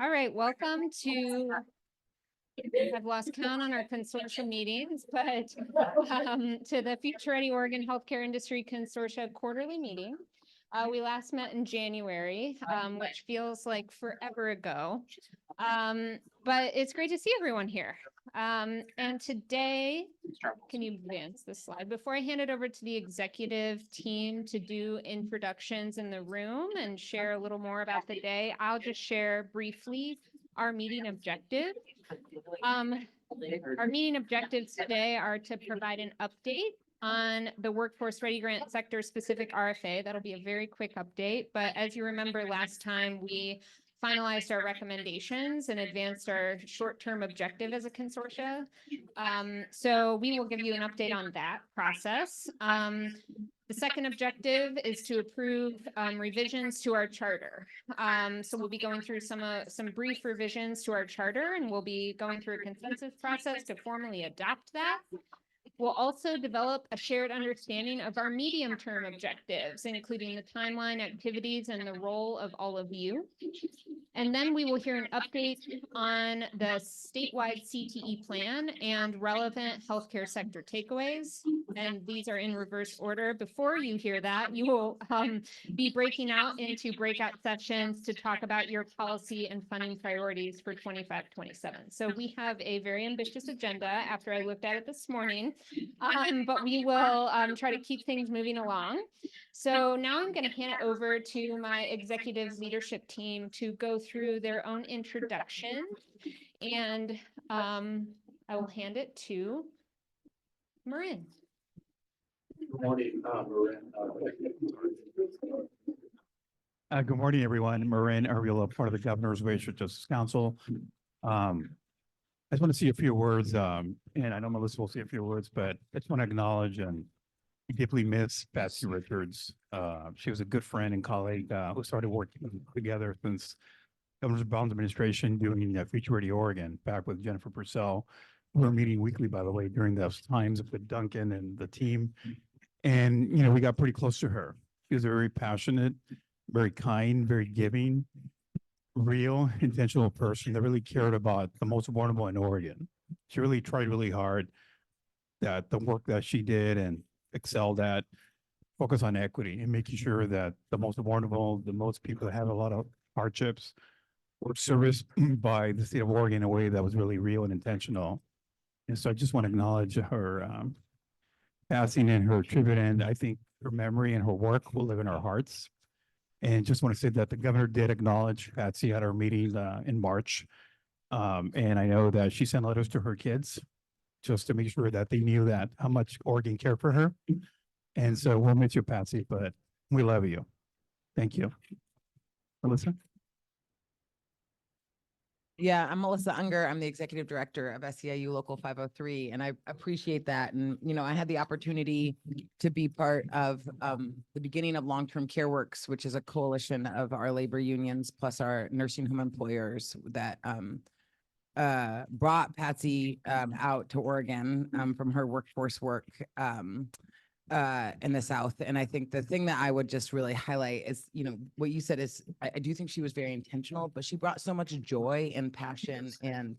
All right, welcome to, I've lost count on our consortium meetings, but to the Future Ready Oregon Healthcare Industry Consortia quarterly meeting. We last met in January, which feels like forever ago, but it's great to see everyone here. And today, can you advance this slide? Before I hand it over to the executive team to do introductions in the room and share a little more about the day, I'll just share briefly our meeting objectives. Our meeting objectives today are to provide an update on the Workforce Ready Grant sector specific RFA. That'll be a very quick update, but as you remember last time, we finalized our recommendations and advanced our short-term objective as a consortia. So we will give you an update on that process. The second objective is to approve revisions to our charter. So we'll be going through some brief revisions to our charter, and we'll be going through a consensus process to formally adopt that. We'll also develop a shared understanding of our medium-term objectives, including the timeline, activities, and the role of all of you. And then we will hear an update on the statewide CTE plan and relevant healthcare sector takeaways. And these are in reverse order. Before you hear that, you will be breaking out into breakout sessions to talk about your policy and funding priorities for 25-27. So we have a very ambitious agenda after I looked at it this morning. But we will try to keep things moving along. So now I'm going to hand it over to my executive leadership team to go through their own introduction, and I will hand it to Marin. Good morning, Marin. Good morning, everyone. Marin Arreola, part of the Governor's Racial Justice Council. I just want to say a few words, and I know Melissa will say a few words, but I just want to acknowledge and deeply miss Patsy Richards. She was a good friend and colleague who started working together since Governor Brown's administration doing Future Ready Oregon, back with Jennifer Purcell. We were meeting weekly, by the way, during those times with Duncan and the team. And, you know, we got pretty close to her. She was a very passionate, very kind, very giving, real, intentional person that really cared about the most vulnerable in Oregon. She really tried really hard that the work that she did and excelled at focus on equity and making sure that the most vulnerable, the most people that have a lot of hardships were serviced by the state of Oregon in a way that was really real and intentional. And so I just want to acknowledge her passing and her tribute, and I think her memory and her work will live in our hearts. And just want to say that the governor did acknowledge Patsy at our meeting in March. And I know that she sent letters to her kids just to make sure that they knew that how much Oregon cared for her. And so we'll miss you, Patsy, but we love you. Thank you. Melissa? Yeah, I'm Melissa Unger. I'm the executive director of SEIU Local 503, and I appreciate that. And, you know, I had the opportunity to be part of the beginning of Long-Term Care Works, which is a coalition of our labor unions plus our nursing home employers that brought Patsy out to Oregon from her workforce work in the South. And I think the thing that I would just really highlight is, you know, what you said is, I do think she was very intentional, but she brought so much joy and passion and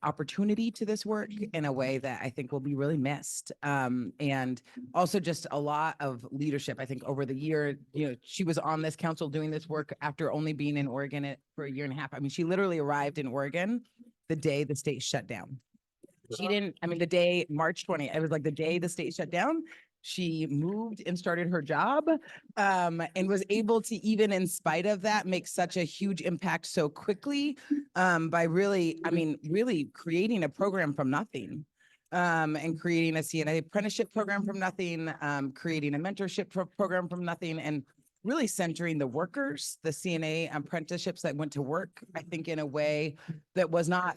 opportunity to this work in a way that I think will be really missed. And also just a lot of leadership. I think over the year, you know, she was on this council doing this work after only being in Oregon for a year and a half. I mean, she literally arrived in Oregon the day the state shut down. She didn't, I mean, the day March 20th, it was like the day the state shut down. She moved and started her job and was able to, even in spite of that, make such a huge impact so quickly by really, I mean, really creating a program from nothing and creating a CNA apprenticeship program from nothing, creating a mentorship program from nothing, and really centering the workers, the CNA apprenticeships that went to work, I think, in a way that was not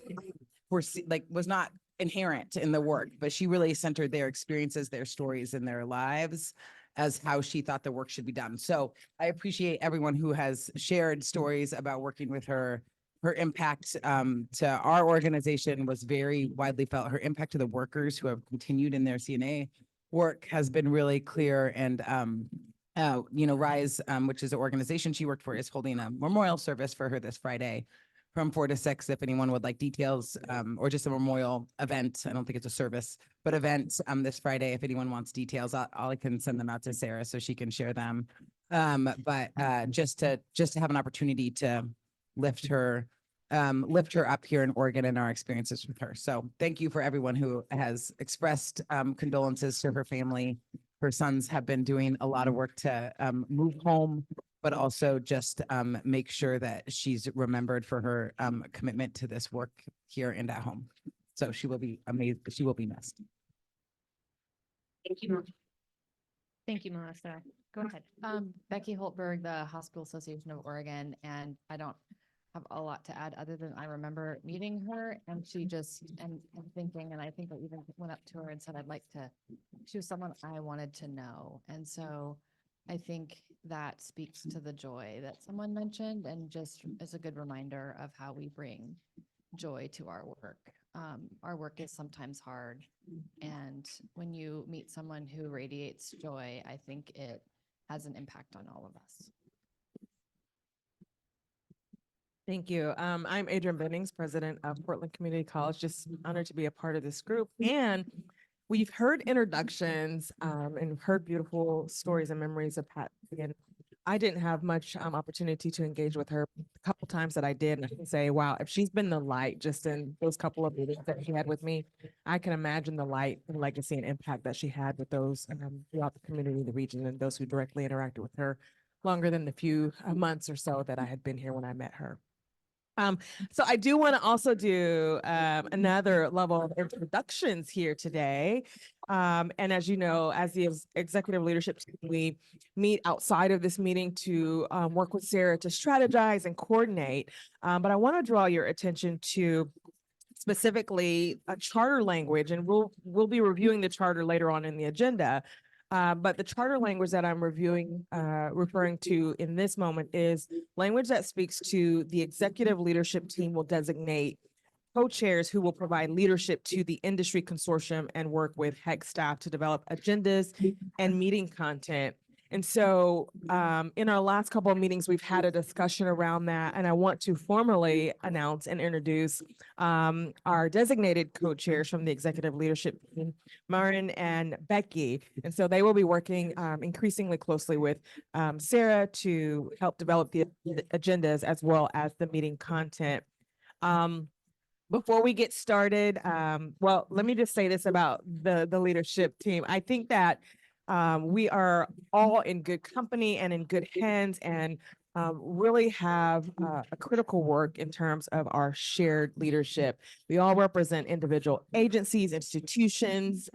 inherent in the work, but she really centered their experiences, their stories, and their lives as how she thought the work should be done. So I appreciate everyone who has shared stories about working with her. Her impact to our organization was very widely felt. Her impact to the workers who have continued in their CNA work has been really clear. And you know, RISE, which is an organization she worked for, is holding a memorial service for her this Friday. from 4 to 6. If anyone would like details, or just a memorial event, I don't think it's a service, but event, this Friday, if anyone wants details, I can send them out to Sarah so she can share them. But just to have an opportunity to lift her up here in Oregon and our experiences with her. So thank you for everyone who has expressed condolences to her family. Her sons have been doing a lot of work to move home, but also just make sure that she's remembered for her commitment to this work here and at home. So she will be amazed. She will be missed. Thank you. Thank you, Melissa. Go ahead. Becky Holtberg, the Hospital Association of Oregon, and I don't have a lot to add other than I remember meeting her and she just, and thinking, and I think I even went up to her and said, she was someone I wanted to know. And so I think that speaks to the joy that someone mentioned and just is a good reminder of how we bring joy to our work. Our work is sometimes hard. And when you meet someone who radiates joy, I think it has an impact on all of us. Thank you. I'm Adrienne Bennings, president of Portland Community College. Just honored to be a part of this group. And we've heard introductions and heard beautiful stories and memories of Pat. And I didn't have much opportunity to engage with her. A couple times that I did, and I can say, wow, if she's been the light just in those couple of meetings that she had with me, I can imagine the light and legacy and impact that she had with those throughout the community, the region, and those who directly interacted with her longer than the few months or so that I had been here when I met her. So I do want to also do another level of introductions here today. And as you know, as the executive leadership team, we meet outside of this meeting to work with Sarah to strategize and coordinate. But I want to draw your attention to specifically a charter language, and we'll be reviewing the charter later on in the agenda. But the charter language that I'm referring to in this moment is language that speaks to the executive leadership team will designate co-chairs who will provide leadership to the industry consortium and work with HEC staff to develop agendas and meeting content. And so in our last couple of meetings, we've had a discussion around that, and I want to formally announce and introduce our designated co-chairs from the executive leadership team, Marin and Becky. And so they will be working increasingly closely with Sarah to help develop the agendas as well as the meeting content. Before we get started, well, let me just say this about the leadership team. I think that we are all in good company and in good hands, and really have a critical work in terms of our shared leadership. We all represent individual agencies, institutions,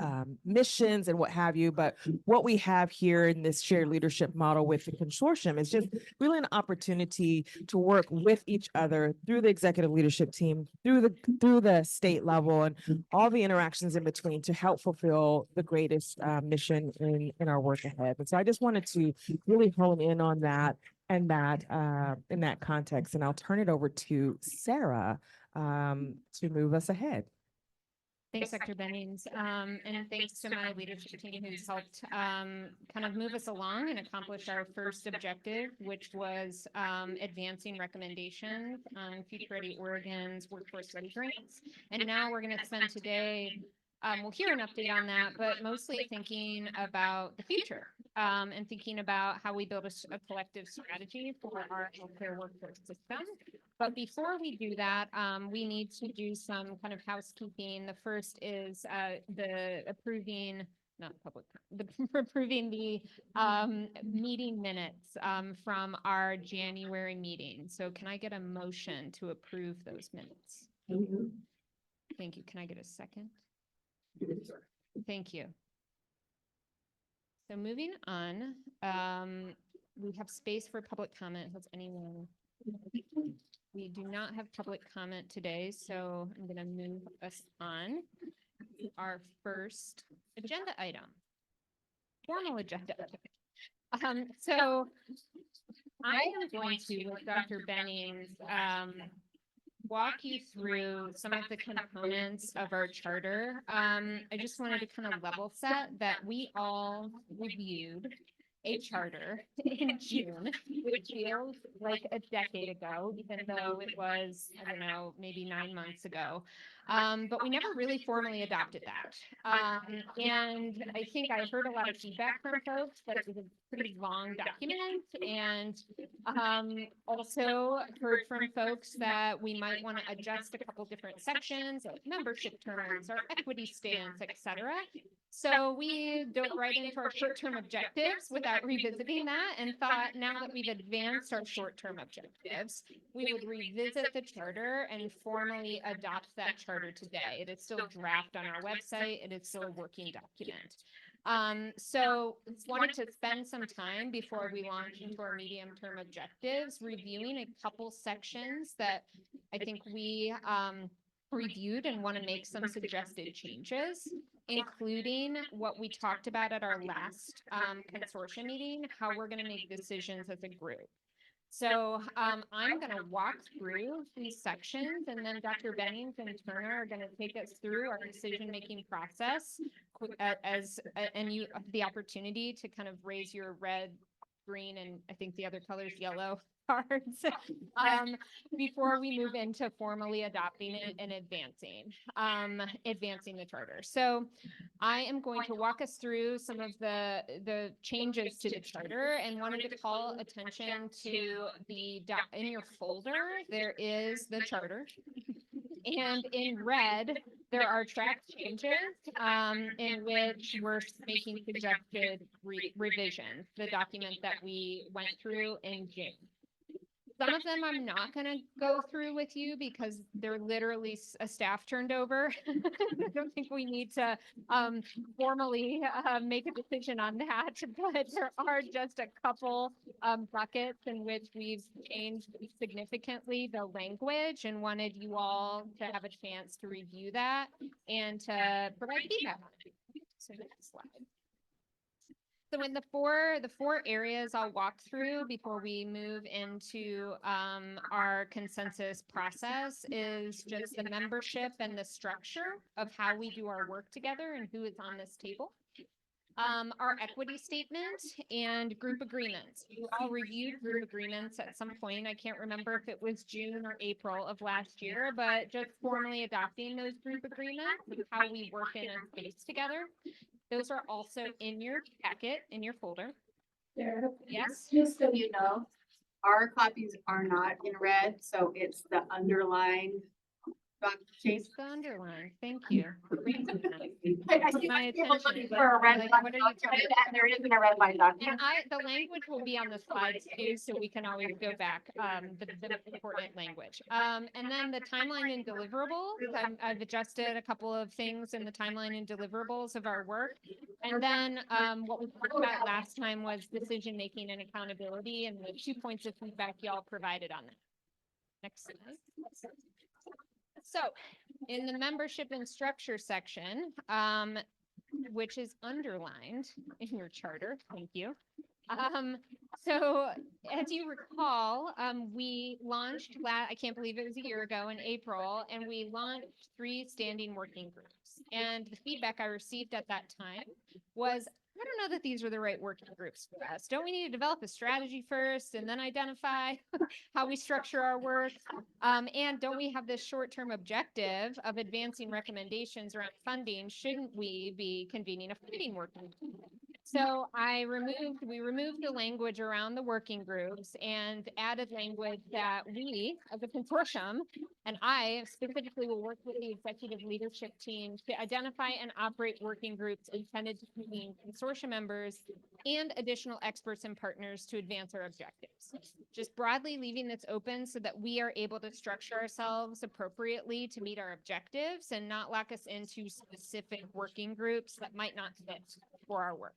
missions, and what have you. But what we have here in this shared leadership model with the consortium is just really an opportunity to work with each other through the executive leadership team, through the state level, and all the interactions in between to help fulfill the greatest mission in our work ahead. And so I just wanted to really hone in on that and that in that context. And I'll turn it over to Sarah to move us ahead. Thanks, Dr. Bennings. And thanks to my leadership team who's helped kind of move us along and accomplish our first objective, which was advancing recommendations on Future Ready Oregon's Workforce Ready grants. And now we're going to spend today, we'll hear an update on that, but mostly thinking about the future and thinking about how we build a collective strategy for our healthcare workforce system. But before we do that, we need to do some kind of housekeeping. The first is approving the meeting minutes from our January meeting. So can I get a motion to approve those minutes? Thank you. Can I get a second? Thank you. So moving on, we have space for public comment. Has anyone? We do not have public comment today, so I'm going to move us on to our first agenda item, formal agenda. So I am going to, with Dr. Bennings, walk you through some of the components of our charter. I just wanted to kind of level set that we all reviewed a charter in June, which feels like a decade ago, even though it was, I don't know, maybe 9 months ago. But we never really formally adopted that. And I think I heard a lot of feedback from folks that it was a pretty long document, and also heard from folks that we might want to adjust a couple different sections, like membership terms or equity stance, et cetera. So we dove right into our short-term objectives without revisiting that, and thought now that we've advanced our short-term objectives, we would revisit the charter and formally adopt that charter today. It is still a draft on our website. It is still a working document. So wanted to spend some time before we launch into our medium-term objectives, reviewing a couple sections that I think we reviewed and want to make some suggested changes, including what we talked about at our last consortia meeting, how we're going to make decisions as a group. So I'm going to walk through these sections, and then Dr. Bennings and Turner are going to take us through our decision-making process and you have the opportunity to kind of raise your red, green, and I think the other color is yellow cards before we move into formally adopting it and advancing the charter. So I am going to walk us through some of the changes to the charter, and wanted to call attention to in your folder, there is the charter. And in red, there are track changes in which we're making suggested revisions, the document that we went through in June. Some of them I'm not going to go through with you because they're literally a staff turned over. I don't think we need to formally make a decision on that, but there are just a couple buckets in which we've changed significantly the language, and wanted you all to have a chance to review that and to provide feedback on it. So next slide. So in the four areas I'll walk through before we move into our consensus process is just the membership and the structure of how we do our work together and who is on this table. Our equity statement and group agreements. You all reviewed group agreements at some point. I can't remember if it was June or April of last year, but just formally adopting those group agreements and how we work in a space together. Those are also in your packet, in your folder. Yes. Just so you know, our copies are not in red, so it's the underlined. It's the underline. Thank you. I see My people attention. looking for a red Like, line what are you talking document, and there isn't a red line document. And the language will be on the slides too, so we can always go back, the important language. And then the timeline and deliverables, I've adjusted a couple of things in the timeline and deliverables of our work. And then what we talked about last time was decision-making and accountability, and the 2 points of feedback y'all provided on that. Next slide. So in the membership and structure section, which is underlined in your charter, thank you. So as you recall, we launched, I can't believe it was a year ago in April, and we launched 3 standing working groups. And the feedback I received at that time was, I don't know that these are the right working groups for us. Don't we need to develop a strategy first and then identify how we structure our work? And don't we have this short-term objective of advancing recommendations around funding? Shouldn't we be convening a funding working group? So we removed the language around the working groups and added language that we, as a consortium, and I specifically will work with the executive leadership team to identify and operate working groups intended to convene consortium members and additional experts and partners to advance our objectives. Just broadly leaving this open so that we are able to structure ourselves appropriately to meet our objectives and not lock us into specific working groups that might not fit for our work.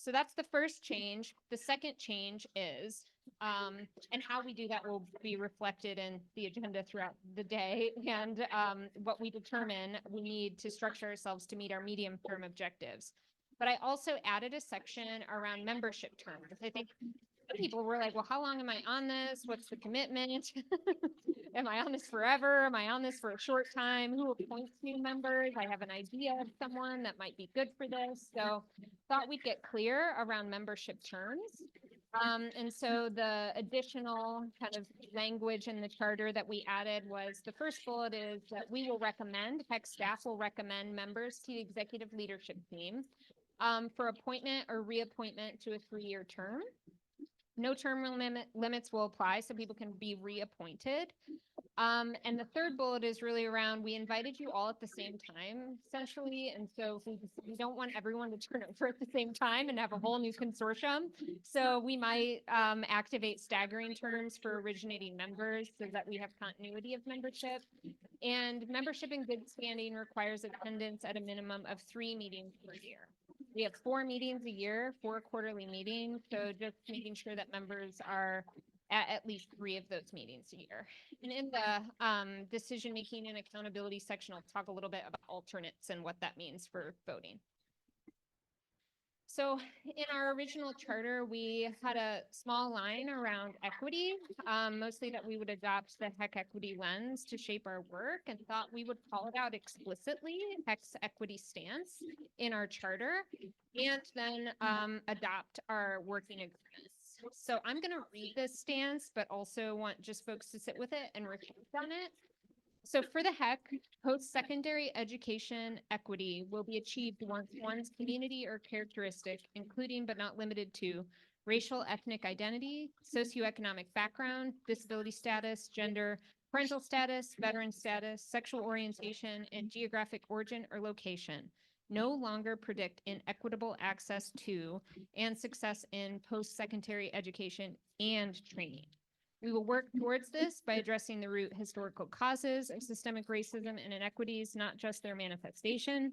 So that's the first change. The second change is, and how we do that will be reflected in the agenda throughout the day, and what we determine we need to structure ourselves to meet our medium-term objectives. But I also added a section around membership terms. I think people were like, well, how long am I on this? What's the commitment? Am I on this forever? Am I on this for a short time? Who appoints new members? I have an idea of someone that might be good for this. So thought we'd get clear around membership terms. And so the additional kind of language in the charter that we added was the first bullet is that we will recommend, HEC staff will recommend members to the executive leadership team for appointment or reappointment to a 3-year term. No term limits will apply, so people can be reappointed. And the third bullet is really around, we invited you all at the same time, essentially. And so we don't want everyone to turn over at the same time and have a whole new consortium. So we might activate staggering terms for originating members so that we have continuity of membership. And membership in good standing requires attendance at a minimum of 3 meetings per year. We have 4 meetings a year, 4 quarterly meetings. So just making sure that members are at least 3 of those meetings a year. And in the decision-making and accountability section, I'll talk a little bit about alternates and what that means for voting. So in our original charter, we had a small line around equity, mostly that we would adopt the HEC equity lens to shape our work, and thought we would call it out explicitly, HEC's equity stance in our charter, and then adopt our working agreements. So I'm going to read this stance, but also want just folks to sit with it and reflect on it. So for the HEC, post-secondary education equity will be achieved once one's community or characteristic, including but not limited to racial, ethnic identity, socioeconomic background, disability status, gender, parental status, veteran status, sexual orientation, and geographic origin or location no longer predict inequitable access to and success in post-secondary education and training. We will work towards this by addressing the root historical causes of systemic racism and inequities, not just their manifestation.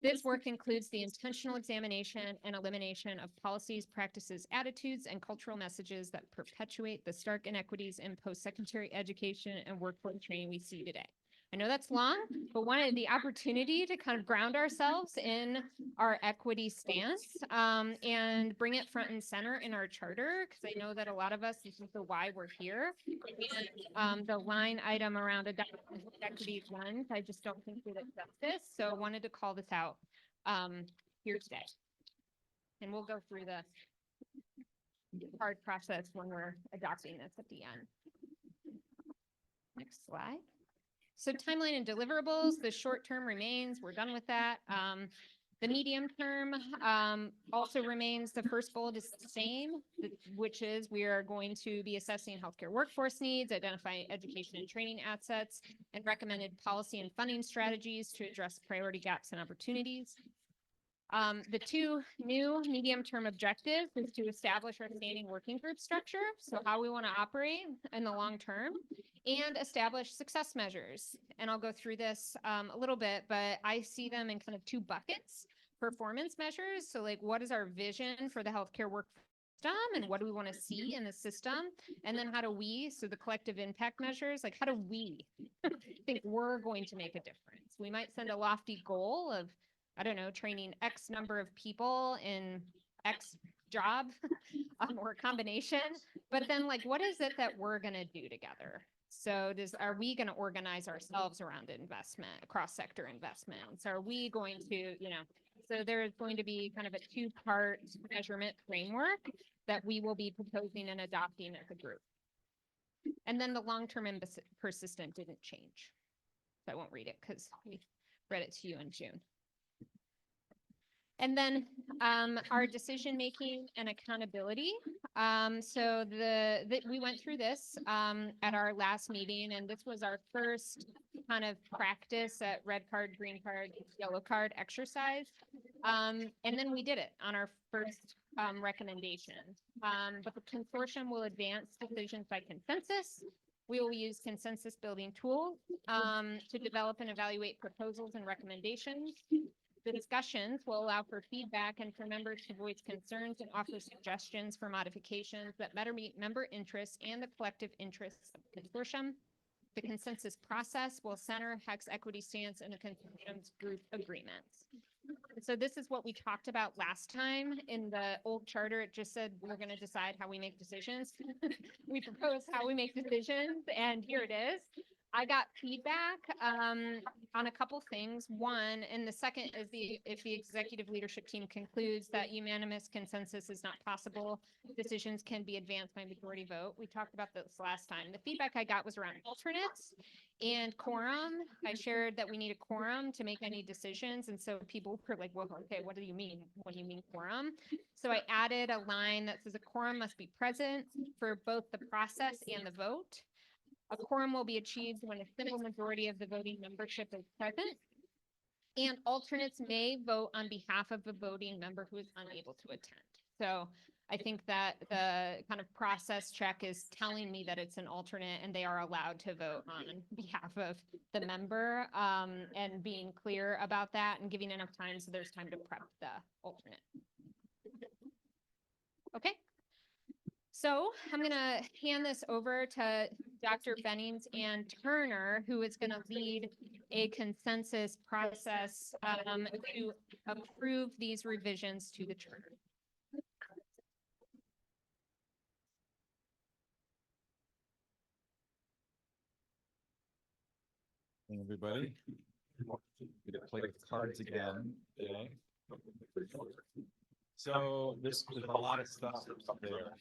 This work includes the intentional examination and elimination of policies, practices, attitudes, and cultural messages that perpetuate the stark inequities in post-secondary education and workforce training we see today. I know that's long, but wanted the opportunity to kind of ground ourselves in our equity stance and bring it front and center in our charter, because I know that a lot of us, this is the why we're here. And the line item around adopting equity lens, I just don't think did it justice. So I wanted to call this out here today. And we'll go through the hard process when we're adopting this at the end. Next slide. So timeline and deliverables, the short term remains, we're done with that. The medium term also remains, the first bullet is the same, which is we are going to be assessing healthcare workforce needs, identifying education and training assets, and recommended policy and funding strategies to address priority gaps and opportunities. The 2 new medium-term objectives is to establish our standing working group structure, so how we want to operate in the long term, and establish success measures. And I'll go through this a little bit, but I see them in kind of 2 buckets. Performance measures, so like what is our vision for the healthcare work system and what do we want to see in the system? And then how do we, so the collective impact measures, like how do we think we're going to make a difference? We might send a lofty goal of, I don't know, training X number of people in X job or a combination, but then like, what is it that we're going to do together? So are we going to organize ourselves around investment, cross-sector investments? Are we going to, so there's going to be kind of a 2-part measurement framework that we will be proposing and adopting as a group. And then the long-term and persistent didn't change. So I won't read it because we read it to you in June. And then our decision-making and accountability. So we went through this at our last meeting, and this was our first kind of practice at red card, green card, yellow card exercise. And then we did it on our first recommendation. But the consortium will advance decisions by consensus. We will use consensus building tools to develop and evaluate proposals and recommendations. The discussions will allow for feedback and for members to voice concerns and offer suggestions for modifications that better meet member interests and the collective interests of the consortium. The consensus process will center HEC's equity stance in a consortium's group agreements. So this is what we talked about last time. In the old charter, it just said we're going to decide how we make decisions. We propose how we make decisions, and here it is. I got feedback on a couple things. One, and the second is if the executive leadership team concludes that unanimous consensus is not possible, decisions can be advanced by majority vote. We talked about this last time. The feedback I got was around alternates and quorum. I shared that we need a quorum to make any decisions. And so people were like, well, okay, what do you mean? What do you mean quorum? So I added a line that says a quorum must be present for both the process and the vote. A quorum will be achieved when a simple majority of the voting membership is present. And alternates may vote on behalf of the voting member who is unable to attend. So I think that the kind of process check is telling me that it's an alternate and they are allowed to vote on behalf of the member, and being clear about that and giving enough time so there's time to prep the alternate. Okay. So I'm going to hand this over to Dr. Bennings and Turner, who is going to lead a consensus process to approve these revisions to the charter. Hey, everybody. Get to play with cards again today. So there's a lot of stuff up there.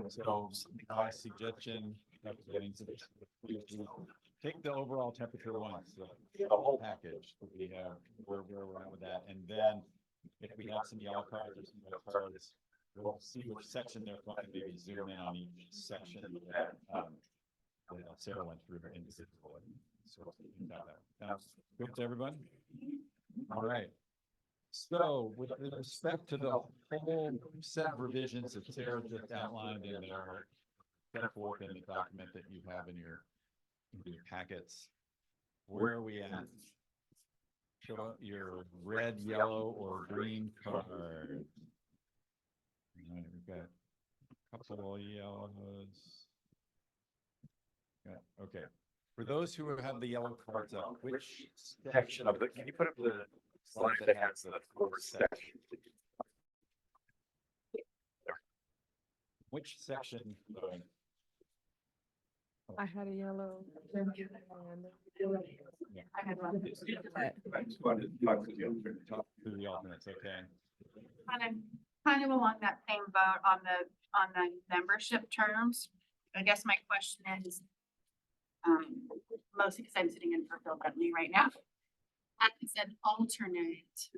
So my suggestion, Dr. Bennings, take the overall temperature once, the whole package that we have, where we're at with that, and then if we have some yellow cards or some red cards, we'll see which section they're from, and maybe zoom in on each section that Sarah went through individually. So sounds good to everybody. All right. So with respect to the whole set of revisions that Sarah just outlined in there, set forth in the document that you have in your packets, where are we at? Show your red, yellow, or green card. All right, we've got a couple of yellows. Yeah, okay. For those who have the yellow cards up, which section of the, can you put up the slide that has the first section? Which section? I had a yellow. I had one. I just wanted to talk to the alternate. Talk through the alternates, okay. Kind of along that same boat on the membership terms. I guess my question is, mostly because I'm sitting in for Phil Bentley right now. As an alternate,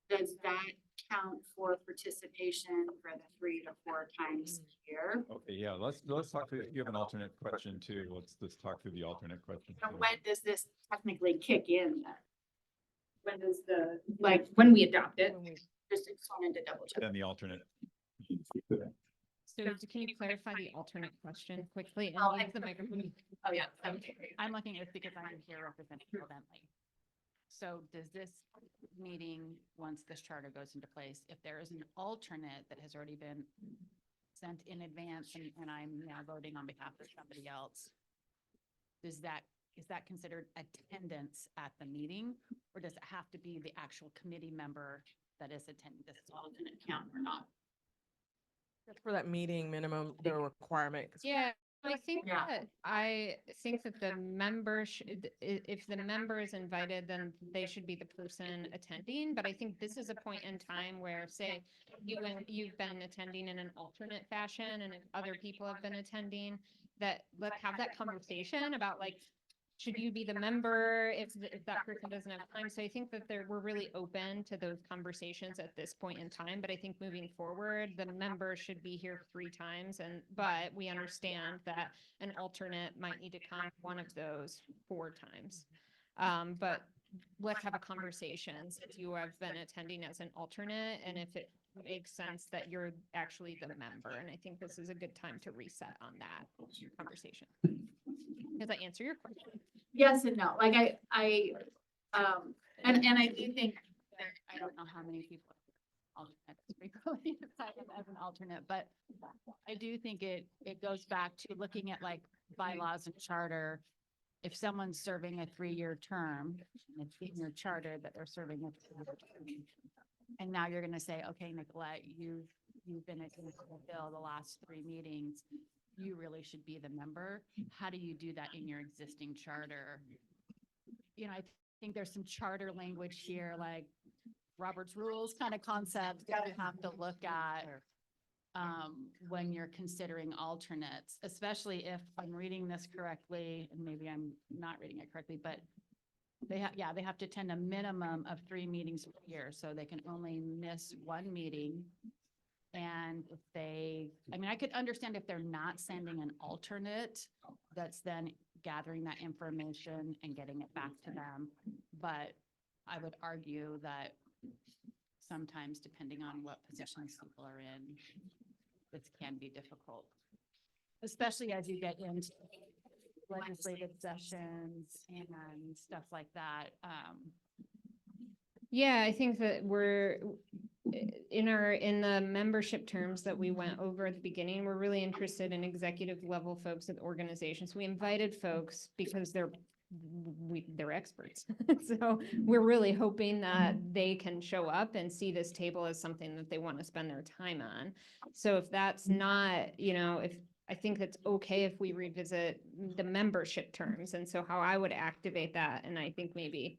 does that count for participation for the 3 to 4 times a year? Okay, yeah, let's talk through, if you have an alternate question too, let's talk through the alternate question. And when does this technically kick in then? When does when we adopt it? Just wanted to double check. Then the alternate. So can you clarify the alternate question quickly? Oh, And use the microphone. Oh, yeah. Okay. I'm looking at this because I'm here representing Phil Bentley. So does this meeting, once this charter goes into place, if there is an alternate that has already been sent in advance and I'm now voting on behalf of somebody else, is that considered attendance at the meeting? Or does it have to be the actual committee member that is attending this alternate count or not? For that meeting minimum, the requirement. 'cause Yeah, I think Yeah. that the member should, if the member is invited, then they should be the person attending. But I think this is a point in time where, say, you've been attending in an alternate fashion, and if other people have been attending, that let's have that conversation about should you be the member if that person doesn't have time? So I think that we're really open to those conversations at this point in time, but I think moving forward, the member should be here 3 times, but we understand that an alternate might need to come one of those 4 times. But let's have a conversation since you have been attending as an alternate, and if it makes sense that you're actually the member. And I think this is a good time to reset on that conversation. Does that answer your question? Yes and no. And I do think I don't know how many people alternates frequently decided as an alternate, but I do think it goes back to looking at bylaws and charter. If someone's serving a 3-year term, and it's in your charter that they're serving a 3-year term, and now you're going to say, okay, Nicolette, you've been at Bill the last 3 meetings. you really should be the member. How do you do that in your existing charter? You know, I think there's some charter language here, like Robert's rules kind of concept that you have to look at when you're considering alternates, especially if I'm reading this correctly, and maybe I'm not reading it correctly, but they have to attend a minimum of 3 meetings per year, so they can only miss 1 meeting. And if I mean, I could understand if they're not sending an alternate that's then gathering that information and getting it back to them. But I would argue that sometimes, depending on what positions people are in, this can be difficult, especially as you get into legislative sessions and stuff like that. Yeah, I think that we're in the membership terms that we went over at the beginning, we're really interested in executive level folks at organizations. We invited folks because they're experts. So we're really hoping that they can show up and see this table as something that they want to spend their time on. So if that's not, I think it's okay if we revisit the membership terms. And so how I would activate that, and I think maybe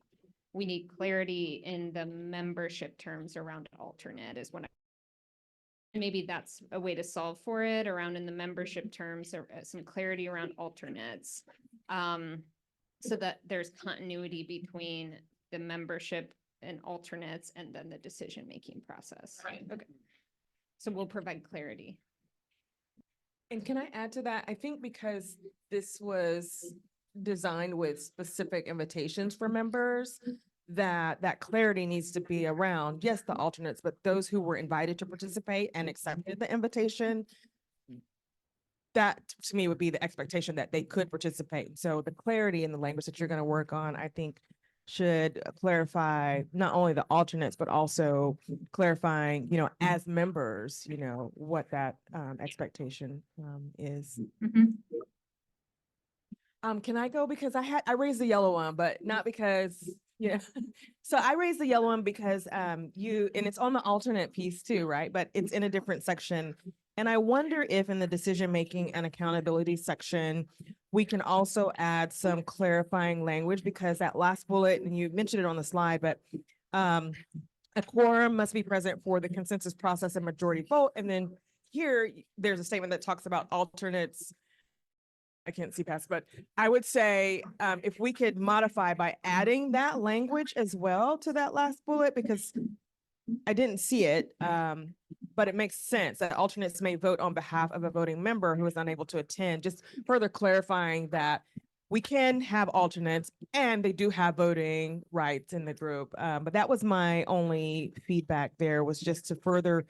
we need clarity in the membership terms around alternate is what maybe that's a way to solve for it around in the membership terms, or some clarity around alternates. So that there's continuity between the membership and alternates and then the decision-making process. Right. Okay. So we'll provide clarity. And can I add to that? I think because this was designed with specific invitations for members, that clarity needs to be around, yes, the alternates, but those who were invited to participate and accepted the invitation, that to me would be the expectation that they could participate. So the clarity in the language that you're going to work on, I think should clarify not only the alternates, but also clarifying, as members, what that expectation is. Can I go? Because I raised the yellow one, but not because, so I raised the yellow one because and it's on the alternate piece too, right? But it's in a different section. And I wonder if in the decision-making and accountability section, we can also add some clarifying language, because that last bullet, and you mentioned it on the slide, but a quorum must be present for the consensus process and majority vote. And then here, there's a statement that talks about alternates. I can't see past, but I would say if we could modify by adding that language as well to that last bullet, because I didn't see it, but it makes sense that alternates may vote on behalf of a voting member who is unable to attend, just further clarifying that we can have alternates and they do have voting rights in the group. But that was my only feedback there, was just to further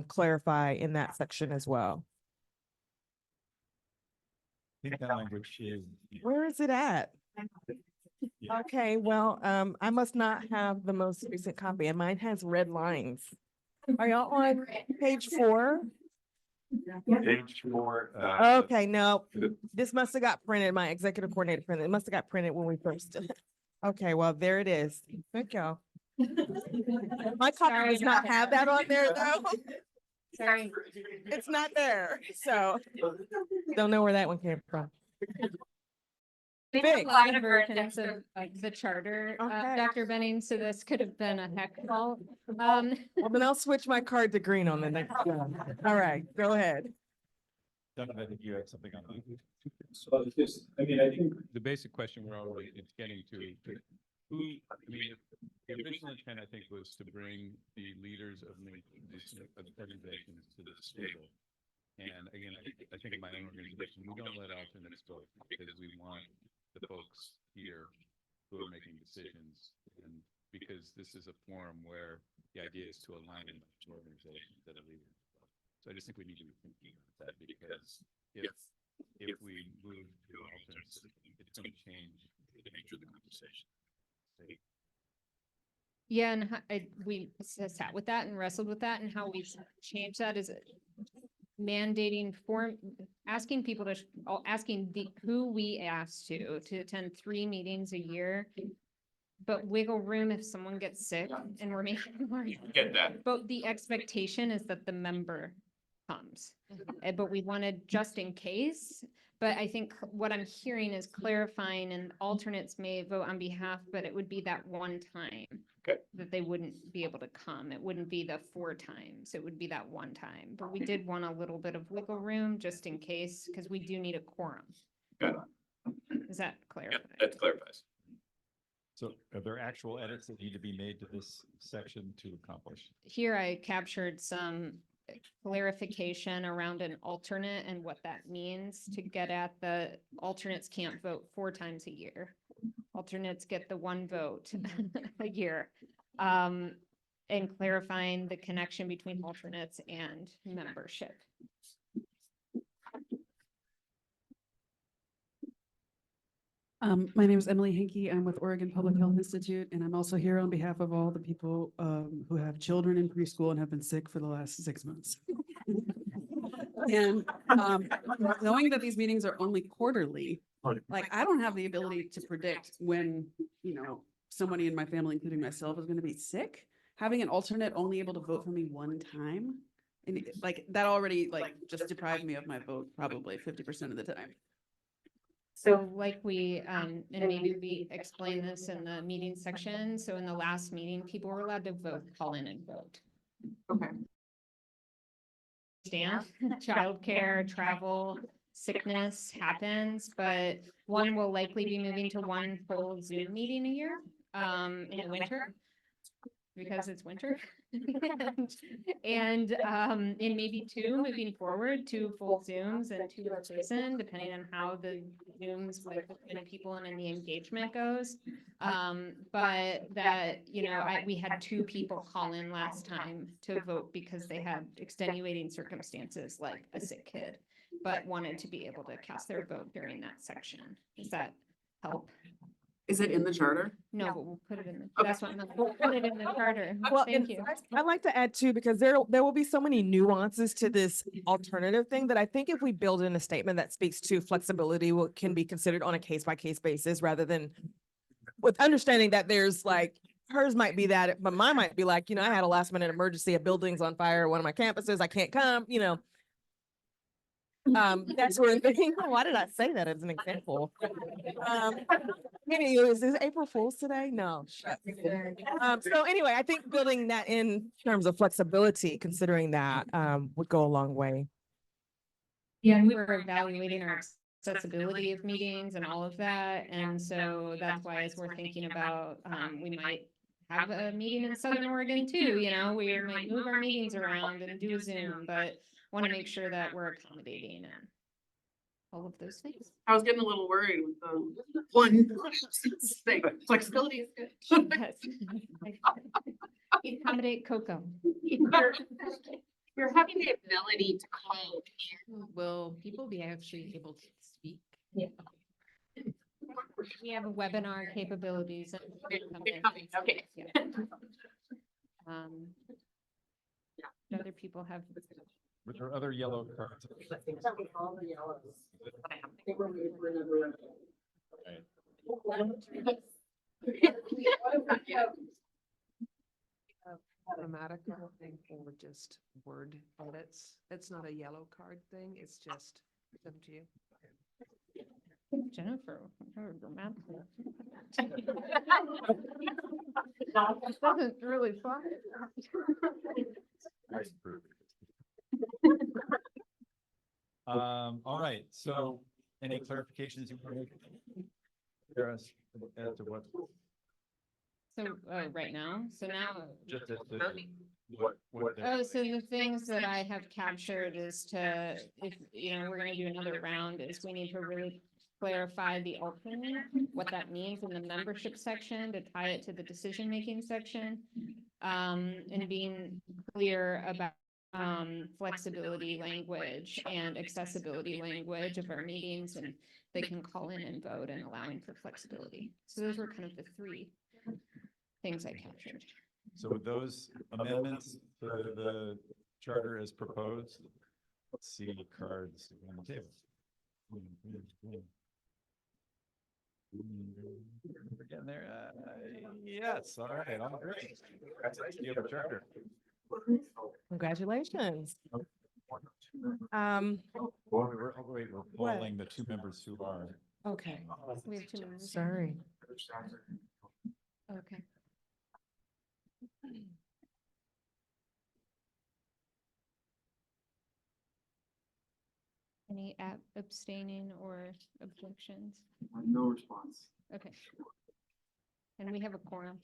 clarify in that section as well. I think that language is. Where is it at? Yeah. Okay, well, I must not have the most recent copy, and mine has red lines. Are y'all on page 4? Page 4. Okay, no, this must have got printed. My executive coordinator printed. It must have got printed when we first did it. Okay, well, there it is. Thank y'all. My copy does not have that on there though. Sorry. It's not there, so don't know where that one came from. There's Big. a lot of versions of the charter, Okay. Dr. Benning, so this could have been a heck call. Well, then I'll switch my card to green on the next one. All right, go ahead. Duncan, I think you had something on that. So this, I think The basic question we're already, it's getting to who, the original intent, I think, was to bring the leaders of these organizations to this table. And again, I think in my own organization, we don't let alternates go because we want the folks here who are making decisions. And because this is a forum where the idea is to align to organizations that are leaders. So I just think we need to be thinking about that, because if we move to alternates, it's going to change the nature of the conversation. Yeah, and we sat with that and wrestled with that, and how we change that is mandating asking people to, who we asked to attend 3 meetings a year, but wiggle room if someone gets sick and we're making more. get that. But the expectation is that the member comes. But we wanted just in case. But I think what I'm hearing is clarifying, and alternates may vote on behalf, but it would be that one time. Okay. That they wouldn't be able to come. It wouldn't be the 4 times. It would be that one time. But we did want a little bit of wiggle room just in case, because we do need a quorum. Got Is that clear? Yeah, that clarifies. So are there actual edits that need to be made to this section to accomplish? Here I captured some clarification around an alternate and what that means to get at the alternates can't vote 4 times a year. Alternates get the 1 vote a year. And clarifying the connection between alternates and membership. My name is Emily Hinkey. I'm with Oregon Public Health Institute, and I'm also here on behalf of all the people who have children in preschool and have been sick for the last 6 months. And knowing that these meetings are only quarterly, like I don't have the ability to predict when, somebody in my family, including myself, is going to be sick. Having an alternate only able to vote for me 1 time, and like that already just deprived me of my vote probably 50% of the time. So like we, and maybe we explained this in the meeting section. So in the last meeting, people were allowed to vote, call in and vote. Okay. Stand, childcare, travel, sickness happens, but one will likely be moving to 1 full Zoom meeting a year, in the winter. Because it's winter. And maybe 2 moving forward, 2 full Zooms and 2 in person, depending on how the Zooms with the people and the engagement goes. But that, we had 2 people call in last time to vote because they had extenuating circumstances like a sick kid, but wanted to be able to cast their vote during that section. Does that help? Is it in the charter? No, but we'll put it in the, that's what, we'll put it in the charter. Well, Thank you. I'd like to add too, because there will be so many nuances to this alternative thing that I think if we build in a statement that speaks to flexibility, what can be considered on a case by case basis rather than with understanding that there's hers might be that, but mine might be I had a last minute emergency, a building's on fire, one of my campuses, I can't come, that sort of thing. Why did I say that as an example? Maybe is this April Fool's today? No. So anyway, I think building that in terms of flexibility, considering that would go a long way. Yeah, and we were evaluating our accessibility of meetings and all of that. And so that's why as we're thinking about, we might have a meeting in Southern Oregon too, we might move our meetings around and do a Zoom, but want to make sure that we're accommodating and all of those things. I was getting a little worried with the 1 thing. Flexibility is good. Yes. Accommodate Coco. You're having the ability to call in. Will people be actually able to speak? Yeah. We have a webinar capabilities. Okay. Yeah. Other people have. Were there other yellow cards? Grammatical thing or just word edits. It's not a yellow card thing. It's just up to you. Jennifer, her grammatical. That wasn't really fun. All right, so any clarifications you want to make? As to what? So, right now, so now. Just as to what. Oh, so the things that I have captured is to, if, we're gonna do another round, is we need to really clarify the alternate, what that means in the membership section to tie it to the decision-making section. And being clear about flexibility language and accessibility language of our meetings, and they can call in and vote and allowing for flexibility. So those were kind of the 3 things I captured. So with those amendments to the charter as proposed, let's see cards on the table. We're getting there. Yes, all right, all great. You have a charter. Congratulations. We're polling the two members who are. Okay, We have 2 members. sorry. Okay. Any abstaining or objections? No response. Okay. And we have a quorum.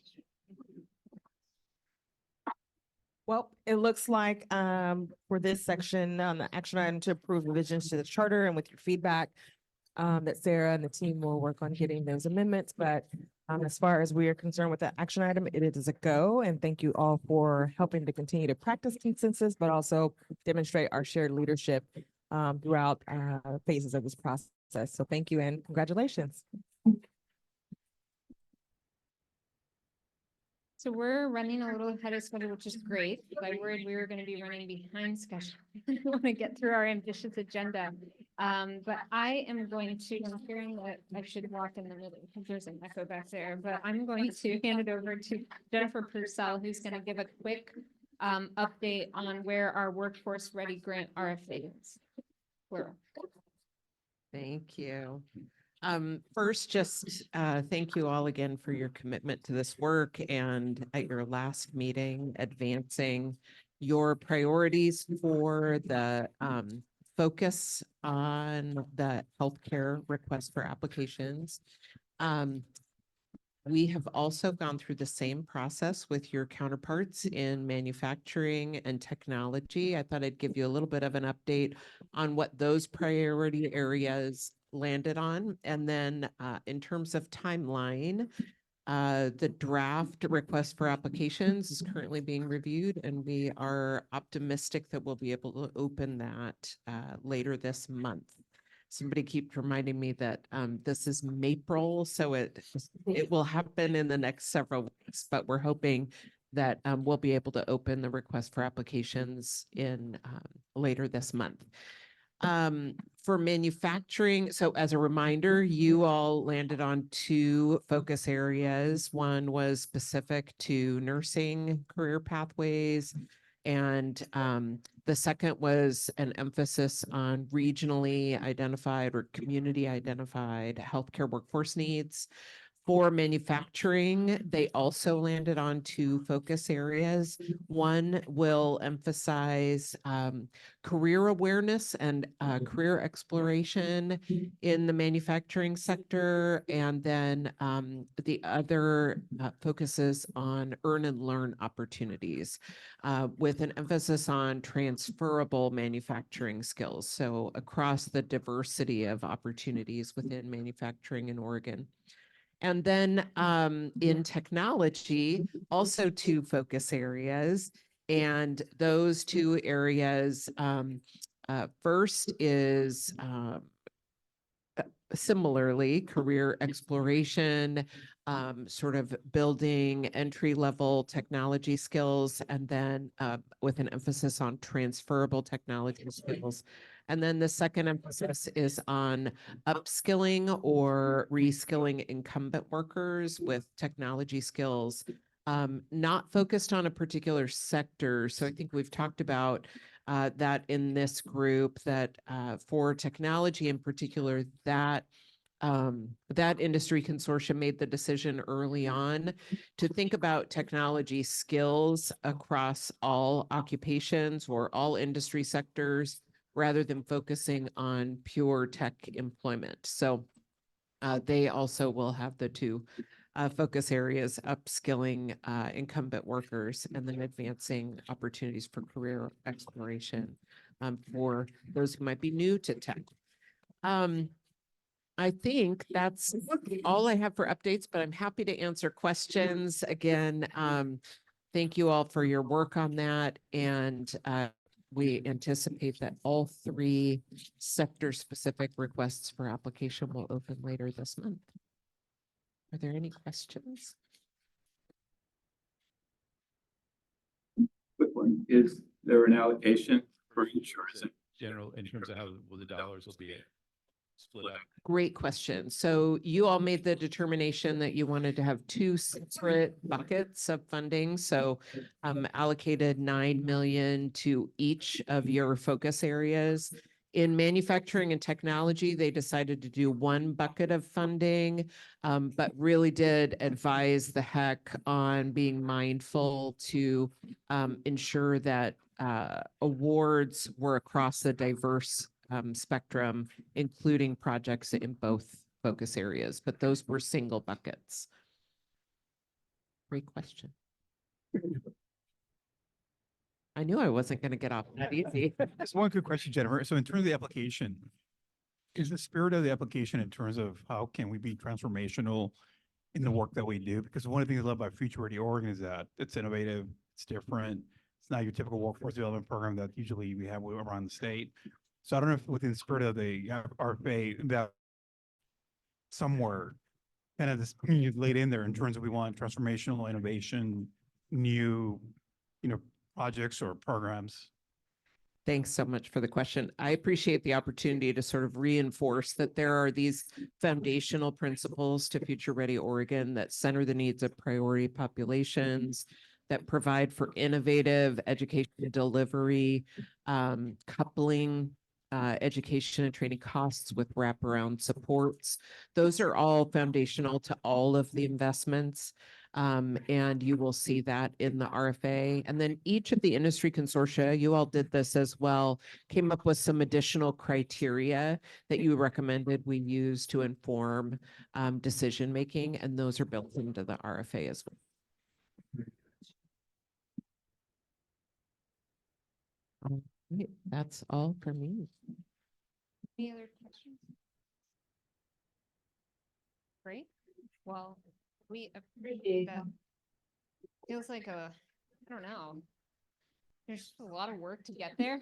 Well, it looks like for this section on the action item to approve revisions to the charter and with your feedback, that Sarah and the team will work on getting those amendments. But as far as we are concerned with that action item, it is a go. And thank you all for helping to continue to practice consensus, but also demonstrate our shared leadership throughout phases of this process. So thank you and congratulations. So we're running a little ahead of schedule, which is great. I worried we were going to be running behind schedule. I want to get through our ambitious agenda. But I am going to, I'm hearing that I should walk in the middle because there's an echo back there, but I'm going to hand it over to Jennifer Purcell, who's going to give a quick update on where our Workforce Ready Grant RFA is. Thank you. First, just thank you all again for your commitment to this work and at your last meeting, advancing your priorities for the focus on the healthcare request for applications. We have also gone through the same process with your counterparts in manufacturing and technology. I thought I'd give you a little bit of an update on what those priority areas landed on. And then in terms of timeline, the draft request for applications is currently being reviewed, and we are optimistic that we'll be able to open that later this month. Somebody keeps reminding me that this is April, so it will happen in the next several weeks, but we're hoping that we'll be able to open the request for applications in later this month. For manufacturing, so as a reminder, you all landed on 2 focus areas. One was specific to nursing career pathways, and the second was an emphasis on regionally identified or community identified healthcare workforce needs. For manufacturing, they also landed on 2 focus areas. One will emphasize career awareness and career exploration in the manufacturing sector. And then the other focuses on earn and learn opportunities with an emphasis on transferable manufacturing skills. So across the diversity of opportunities within manufacturing in Oregon. And then in technology, also 2 focus areas. And those 2 areas, first is similarly career exploration, sort of building entry-level technology skills, and then with an emphasis on transferable technology skills. And then the second emphasis is on upskilling or reskilling incumbent workers with technology skills, not focused on a particular sector. So I think we've talked about that in this group, that for technology in particular, that industry consortium made the decision early on to think about technology skills across all occupations or all industry sectors, rather than focusing on pure tech employment. So they also will have the 2 focus areas, upskilling incumbent workers and then advancing opportunities for career exploration for those who might be new to tech. I think that's all I have for updates, but I'm happy to answer questions. Again, thank you all for your work on that. And we anticipate that all 3 sector-specific requests for application will open later this month. Are there any questions? Quick one, is there an allocation for each or is it? General, in terms of how the dollars will be split up? Great question. So you all made the determination that you wanted to have two separate buckets of funding. So allocated 9 million to each of your focus areas. In manufacturing and technology, they decided to do one bucket of funding, but really did advise the heck on being mindful to ensure that awards were across the diverse spectrum, including projects in both focus areas, but those were single buckets. Great question. I knew I wasn't going to get off that easy. Just one quick question, Jennifer. So in terms of the application, is the spirit of the application in terms of how can we be transformational in the work that we do? Because one of the things I love about Future Ready Oregon is that it's innovative, it's different. It's not your typical workforce development program that usually we have around the state. So I don't know if within the spirit of the RFA that somewhere kind of this you've laid in there in terms of we want transformational innovation, new, projects or programs. Thanks so much for the question. I appreciate the opportunity to sort of reinforce that there are these foundational principles to Future Ready Oregon that center the needs of priority populations, that provide for innovative education delivery, coupling education and training costs with wraparound supports. Those are all foundational to all of the investments. And you will see that in the RFA. And then each of the industry consortia, you all did this as well, came up with some additional criteria that you recommended we use to inform decision-making, and those are built into the RFA as well. All right, that's all for me. Any other questions? Great. Well, we appreciate that. Feels like I don't know. There's a lot of work to get there.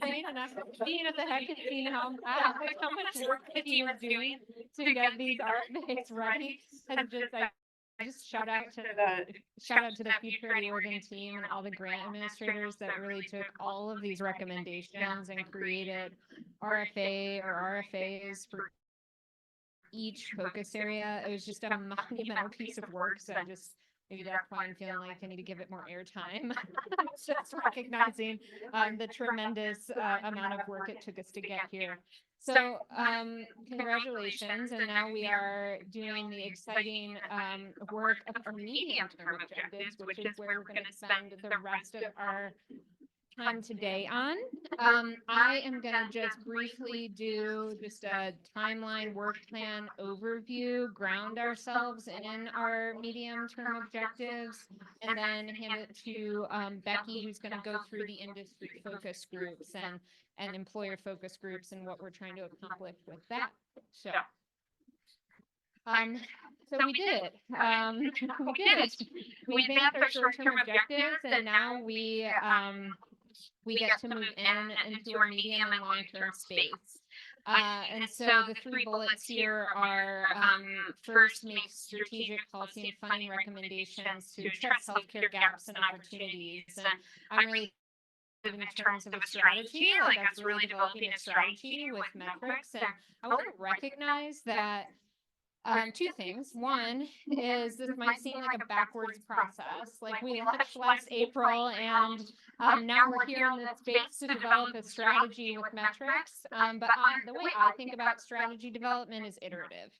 Being at the heck and seeing how much work the team is doing to get these RFAs ready. And I just shout out to the Future Ready Oregon team and all the grant administrators that really took all of these recommendations and created RFA or RFAs for each focus area. It was just a monumental piece of work. So maybe that's why I'm feeling like I need to give it more airtime. Just recognizing the tremendous amount of work it took us to get here. So congratulations. And now we are doing the exciting work of our medium-term objectives, which is where we're going to spend the rest of our time today on. I am going to just briefly do just a timeline work plan overview, ground ourselves in our medium-term objectives, and then hand it to Becky, who's going to go through the industry focus groups and employer focus groups and what we're trying to accomplish with that. So we did it. We advanced our short-term objectives, and now we get to move into our medium and long-term space. And so the three bullets here are first, make strategic policy and funding recommendations to address healthcare gaps and opportunities. And I'm really in terms of a strategy, like us really developing a strategy with metrics. And I want to recognize that two things. One is this might seem like a backwards process. Like we launched last April and now we're here in this space to develop a strategy with metrics. But the way I think about strategy development is iterative.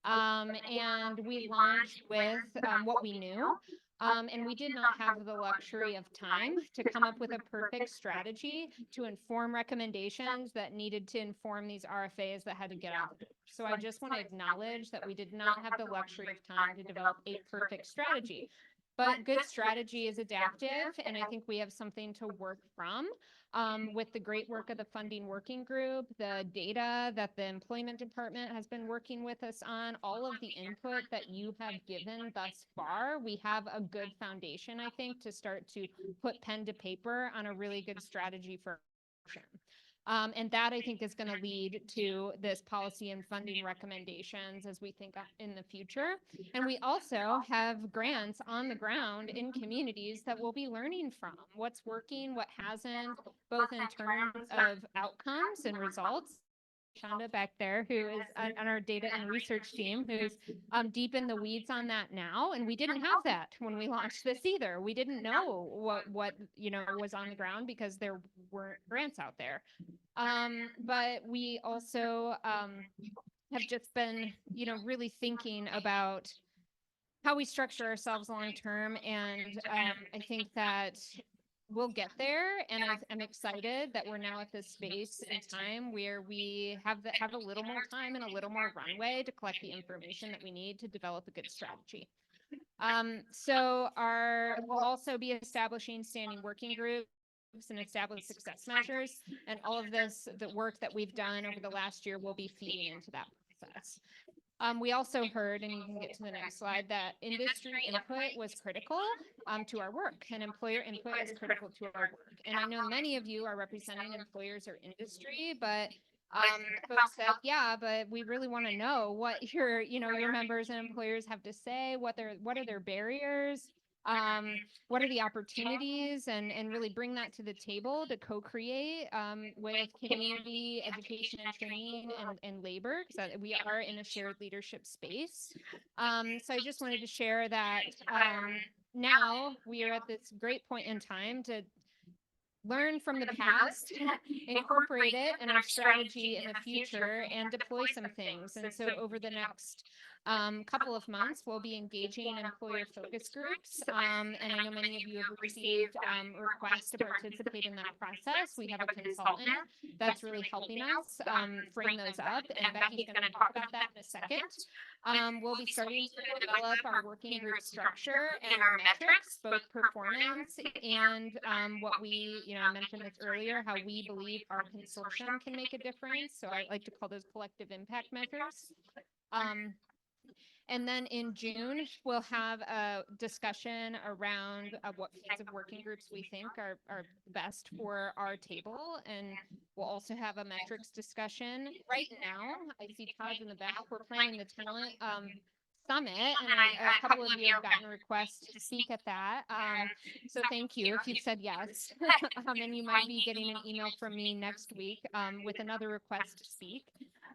And we launched with what we knew. And we did not have the luxury of time to come up with a perfect strategy to inform recommendations that needed to inform these RFAs that had to get out. So I just want to acknowledge that we did not have the luxury of time to develop a perfect strategy. But good strategy is adaptive, and I think we have something to work from. With the great work of the funding working group, the data that the employment department has been working with us on, all of the input that you have given thus far, we have a good foundation, I think, to start to put pen to paper on a really good strategy for action. And that, I think, is going to lead to this policy and funding recommendations as we think in the future. And we also have grants on the ground in communities that we'll be learning from. What's working, what hasn't, both in terms of outcomes and results, Shonda back there, who is on our data and research team, who's deep in the weeds on that now. And we didn't have that when we launched this either. We didn't know what was on the ground because there weren't grants out there. But we also have just been, really thinking about how we structure ourselves long term. And I think that we'll get there, and I'm excited that we're now at this space and time where we have a little more time and a little more runway to collect the information that we need to develop a good strategy. So we'll also be establishing standing working groups and establish success measures, and all of the work that we've done over the last year will be feeding into that process. We also heard, and you can get to the next slide, that industry input was critical to our work, and employer input is critical to our work. And I know many of you are representing employers or industry, but folks said, yeah, but we really want to know what your members and employers have to say, what are their barriers, what are the opportunities, and really bring that to the table to co-create with community, education and training, and labor, because we are in a shared leadership space. So I just wanted to share that now we are at this great point in time to learn from the past, incorporate it in our strategy in the future, and deploy some things. And so over the next couple of months, we'll be engaging employer focus groups. And I know many of you have received requests to participate in that process. We have a consultant that's really helping us frame those up, and Becky's going to talk about that in a second. We'll be starting to develop our working group structure and our metrics, both performance and what we, I mentioned this earlier, how we believe our consortium can make a difference. So I like to call those collective impact measures. And then in June, we'll have a discussion around what kinds of working groups we think are best for our table. And we'll also have a metrics discussion. Right now, I see Todd in the back. We're planning the talent summit, and a couple of you have gotten requests to speak at that. So thank you if you've said yes. And you might be getting an email from me next week with another request to speak.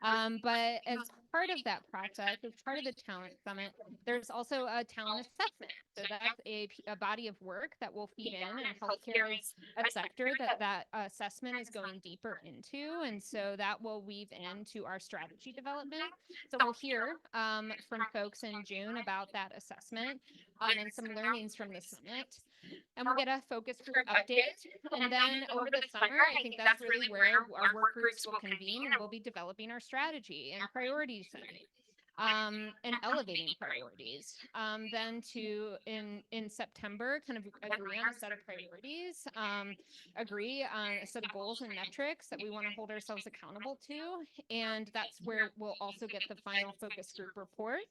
But as part of that process, as part of the talent summit, there's also a talent assessment. So that's a body of work that will feed in, and healthcare is a sector that assessment is going deeper into. And so that will weave into our strategy development. So we'll hear from folks in June about that assessment and some learnings from the summit. And we'll get a focus group update. And then over the summer, I think that's really where our work groups will convene, and we'll be developing our strategy and priority setting and elevating priorities. Then in September, kind of agree on a set of priorities, agree on a set of goals and metrics that we want to hold ourselves accountable to. And that's where we'll also get the final focus group report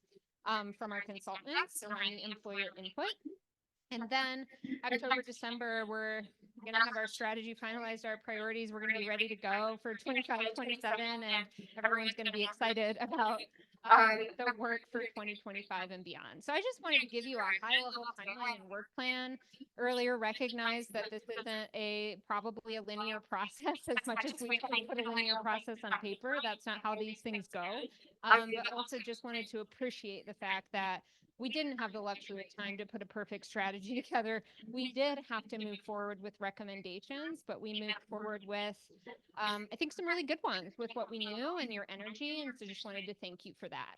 from our consultants around employer input. And then October, December, we're going to have our strategy finalized, our priorities. We're going to be ready to go for 25, 27, and everyone's going to be excited about the work for 2025 and beyond. So I just wanted to give you a high-level timeline and work plan. Earlier, recognize that this isn't probably a linear process as much as we can put a linear process on paper. That's not how these things go. But also just wanted to appreciate the fact that we didn't have the luxury of time to put a perfect strategy together. We did have to move forward with recommendations, but we moved forward with, I think, some really good ones with what we knew and your energy. And so just wanted to thank you for that.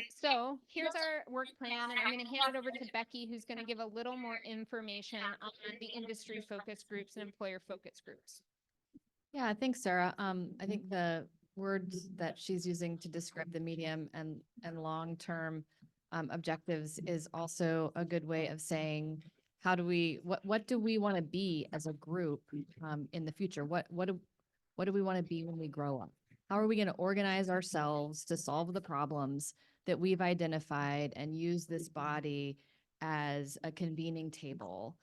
So here's our work plan, and I'm going to hand it over to Becky, who's going to give a little more information on the industry focus groups and employer focus groups. Yeah, thanks, Sarah. I think the words that she's using to describe the medium and long-term objectives is also a good way of saying, how do we, what do we want to be as a group in the future? What do we want to be when we grow up? How are we going to organize ourselves to solve the problems that we've identified and use this body as a convening table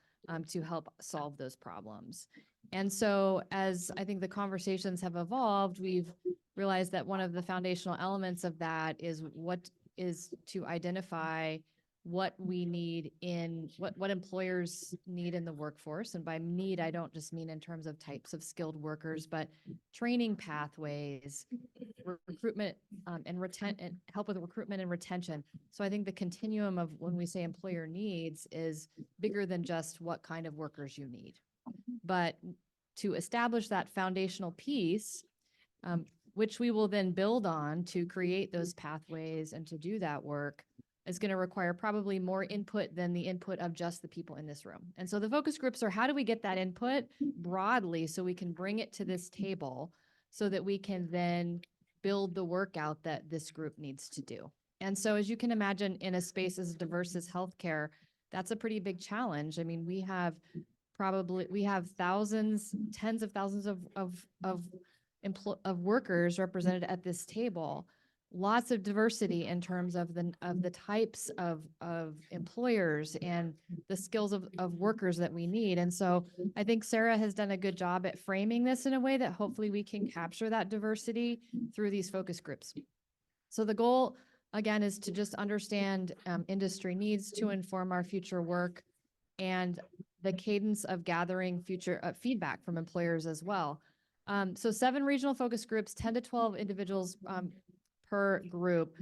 to help solve those problems? And so as I think the conversations have evolved, we've realized that one of the foundational elements of that is to identify what we need in what employers need in the workforce. And by need, I don't just mean in terms of types of skilled workers, but training pathways, recruitment and help with recruitment and retention. So I think the continuum of when we say employer needs is bigger than just what kind of workers you need. But to establish that foundational piece, which we will then build on to create those pathways and to do that work, is going to require probably more input than the input of just the people in this room. And so the focus groups are, how do we get that input broadly so we can bring it to this table so that we can then build the work out that this group needs to do. And so as you can imagine, in a space as diverse as healthcare, that's a pretty big challenge. I mean, we have thousands, tens of thousands of workers represented at this table. Lots of diversity in terms of the types of employers and the skills of workers that we need. And so I think Sarah has done a good job at framing this in a way that hopefully we can capture that diversity through these focus groups. So the goal, again, is to just understand industry needs to inform our future work and the cadence of gathering future feedback from employers as well. So 7 regional focus groups, 10 to 12 individuals per group.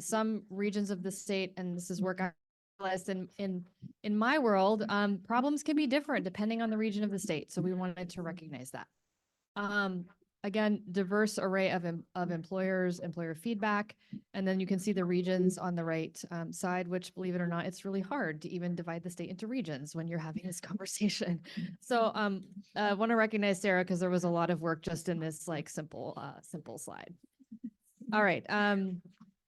Some regions of the state, and this is work I realized in my world, problems can be different depending on the region of the state. So we wanted to recognize that. Again, diverse array of employers, employer feedback, and then you can see the regions on the right side, which, believe it or not, it's really hard to even divide the state into regions when you're having this conversation. So I want to recognize Sarah because there was a lot of work just in this like simple slide. All right,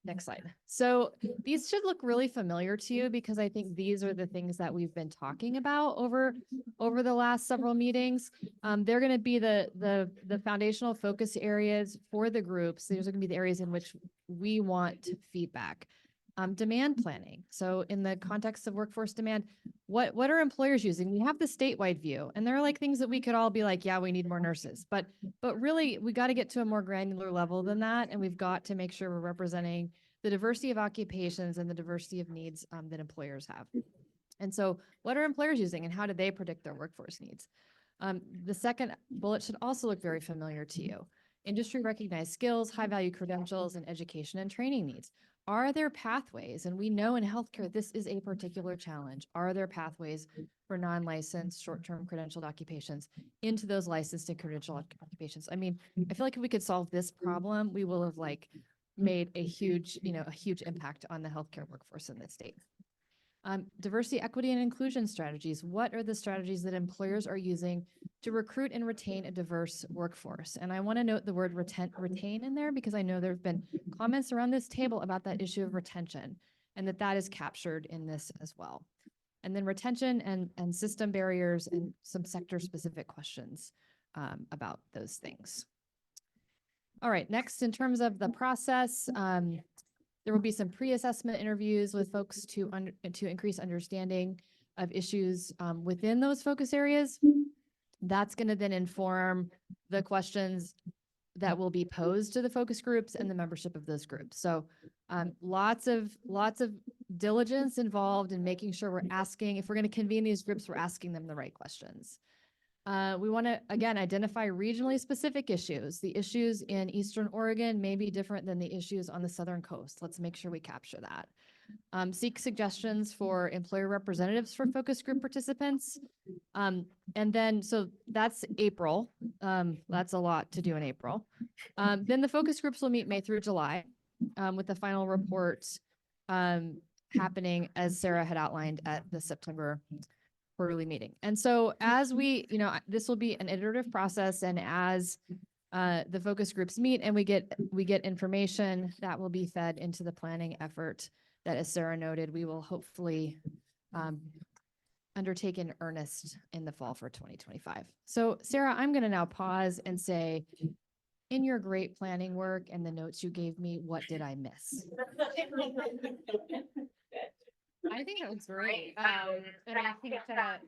next slide. So these should look really familiar to you because I think these are the things that we've been talking about over the last several meetings. They're going to be the foundational focus areas for the groups. These are going to be the areas in which we want feedback. Demand planning. So in the context of workforce demand, what are employers using? We have the statewide view, and there are like things that we could all be like, yeah, we need more nurses, but really we got to get to a more granular level than that. And we've got to make sure we're representing the diversity of occupations and the diversity of needs that employers have. And so what are employers using and how do they predict their workforce needs? The second bullet should also look very familiar to you. Industry recognized skills, high value credentials, and education and training needs. Are there pathways? And we know in healthcare, this is a particular challenge. Are there pathways for non-licensed short-term credentialed occupations into those licensed and credentialed occupations? I mean, I feel like if we could solve this problem, we will have like made a huge impact on the healthcare workforce in this state. Diversity, equity, and inclusion strategies. What are the strategies that employers are using to recruit and retain a diverse workforce? And I want to note the word retain in there because I know there have been comments around this table about that issue of retention and that is captured in this as well. And then retention and system barriers and some sector-specific questions about those things. All right, next, in terms of the process, there will be some pre-assessment interviews with folks to increase understanding of issues within those focus areas. That's going to then inform the questions that will be posed to the focus groups and the membership of those groups. So lots of diligence involved in making sure we're asking, if we're going to convene these groups, we're asking them the right questions. We want to, again, identify regionally specific issues. The issues in Eastern Oregon may be different than the issues on the Southern coast. Let's make sure we capture that. Seek suggestions for employer representatives for focus group participants. And then, so that's April. That's a lot to do in April. Then the focus groups will meet May through July with the final report happening as Sarah had outlined at the September quarterly meeting. And so as we, this will be an iterative process, and as the focus groups meet and we get information that will be fed into the planning effort that, as Sarah noted, we will hopefully undertake in earnest in the fall for 2025. So Sarah, I'm going to now pause and say, in your great planning work and the notes you gave me, what did I miss? I think that was great. And I think that,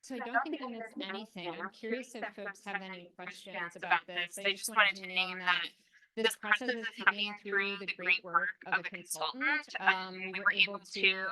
so I don't think I missed anything. I'm curious if folks have any questions about this. I just wanted to name that This process is coming through the great work of a consultant. We were able to,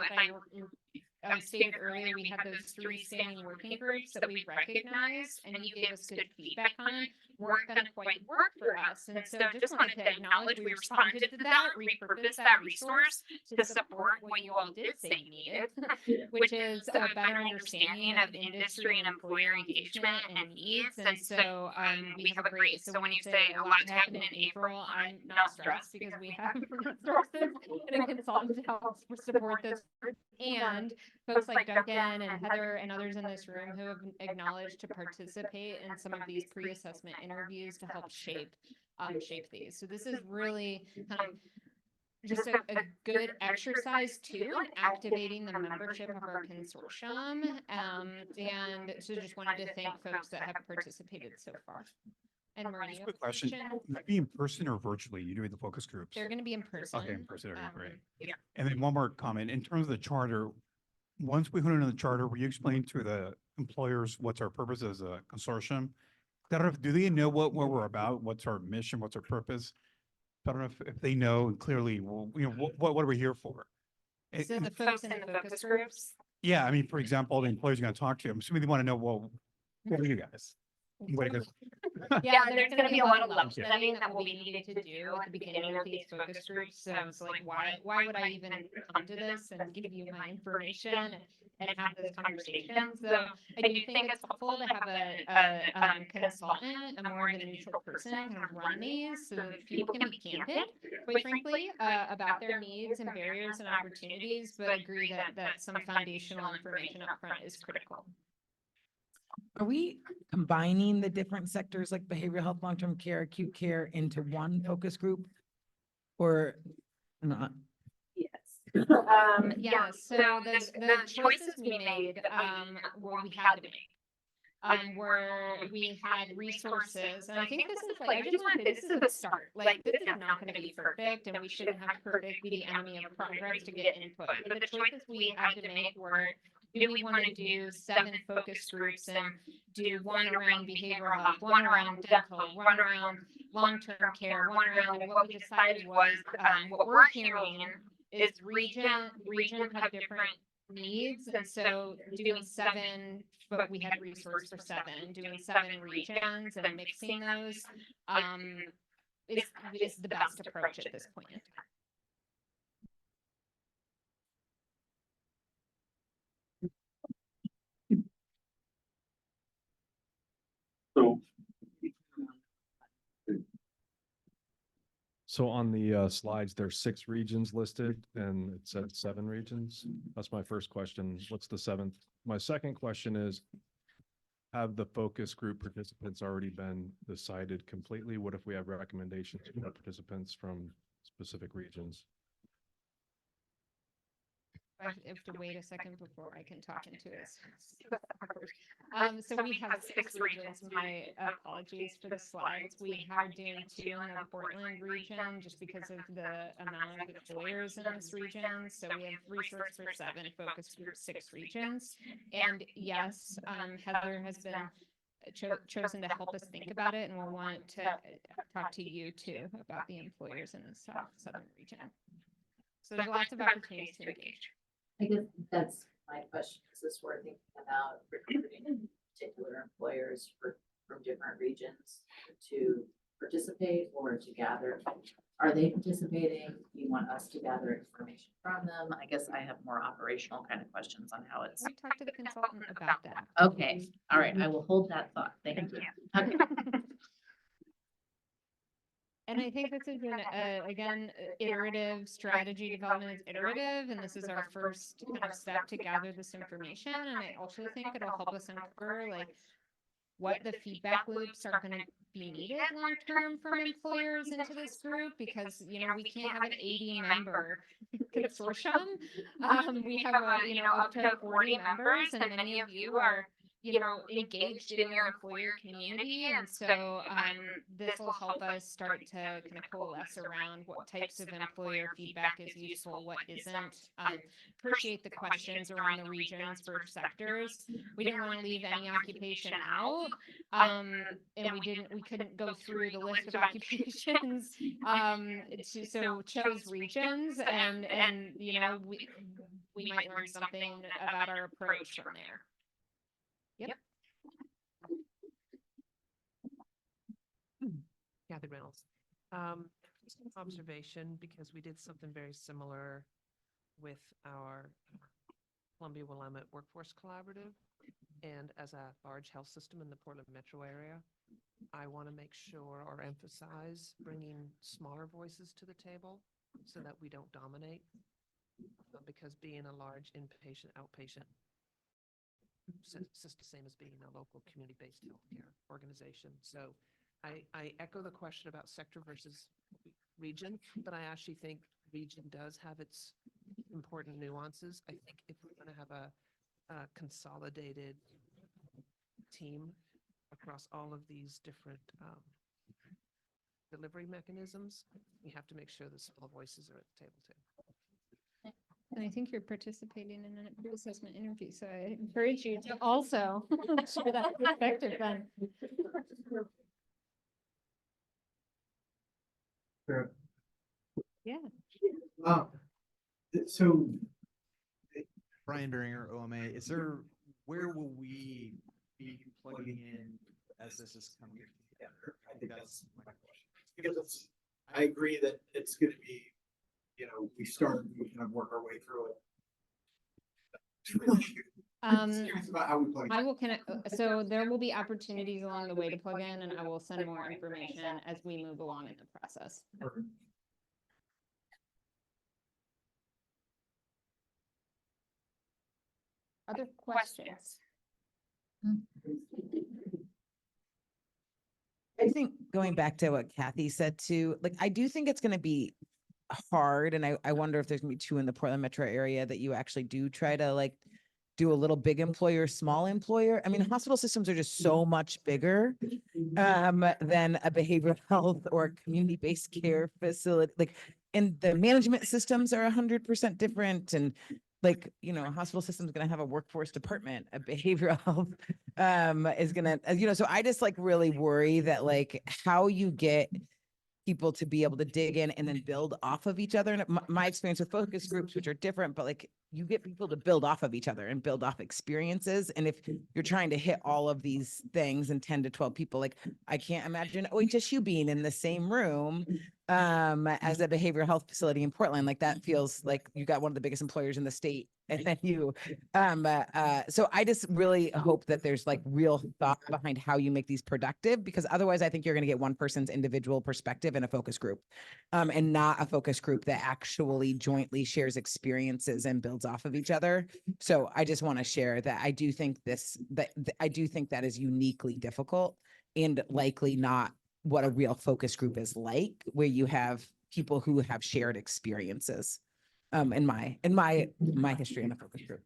stated earlier, we had those 3 standing working groups that we recognized and you gave us good feedback on, weren't going to quite work for us. And so just wanted to acknowledge we responded to that, repurposed that resource to support what you all did say you needed, which is a better understanding of industry and employer engagement and needs. And so we have a great, so when you say a lot happened in April, I'm not stressed because we have resources and a consultant to help support this. And folks like Duncan and Heather and others in this room who have acknowledged to participate in some of these pre-assessment interviews to help shape these. So this is really kind of just a good exercise too in activating the membership of our consortium. And so just wanted to thank folks that have participated so far. And Maria, Quick question, maybe in person or virtually, you doing the focus groups? they're going to be in person. Okay, in person, okay, great. Yeah. And then one more comment, in terms of the charter, once we hone in on the charter, will you explain to the employers what's our purpose as a consortium? I don't know, do they know what we're about? What's our mission? What's our purpose? I don't know if they know and clearly, well, you know, what are we here for? So the folks in the focus groups. Yeah, I mean, for example, the employers are going to talk to, I'm assuming they want to know, well, what are you guys? What are you guys? Yeah, there's going to be a lot of level setting that will be needed to do at the beginning of these focus groups. So it's like, why would I even come to this and give you my information and have this conversation? So I do think it's helpful to have a consultant, a more of a neutral person kind of run these so that people can be candid, quite frankly, about their needs and barriers and opportunities, but agree that some foundational information up front is critical. Are we combining the different sectors like behavioral health, long-term care, acute care into one focus group? Or not? Yes. Yeah, so the choices we made, were we had to make. Where we had resources, and I think this is like, I just want to say this is a start. Like, this is not going to be perfect, and we shouldn't have perfect be the enemy of progress to get input. But the choices we had to make were, do we want to do 7 focus groups and do 1 around behavioral health, 1 around dental, 1 around long-term care, 1 around, and what we decided was, what we're hearing is regions have different needs, and so doing 7, but we had resource for 7, doing 7 regions and mixing those, is the best approach at this point in time. So on the slides, there's 6 regions listed and it said 7 regions. That's my first question. What's the 7th? My second question is, have the focus group participants already been decided completely? What if we have recommendations from participants from specific regions? I have to wait a second before I can talk into it. So we have 6 regions. My apologies for the slides. We are doing 2 in the Portland region just because of the amount of employers in this region. So we have resource for 7, focus group 6 regions. And yes, Heather has been chosen to help us think about it, and we'll want to talk to you too about the employers in the southern region. So there's lots of opportunities to engage. I guess that's my question. Is this we're thinking about recruiting particular employers from different regions to participate or to gather? Are they participating? Do you want us to gather information from them? I guess I have more operational kind of questions on how it's. We talked to the consultant about that. Okay. All right. I will hold that thought. Thank you. Okay. And I think this is again, iterative strategy development is iterative, and this is our first kind of step to gather this information. And I also think it'll help us uncover like what the feedback loops are going to be needed long term from employers into this group, because you know we can't have an 80-member consortium. We have up to 40 members, and many of you are engaged in your employer community. And so, this will help us start to kind of coalesce around what types of employer feedback is useful, what isn't. Appreciate the questions around the regions for sectors. We didn't want to leave any occupation out. And we couldn't go through the list of occupations. So chose regions and, we might learn something about our approach from there. Yep. Kathy Reynolds. Just an observation, because we did something very similar with our Columbia Willamette Workforce Collaborative. And as a large health system in the Portland metro area, I want to make sure or emphasize bringing smaller voices to the table so that we don't dominate. Because being a large inpatient, outpatient, it's just the same as being a local community-based healthcare organization. So I echo the question about sector versus region, but I actually think region does have its important nuances. I think if we're going to have a consolidated team across all of these different delivery mechanisms, we have to make sure the small voices are at the table too. And I think you're participating in a pre-assessment interview, so I encourage you to also share that perspective then. Sure. Yeah. So Brian Beringer, OMA, where will we be plugging in as this is coming together? I think that's my question. because I agree that it's going to be, we kind of work our way through it. Curious about how we plug in. I will connect, so there will be opportunities along the way to plug in, and I will send more information as we move along in the process. Perfect. Other questions? I think going back to what Kathy said too, like, I do think it's going to be hard. And I wonder if there's gonna be two in the Portland metro area that you actually do try to like do a little big employer, small employer. I mean, hospital systems are just so much bigger than a behavioral health or community-based care facility. Like, and the management systems are 100% different. And like, a hospital system is going to have a workforce department, a behavioral health is going to, so I just like really worry that like how you get people to be able to dig in and then build off of each other. And my experience with focus groups, which are different, but like you get people to build off of each other and build off experiences. And if you're trying to hit all of these things in 10 to 12 people, like I can't imagine OHSU being in the same room as a behavioral health facility in Portland. Like that feels like you got one of the biggest employers in the state. And then so I just really hope that there's like real thought behind how you make these productive, because otherwise I think you're going to get one person's individual perspective in a focus group and not a focus group that actually jointly shares experiences and builds off of each other. So I just want to share that I do think that is uniquely difficult and likely not what a real focus group is like, where you have people who have shared experiences. In my history in a focus group.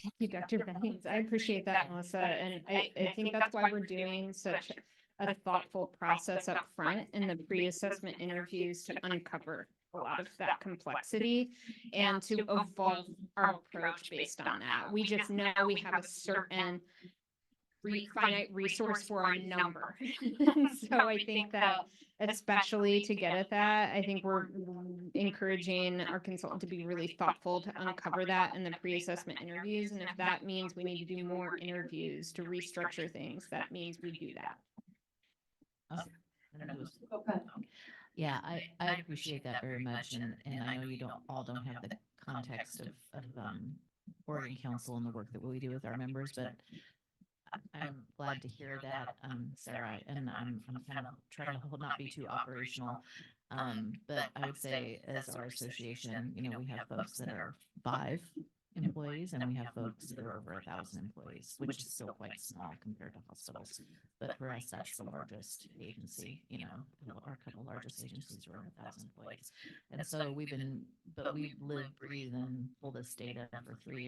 Thank you, Dr. Bennings. I appreciate that, Melissa. And I think that's why we're doing such a thoughtful process up front in the pre-assessment interviews to uncover a lot of that complexity and to evolve our approach based on that. We just know we have a certain finite resource for a number. So I think that especially to get at that, I think we're encouraging our consultant to be really thoughtful to uncover that in the pre-assessment interviews. And if that means we need to do more interviews to restructure things, that means we do that. Yeah, I appreciate that very much. And I know you don't have the context of Oregon Council and the work that we do with our members, but I'm glad to hear that, Sarah, and I'm kind of trying to not be too operational. But I would say as our association, we have folks that are 5 employees, and we have folks that are over 1,000 employees, which is still quite small compared to hospitals. But for us, that's the largest agency, our couple largest agencies are over 1,000 employees. And so we've lived, breathed, and pulled this data for 3.5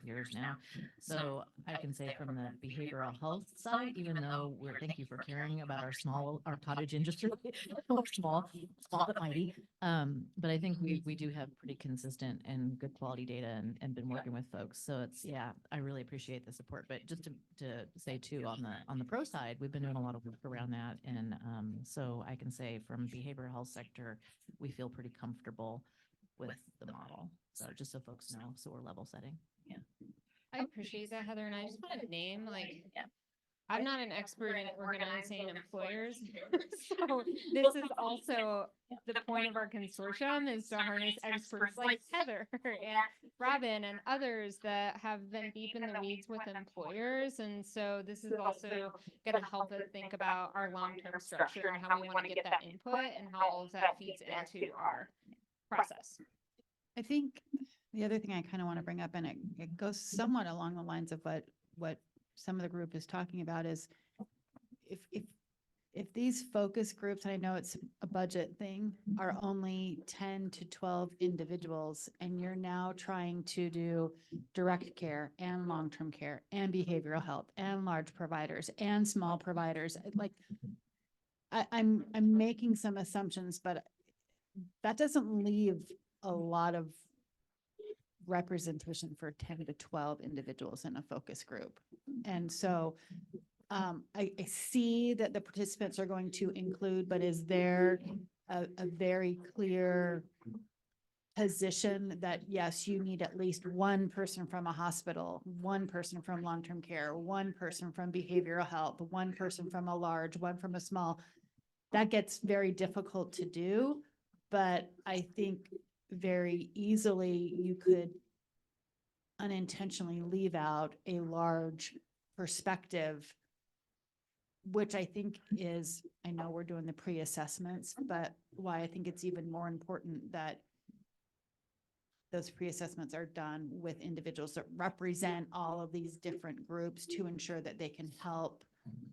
years now. So I can say from the behavioral health side, even though thank you for caring about our cottage industry, we're small but mighty. But I think we do have pretty consistent and good quality data and been working with folks. So I really appreciate the support. But just to say too, on the pro side, we've been doing a lot of work around that. And so I can say from behavioral health sector, we feel pretty comfortable with the model. So just so folks know, so we're level setting. Yeah. I appreciate that, Heather, and I just want to name, I'm not an expert in organizing employers. So this is also the point of our consortium, is to harness experts like Heather and Robin and others that have been deep in the weeds with employers. And so this is also going to help us think about our long-term structure and how we want to get that input and how all of that feeds into our process. I think the other thing I kind of want to bring up, and it goes somewhat along the lines of what some of the group is talking about, is if these focus groups, and I know it's a budget thing, are only 10 to 12 individuals, and you're now trying to do direct care and long-term care and behavioral health and large providers and small providers, I'm making some assumptions, but that doesn't leave a lot of representation for 10 to 12 individuals in a focus group. And so I see that the participants are going to include, but is there a very clear position that yes, you need at least one person from a hospital, one person from long-term care, one person from behavioral health, one person from a large, one from a small? That gets very difficult to do, but I think very easily you could unintentionally leave out a large perspective, which I think is, I know we're doing the pre-assessments, but why I think it's even more important that those pre-assessments are done with individuals that represent all of these different groups to ensure that they can help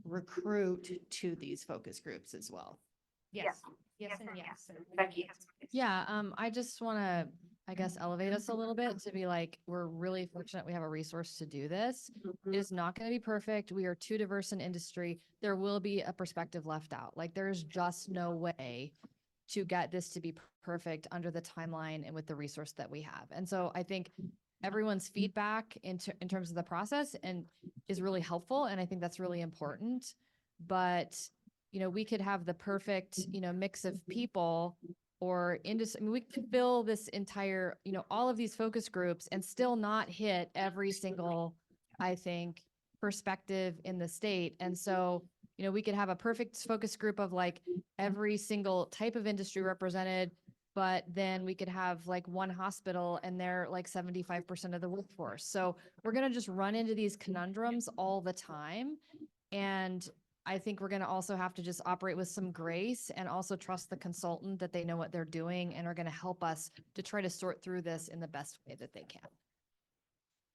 recruit to these focus groups as well. Yes. Yes and yes. Becky. Yeah, I just want to, I guess, elevate us a little bit to be like, we're really fortunate we have a resource to do this. It is not going to be perfect. We are too diverse in industry. There will be a perspective left out. There's just no way to get this to be perfect under the timeline and with the resource that we have. And so I think everyone's feedback in terms of the process is really helpful. And I think that's really important. But we could have the perfect, mix of people or industry. I mean, we could fill this entire, all of these focus groups and still not hit every single, I think, perspective in the state. And so, we could have a perfect focus group of every single type of industry represented, but then we could have one hospital and they're 75% of the workforce. So we're going to just run into these conundrums all the time. And I think we're going to also have to just operate with some grace and also trust the consultant that they know what they're doing and are going to help us to try to sort through this in the best way that they can.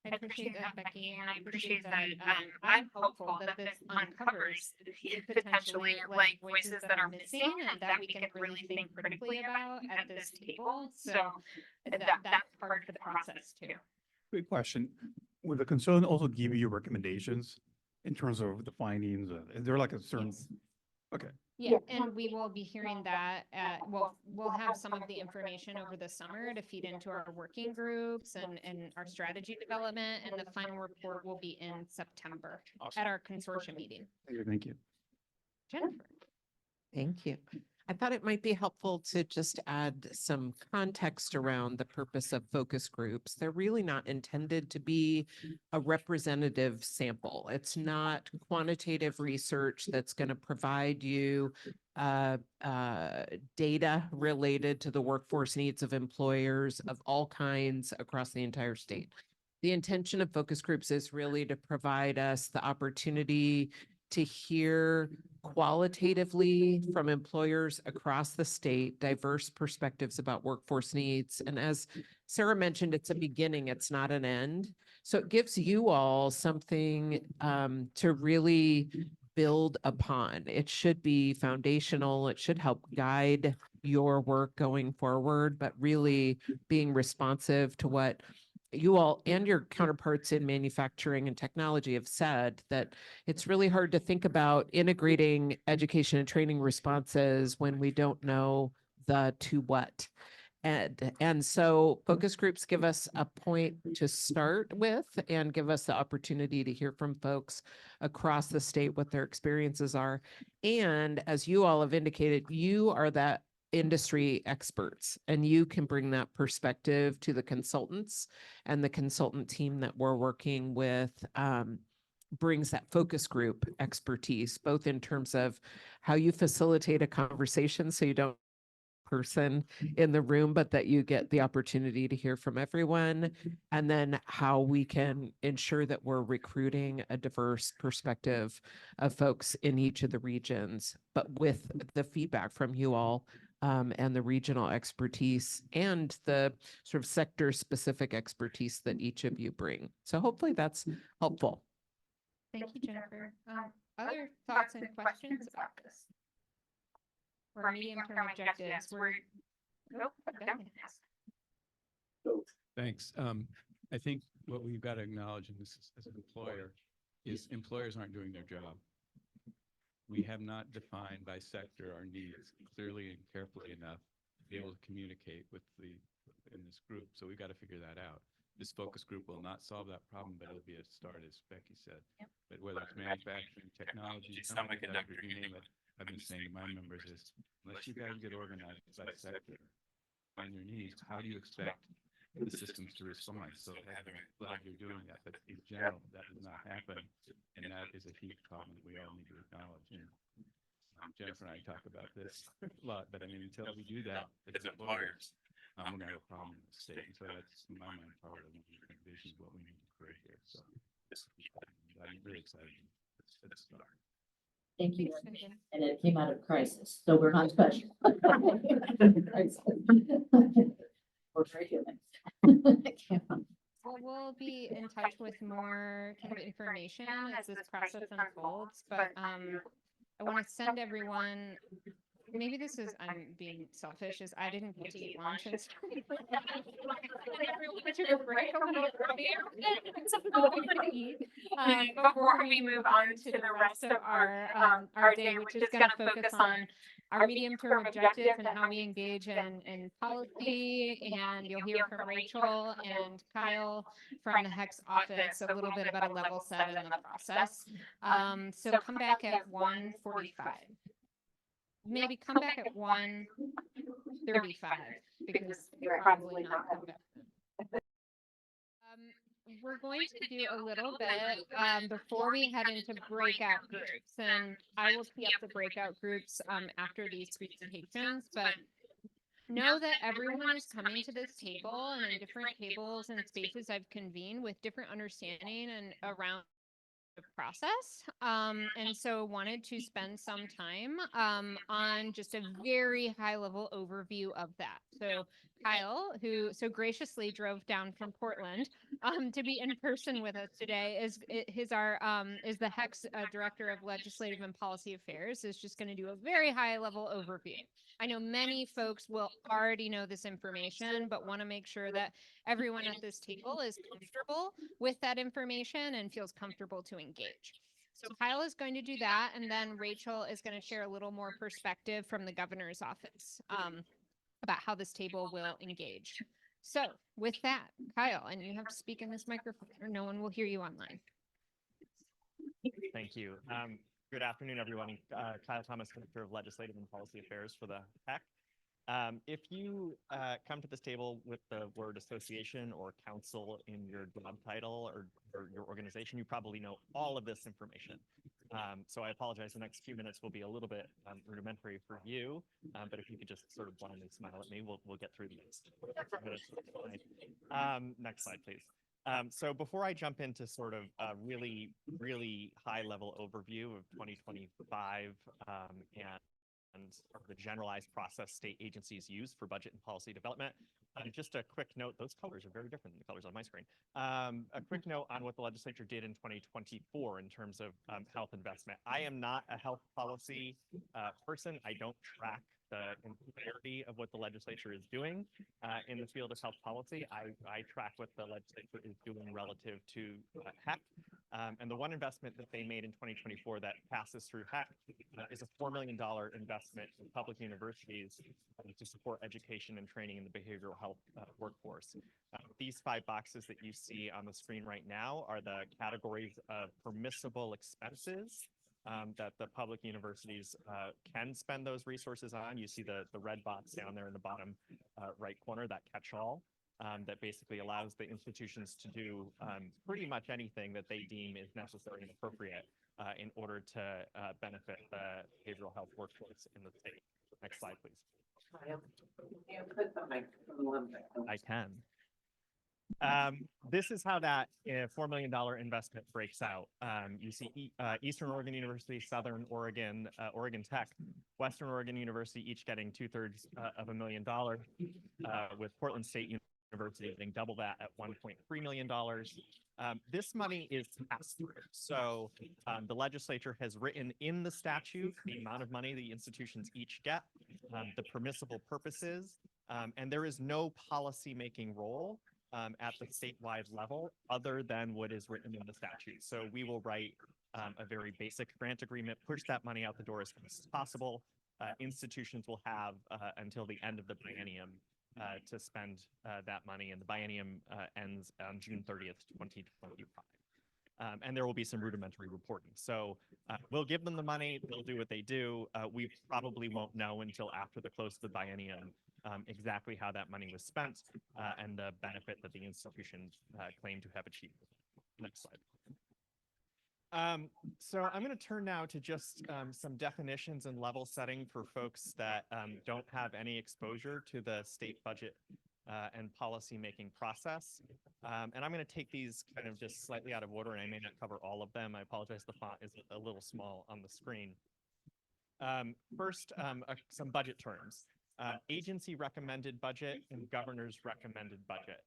I appreciate that, Becky, and I appreciate that. I'm hopeful that this uncovers potentially voices that are missing and that we can really think critically about at this table. So that's part of the process too. Quick question. Will the consultant also give you recommendations in terms of the findings? Is there a certain? Yes. Okay. Yeah, and we will be hearing that we'll have some of the information over the summer to feed into our working groups and our strategy development, and the final report will be in September at our consortium meeting. Thank you. Jennifer. Thank you. I thought it might be helpful to just add some context around the purpose of focus groups. They're really not intended to be a representative sample. It's not quantitative research that's going to provide you data related to the workforce needs of employers of all kinds across the entire state. The intention of focus groups is really to provide us the opportunity to hear qualitatively from employers across the state, diverse perspectives about workforce needs. And as Sarah mentioned, it's a beginning, it's not an end. So it gives you all something to really build upon. It should be foundational. It should help guide your work going forward, but really being responsive to what you all and your counterparts in manufacturing and technology have said, that it's really hard to think about integrating education and training responses when we don't know the to what. And so focus groups give us a point to start with and give us the opportunity to hear from folks across the state what their experiences are. And as you all have indicated, you are that industry experts, and you can bring that perspective to the consultants, and the consultant team that we're working with brings that focus group expertise, both in terms of how you facilitate a conversation so you don't person in the room, but that you get the opportunity to hear from everyone, and then how we can ensure that we're recruiting a diverse perspective of folks in each of the regions, but with the feedback from you all and the regional expertise and the sort of sector specific expertise that each of you bring. So hopefully that's helpful. Thank you, Jennifer. Other thoughts and questions about this? Or medium-term objectives? Nope. Thanks. I think what we've got to acknowledge in this as an employer is employers aren't doing their job. We have not defined by sector our needs clearly and carefully enough to be able to communicate with in this group. So we've got to figure that out. This focus group will not solve that problem, but it'll be a start, as Becky said. Yep. But whether it's manufacturing, technology, semiconductor, you name it, I've been saying to my members is, unless you guys get organized by sector, find your needs, how do you expect the systems to respond? So glad you're doing that, but in general, that does not happen, and that is a huge problem that we all need to acknowledge. And Jennifer and I talk about this a lot, but I mean, until we do that as employers, we're gonna have a problem in the state. And so that's, in my mind, part of the vision of what we need to create here. So I'm really excited. Let's start. Thank you. And it came out of crisis, so we're not special. Crisis. We're very human. Well, we'll be in touch with more kind of information as this process unfolds, but I want to send everyone, maybe this is, I'm being selfish, is I didn't get to eat lunch and stuff. Before we move on to the rest of our day, which is going to focus on our medium-term objectives and how we engage in policy. And you'll hear from Rachel and Kyle from the HECS office a little bit about a level set in the process. So come back at 1:45. Maybe come back at 1:35 because you're probably not come back. We're going to do a little bit before we head into breakout groups, and I will tee up the breakout groups after these presentations, but know that everyone is coming to this table, and in different tables and spaces I've convened with different understanding and around the process. And so wanted to spend some time on just a very high level overview of that. So Kyle, who so graciously drove down from Portland to be in person with us today, is the HECS Director of Legislative and Policy Affairs, is just going to do a very high level overview. I know many folks will already know this information, but want to make sure that everyone at this table is comfortable with that information and feels comfortable to engage. So Kyle is going to do that, and then Rachel is going to share a little more perspective from the governor's office about how this table will engage. So with that, Kyle, and you have to speak in this microphone or no one will hear you online. Thank you. Good afternoon, everyone. Kyle Thomas, Director of Legislative and Policy Affairs for the HEC. If you come to this table with the word association or council in your job title or your organization, you probably know all of this information. So I apologize, the next few minutes will be a little bit rudimentary for you, but if you could just sort of blindly smile at me, we'll get through these. Next slide, please. So before I jump into sort of a really high level overview of 2025 and sort of the generalized process state agencies use for budget and policy development, just a quick note, those colors are very different than the colors on my screen. A quick note on what the legislature did in 2024 in terms of health investment. I am not a health policy person. I don't track the entirety of what the legislature is doing in the field of health policy. I track what the legislature is doing relative to HEC. And the one investment that they made in 2024 that passes through HEC is a $4 million investment in public universities to support education and training in the behavioral health workforce. These 5 boxes that you see on the screen right now are the categories of permissible expenses that the public universities can spend those resources on. You see the red box down there in the bottom right corner, that catch-all. That basically allows the institutions to do pretty much anything that they deem is necessary and appropriate in order to benefit the behavioral health workforce in the state. Next slide, please. I can. This is how that $4 million investment breaks out. You see Eastern Oregon University, Southern Oregon, Oregon Tech, Western Oregon University, each getting 2/3 of $1 million, with Portland State University getting double that at $1.3 million. This money is passed through. So the legislature has written in the statute the amount of money the institutions each get, the permissible purposes, and there is no policy-making role at the statewide level other than what is written in the statute. So we will write a very basic grant agreement, push that money out the door as fast as possible. Institutions will have until the end of the biennium to spend that money, and the biennium ends on June 30th, 2025. And there will be some rudimentary reporting. So we'll give them the money, they'll do what they do. We probably won't know until after the close of the biennium exactly how that money was spent and the benefit that the institutions claim to have achieved. Next slide. So I'm going to turn now to just some definitions and level setting for folks that don't have any exposure to the state budget and policy making process. And I'm going to take these kind of just slightly out of order, and I may not cover all of them. I apologize, the font is a little small on the screen. First, some budget terms. Agency recommended budget and governor's recommended budget.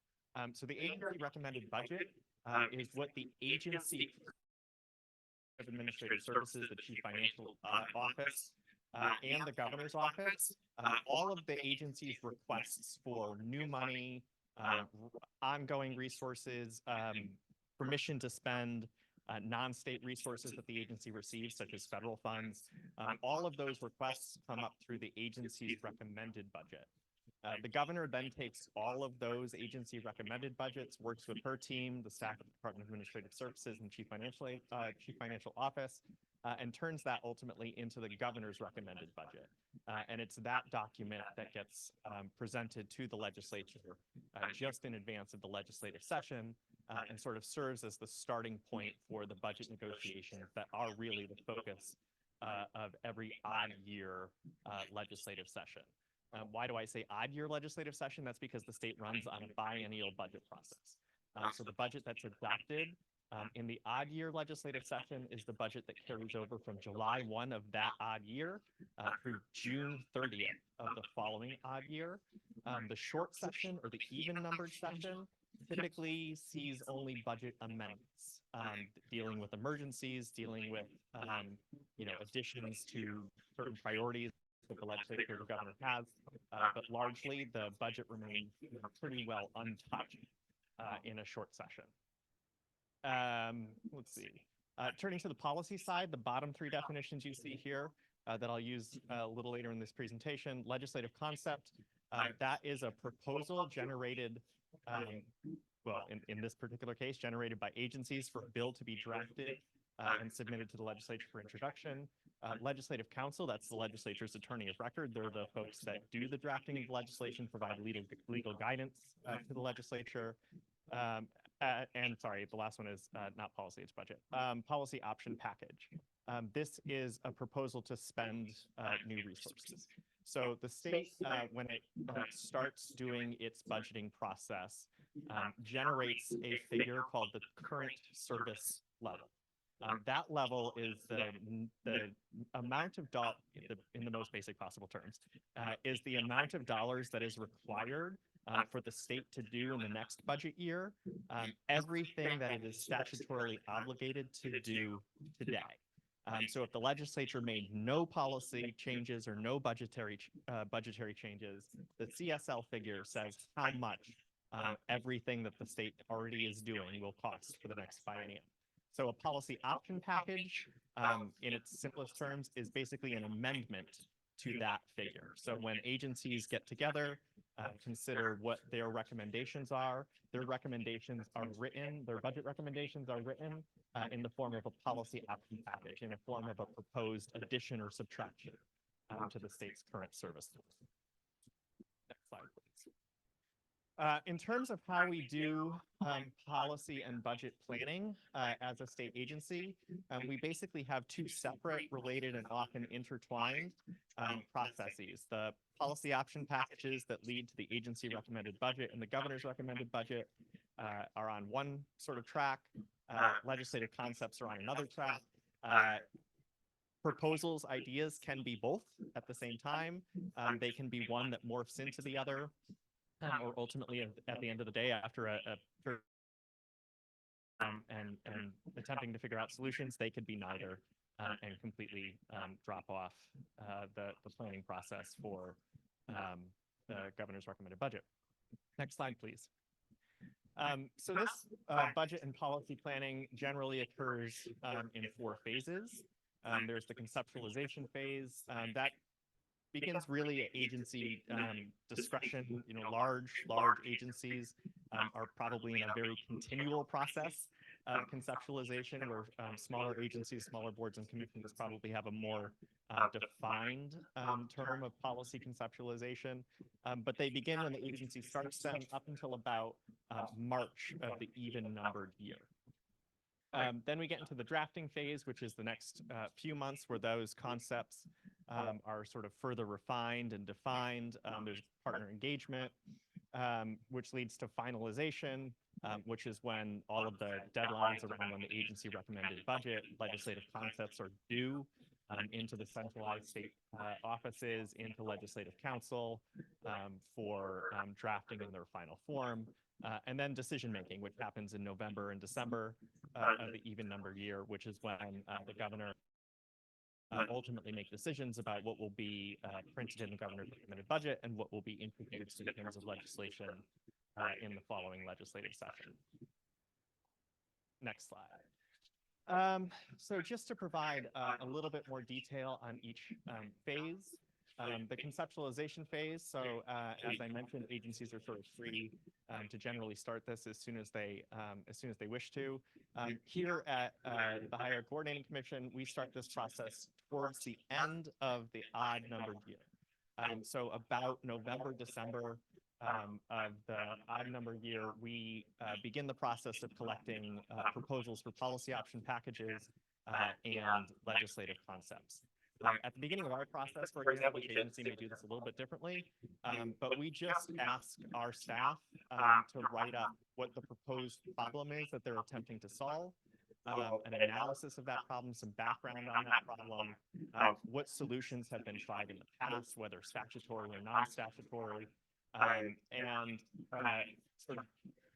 So the agency recommended budget is what the agency of Administrative Services, the Chief Financial Office, and the Governor's Office, all of the agency's requests for new money, ongoing resources, permission to spend, non-state resources that the agency receives, such as federal funds, all of those requests come up through the agency's recommended budget. The governor then takes all of those agency recommended budgets, works with her team, the staff of the Department of Administrative Services and Chief Financial Office, and turns that ultimately into the governor's recommended budget. And it's that document that gets presented to the legislature just in advance of the legislative session and sort of serves as the starting point for the budget negotiations that are really the focus of every odd year legislative session. Why do I say odd year legislative session? That's because the state runs on a biennial budget process. So the budget that's adopted in the odd year legislative session is the budget that carries over from July 1 of that odd year through June 30th of the following odd year. The short session or the even numbered session typically sees only budget amendments, dealing with emergencies, dealing with additions to certain priorities that the legislature or the governor has, but largely the budget remains pretty well untouched in a short session. Let's see. Turning to the policy side, the bottom 3 definitions you see here that I'll use a little later in this presentation. Legislative concept, that is a proposal generated, well, in this particular case, generated by agencies for a bill to be drafted and submitted to the legislature for introduction. Legislative counsel, that's the legislature's attorney of record. They're the folks that do the drafting of legislation, provide legal guidance to the legislature. And sorry, the last one is not policy, it's budget. Policy option package. This is a proposal to spend new resources. So the state, when it starts doing its budgeting process, generates a figure called the current service level. That level is the amount of in the most basic possible terms, is the amount of dollars that is required for the state to do in the next budget year, everything that it is statutorily obligated to do today. So if the legislature made no policy changes or no budgetary changes, the CSL figure says how much everything that the state already is doing will cost for the next biennium. So a policy option package, in its simplest terms, is basically an amendment to that figure. So when agencies get together, consider what their recommendations are, their recommendations are written, their budget recommendations are written in the form of a policy option package, in a form of a proposed addition or subtraction to the state's current service. Next slide, please. In terms of how we do policy and budget planning as a state agency, we basically have two separate, related, and often intertwined processes. The policy option packages that lead to the agency recommended budget and the governor's recommended budget are on one sort of track. Legislative concepts are on another track. Proposals, ideas can be both at the same time. They can be one that morphs into the other. Or ultimately, at the end of the day, after and attempting to figure out solutions, they could be neither and completely drop off the planning process for the governor's recommended budget. Next slide, please. So this budget and policy planning generally occurs in 4 phases. There's the conceptualization phase that begins really at agency discretion. You know, large agencies are probably in a very continual process of conceptualization, where smaller agencies, smaller boards and commissions probably have a more defined term of policy conceptualization. But they begin when the agency starts them up until about March of the even numbered year. Then we get into the drafting phase, which is the next few months, where those concepts are sort of further refined and defined. There's partner engagement, which leads to finalization, which is when all of the deadlines around when the agency recommended budget, legislative concepts are due into the centralized state offices, into legislative council for drafting in their final form. And then decision-making, which happens in November and December of the even number year, which is when the governor ultimately make decisions about what will be printed in the governor's recommended budget and what will be introduced in terms of legislation in the following legislative session. Next slide. So just to provide a little bit more detail on each phase. The conceptualization phase. So as I mentioned, agencies are sort of free to generally start this as soon as they wish to. Here at the Higher Coordinating Commission, we start this process towards the end of the odd numbered year. So about November, December of the odd number year, we begin the process of collecting proposals for policy option packages and legislative concepts. At the beginning of our process, for example, each agency may do this a little bit differently, but we just ask our staff to write up what the proposed problem is that they're attempting to solve, an analysis of that problem, some background on that problem, what solutions have been tried in the past, whether statutory or non-statutory, and sort of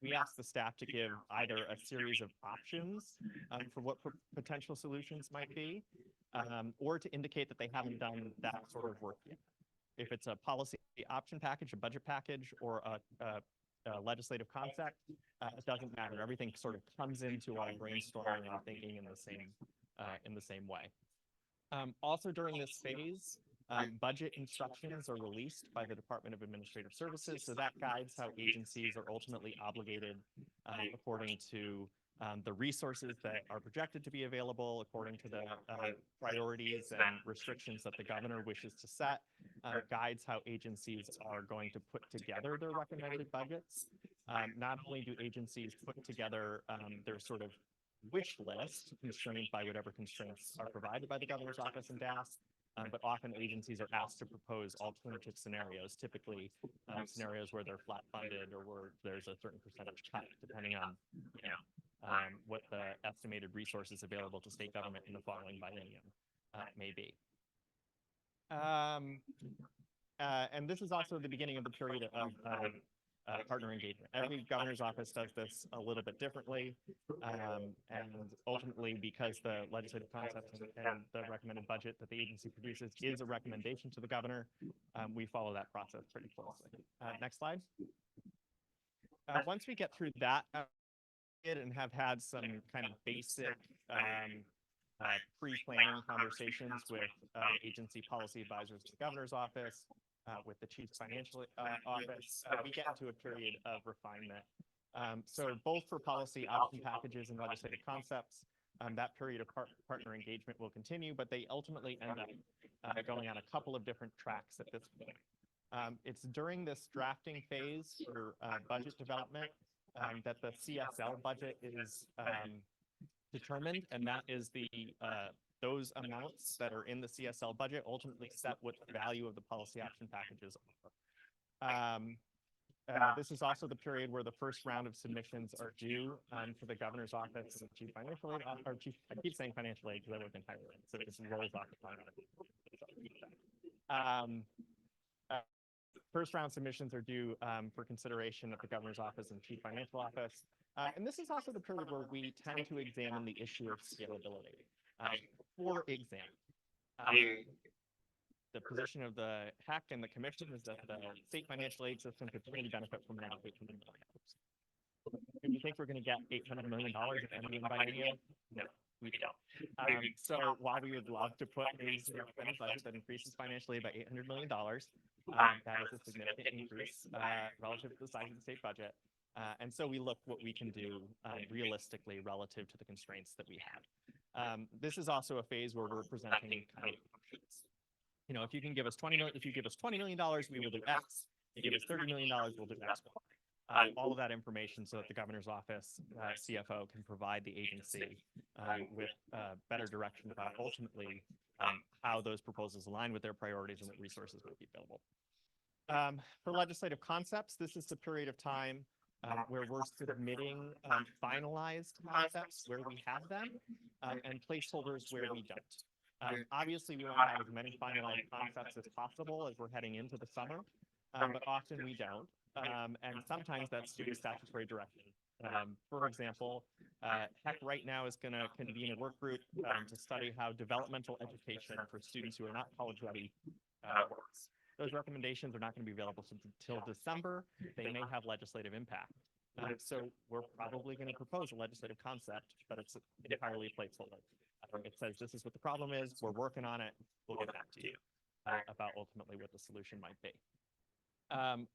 we ask the staff to give either a series of options for what potential solutions might be, or to indicate that they haven't done that sort of work yet. If it's a policy option package, a budget package, or a legislative concept, it doesn't matter. Everything sort of comes into our brainstorming and thinking in the same way. Also during this phase, budget instructions are released by the Department of Administrative Services, so that guides how agencies are ultimately obligated according to the resources that are projected to be available, according to the priorities and restrictions that the governor wishes to set, guides how agencies are going to put together their recommended budgets. Not only do agencies put together their sort of wish list, constrained by whatever constraints are provided by the governor's office and DAS, But often agencies are asked to propose alternative scenarios, typically scenarios where they're flat funded or where there's a certain percentage cut, depending on what the estimated resources available to state government in the following biennium may be. And this is also the beginning of the period of partner engagement. Every governor's office does this a little bit differently. And ultimately, because the legislative concept and the recommended budget that the agency produces is a recommendation to the governor, we follow that process pretty closely. Next slide. Once we get through that and have had some kind of basic pre-planning conversations with agency policy advisors to the governor's office, with the chief's financial office, we get into a period of refinement. So both for policy option packages and legislative concepts, that period of partner engagement will continue, but they ultimately end up going on a couple of different tracks at this point. It's during this drafting phase for budget development that the CSL budget is determined, and that is the those amounts that are in the CSL budget ultimately set what the value of the policy option packages are. This is also the period where the first round of submissions are due for the governor's office and the chief financial aid, or chief, I keep saying financial aid because I work in higher ed, so it just rolls off the tongue. First round submissions are due for consideration at the governor's office and chief financial office. And this is also the period where we tend to examine the issue of scalability. For example, the position of the HAC and the commission is that the state financial aid system could really benefit from around $800 million. Do you think we're going to get $800 million in any biennium? No, we don't. So while we would love to put a budget that increases financial aid by $800 million, that is a significant increase relative to the size of the state budget. And so we look what we can do realistically relative to the constraints that we have. This is also a phase where we're presenting kind of options. You know, if you can give us $20 million, if you give us $20 million, we will do X. If you give us $30 million, we'll do X. All of that information so that the governor's office, CFO, can provide the agency with better direction about ultimately how those proposals align with their priorities and what resources will be available. For legislative concepts, this is the period of time where we're submitting finalized concepts where we have them and placeholders where we don't. Obviously, we want to have as many finalized concepts as possible as we're heading into the summer, but often we don't. And sometimes that's due to statutory direction. For example, HEC right now is going to convene a work group to study how developmental education for students who are not college ready works. Those recommendations are not going to be available until December. They may have legislative impact. So we're probably going to propose a legislative concept, but it's entirely a placeholder. It says this is what the problem is. We're working on it. We'll get back to you about ultimately what the solution might be.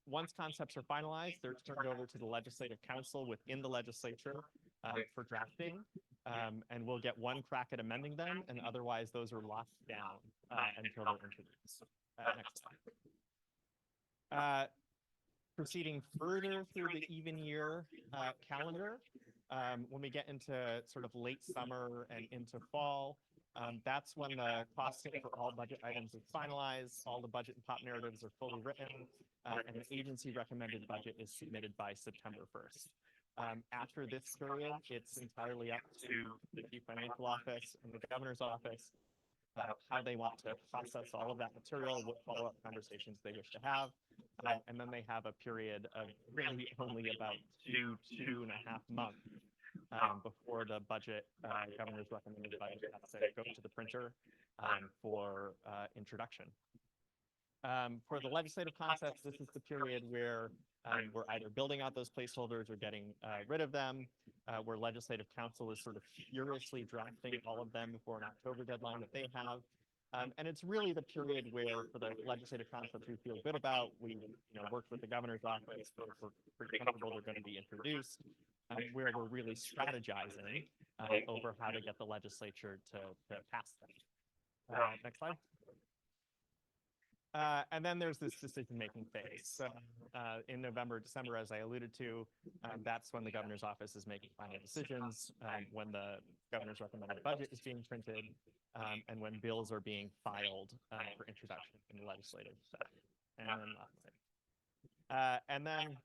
Once concepts are finalized, they're turned over to the Legislative Council within the legislature for drafting, and we'll get one crack at amending them, and otherwise those are locked down until they're introduced. Next slide. Proceeding further through the even year calendar, when we get into sort of late summer and into fall, that's when the costing for all budget items is finalized, all the budget and pop narratives are fully written, and the agency recommended budget is submitted by September 1st. After this period, it's entirely up to the chief financial office and the governor's office how they want to process all of that material, what follow-up conversations they wish to have, and then they have a period of really only about two and a half months before the budget, governor's recommended budget has to go to the printer for introduction. For the legislative concepts, this is the period where we're either building out those placeholders or getting rid of them, where legislative council is sort of furiously drafting all of them before an October deadline that they have. And it's really the period where, for the legislative concepts we feel good about, we worked with the governor's office, we're pretty comfortable they're going to be introduced, where we're really strategizing over how to get the legislature to pass them. Next slide. And then there's this decision-making phase. So in November, December, as I alluded to, that's when the governor's office is making final decisions, when the governor's recommended budget is being printed, and when bills are being filed for introduction in the legislative session. And then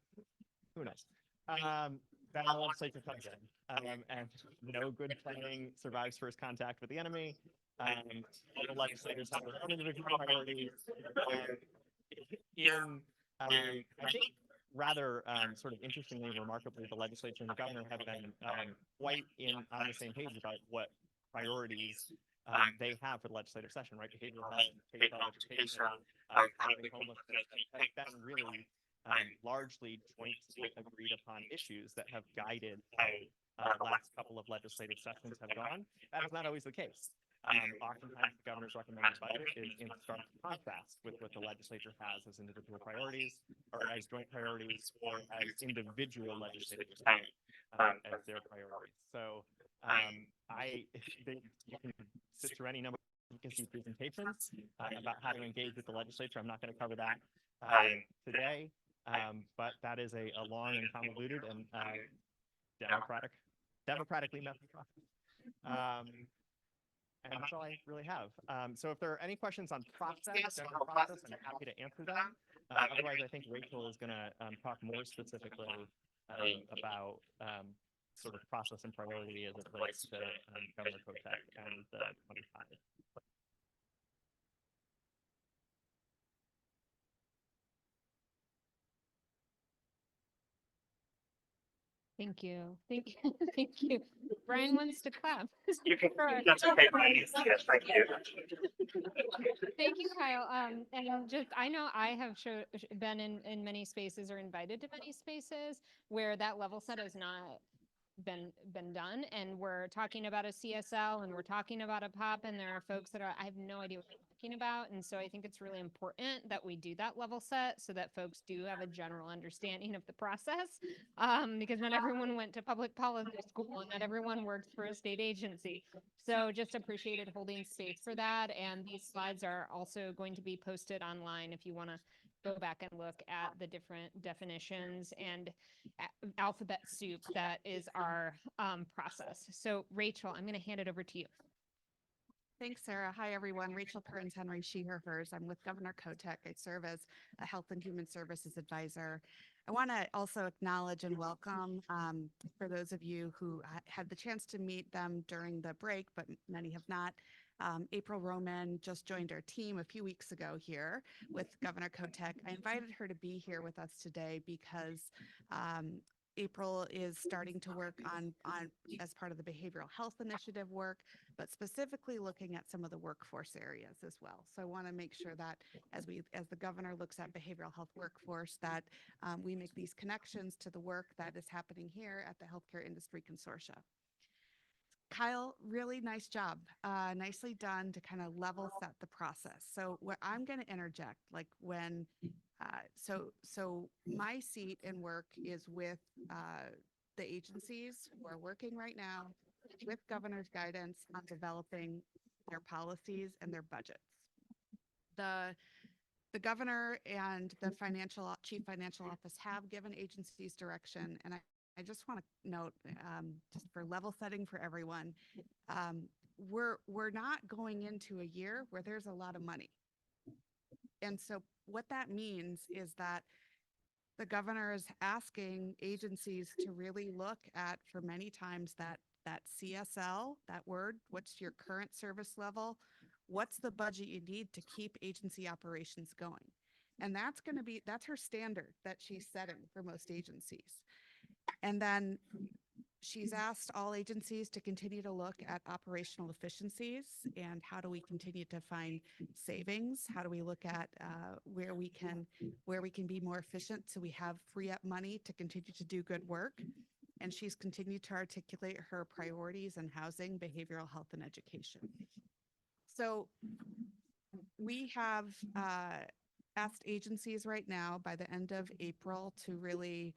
who knows? Then the legislature comes in, and no good planning survives first contact with the enemy. All the legislators have their own individual priorities. I think rather sort of interestingly and remarkably, the legislature and the governor have been quite on the same page about what priorities they have for the legislative session, right? Behavioral health, behavioral education, fighting homelessness has been really largely jointly agreed upon issues that have guided how the last couple of legislative sessions have gone. That is not always the case. Oftentimes, the governor's recommended budget is in stark contrast with what the legislature has as individual priorities, or as joint priorities, or as individual legislators have as their priorities. So, you can sit through any number of presentations about how to engage with the legislature. I'm not going to cover that today, but that is a long and convoluted and democratically method process. And that's all I really have. So if there are any questions on general process, I'm happy to answer them. Otherwise, I think Rachel is going to talk more specifically about sort of process and priority as it relates to Governor Kotek and the 25. Thank you. Thank you. Thank you. Brian wants to clap. You can, that's okay. Yes, thank you. Thank you, Kyle. And just, I know I have been in many spaces or invited to many spaces where that level set has not been done. And we're talking about a CSL and we're talking about a POP, and there are folks that I have no idea what they're talking about. And so I think it's really important that we do that level set so that folks do have a general understanding of the process. Because not everyone went to public policy school and not everyone works for a state agency. So just appreciated holding space for that. And these slides are also going to be posted online if you want to go back and look at the different definitions and alphabet soup that is our process. So Rachel, I'm going to hand it over to you. Thanks, Sarah. Hi, everyone. Rachel Perkins Henry, she, her, hers. I'm with Governor Kotek. I serve as a Health and Human Services Advisor. I want to also acknowledge and welcome, for those of you who had the chance to meet them during the break, but many have not. April Roman just joined our team a few weeks ago here with Governor Kotek. I invited her to be here with us today because April is starting to work on as part of the behavioral health initiative work, but specifically looking at some of the workforce areas as well. So I want to make sure that as the governor looks at behavioral health workforce, that we make these connections to the work that is happening here at the Healthcare Industry Consortia. Kyle, really nice job. Nicely done to kind of level set the process. So what I'm going to interject, like when, so my seat and work is with the agencies who are working right now with governor's guidance on developing their policies and their budgets. The governor and the chief financial office have given agencies direction, and I just want to note, just for level setting for everyone, we're not going into a year where there's a lot of money. And so what that means is that the governor is asking agencies to really look at, for many times, that CSL, that word, what's your current service level? What's the budget you need to keep agency operations going? And that's her standard that she's setting for most agencies. And then she's asked all agencies to continue to look at operational efficiencies and how do we continue to find savings? How do we look at where we can be more efficient so we have free up money to continue to do good work? And she's continued to articulate her priorities in housing, behavioral health, and education. So we have asked agencies right now by the end of April to really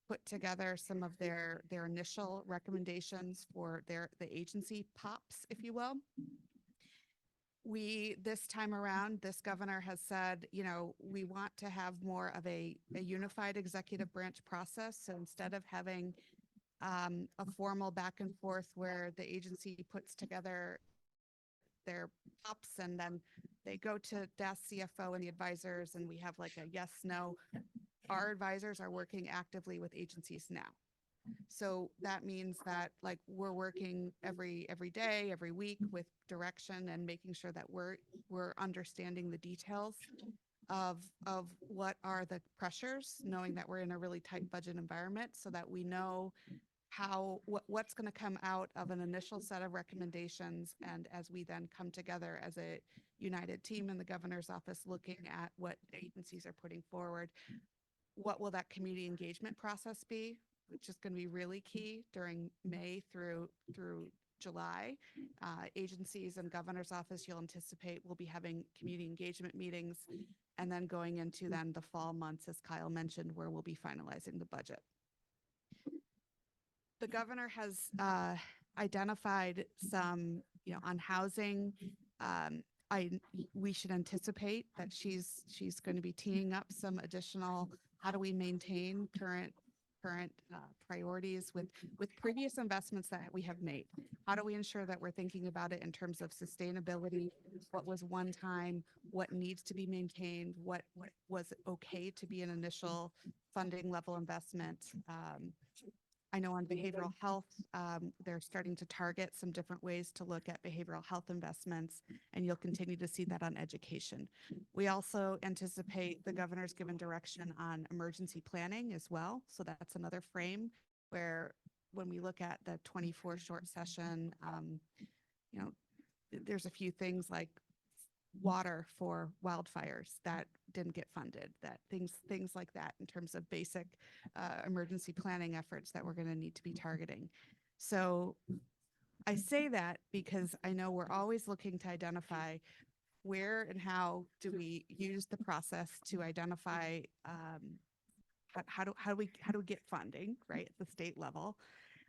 put together some of their initial recommendations for the agency POPs, if you will. this time around, this governor has said, you know, we want to have more of a unified executive branch process. So instead of having a formal back and forth where the agency puts together their ops and then they go to DAS CFO and the advisors and we have like a yes, no. Our advisors are working actively with agencies now. So that means that like we're working every day, every week with direction and making sure that we're understanding the details of what are the pressures, knowing that we're in a really tight budget environment so that we know what's going to come out of an initial set of recommendations. And as we then come together as a united team in the governor's office, looking at what agencies are putting forward, what will that community engagement process be, which is going to be really key during May through July. Agencies and governor's office, you'll anticipate will be having community engagement meetings and then going into then the fall months, as Kyle mentioned, where we'll be finalizing the budget. The governor has identified some, you know, on housing. We should anticipate that she's going to be teeing up some additional. How do we maintain current priorities with previous investments that we have made? How do we ensure that we're thinking about it in terms of sustainability? What was one time? What needs to be maintained? What was okay to be an initial funding level investment? I know on behavioral health, they're starting to target some different ways to look at behavioral health investments, and you'll continue to see that on education. We also anticipate the governor's given direction on emergency planning as well. So that's another frame where when we look at the 24 short session, you know, there's a few things like water for wildfires that didn't get funded, that things like that in terms of basic emergency planning efforts that we're going to need to be targeting. So I say that because I know we're always looking to identify where and how do we use the process to identify how do we get funding, right, at the state level.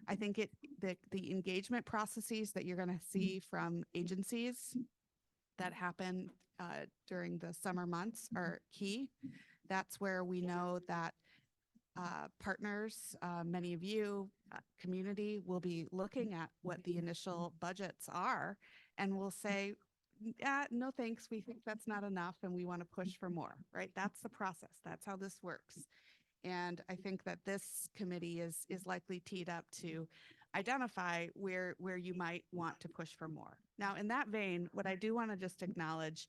I think the engagement processes that you're going to see from agencies that happen during the summer months are key. That's where we know that partners, many of you, community will be looking at what the initial budgets are and will say, no thanks, we think that's not enough and we want to push for more, right? That's the process. That's how this works. And I think that this committee is likely teed up to identify where you might want to push for more. Now, in that vein, what I do want to just acknowledge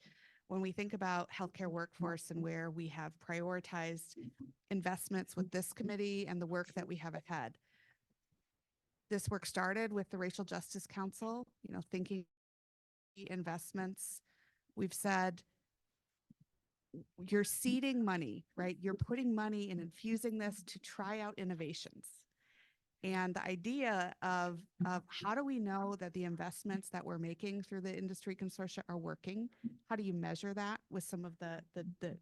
when we think about healthcare workforce and where we have prioritized investments with this committee and the work that we have ahead. This work started with the Racial Justice Council, you know, thinking investments. We've said you're seeding money, right? You're putting money and infusing this to try out innovations. And the idea of how do we know that the investments that we're making through the industry consortia are working? How do you measure that with some of the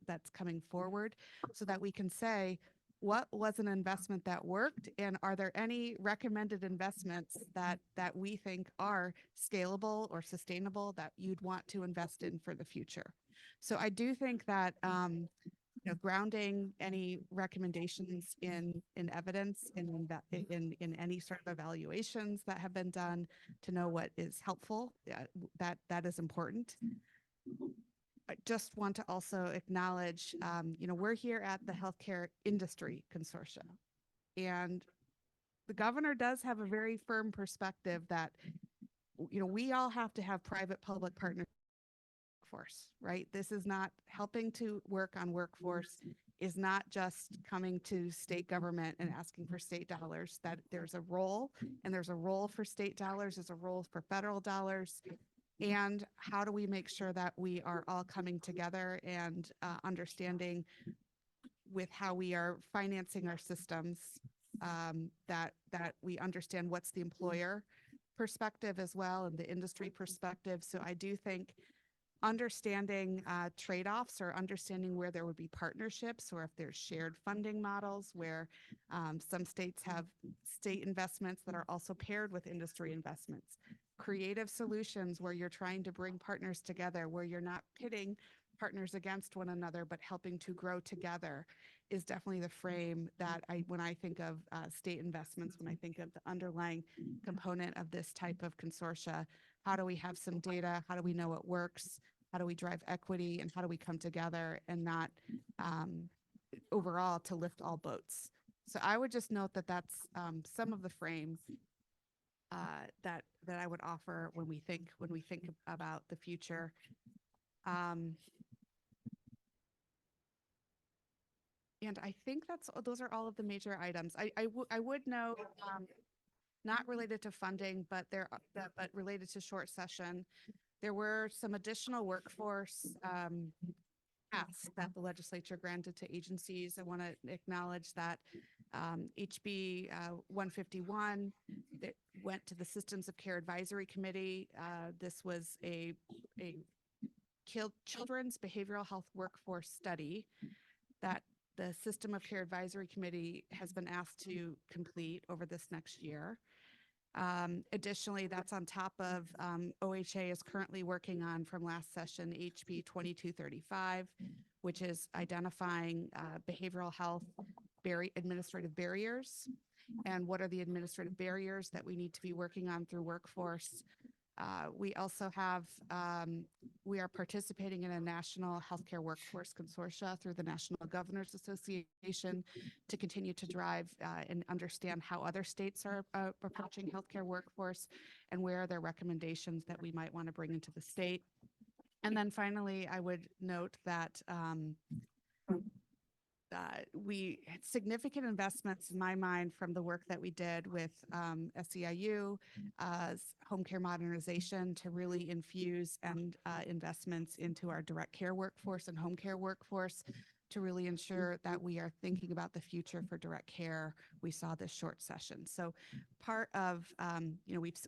that's coming forward so that we can say, what was an investment that worked? And are there any recommended investments that we think are scalable or sustainable that you'd want to invest in for the future? So I do think that you know, grounding any recommendations in evidence in any sort of evaluations that have been done to know what is helpful, that is important. I just want to also acknowledge, you know, we're here at the Healthcare Industry Consortium, and the governor does have a very firm perspective that, you know, we all have to have private-public partnerships. Workforce, right? This is not helping to work on workforce is not just coming to state government and asking for state dollars, that there's a role and there's a role for state dollars, there's a role for federal dollars. And how do we make sure that we are all coming together and understanding with how we are financing our systems, that we understand what's the employer perspective as well and the industry perspective. So I do think understanding trade-offs or understanding where there would be partnerships or if there's shared funding models where some states have state investments that are also paired with industry investments. creative solutions where you're trying to bring partners together, where you're not pitting partners against one another, but helping to grow together is definitely the frame that when I think of state investments, when I think of the underlying component of this type of consortia, how do we have some data? How do we know it works? How do we drive equity? And how do we come together and not overall to lift all boats? So I would just note that that's some of the frames that I would offer when we think about the future. And I think those are all of the major items. I would note, not related to funding, but but related to short session, there were some additional workforce tasks that the legislature granted to agencies. I want to acknowledge that HB 151 that went to the Systems of Care Advisory Committee. This was a children's behavioral health workforce study that the System of Care Advisory Committee has been asked to complete over this next year. Additionally, that's on top of OHA is currently working on from last session, HB 2235, which is identifying behavioral health administrative barriers and what are the administrative barriers that we need to be working on through workforce. We also have, we are participating in a national healthcare workforce consortia through the National Governors Association to continue to drive and understand how other states are approaching healthcare workforce and where are their recommendations that we might want to bring into the state. And then finally, I would note that we had significant investments in my mind from the work that we did with SEIU, home care modernization to really infuse and investments into our direct care workforce and home care workforce to really ensure that we are thinking about the future for direct care. We saw this short session. So part of,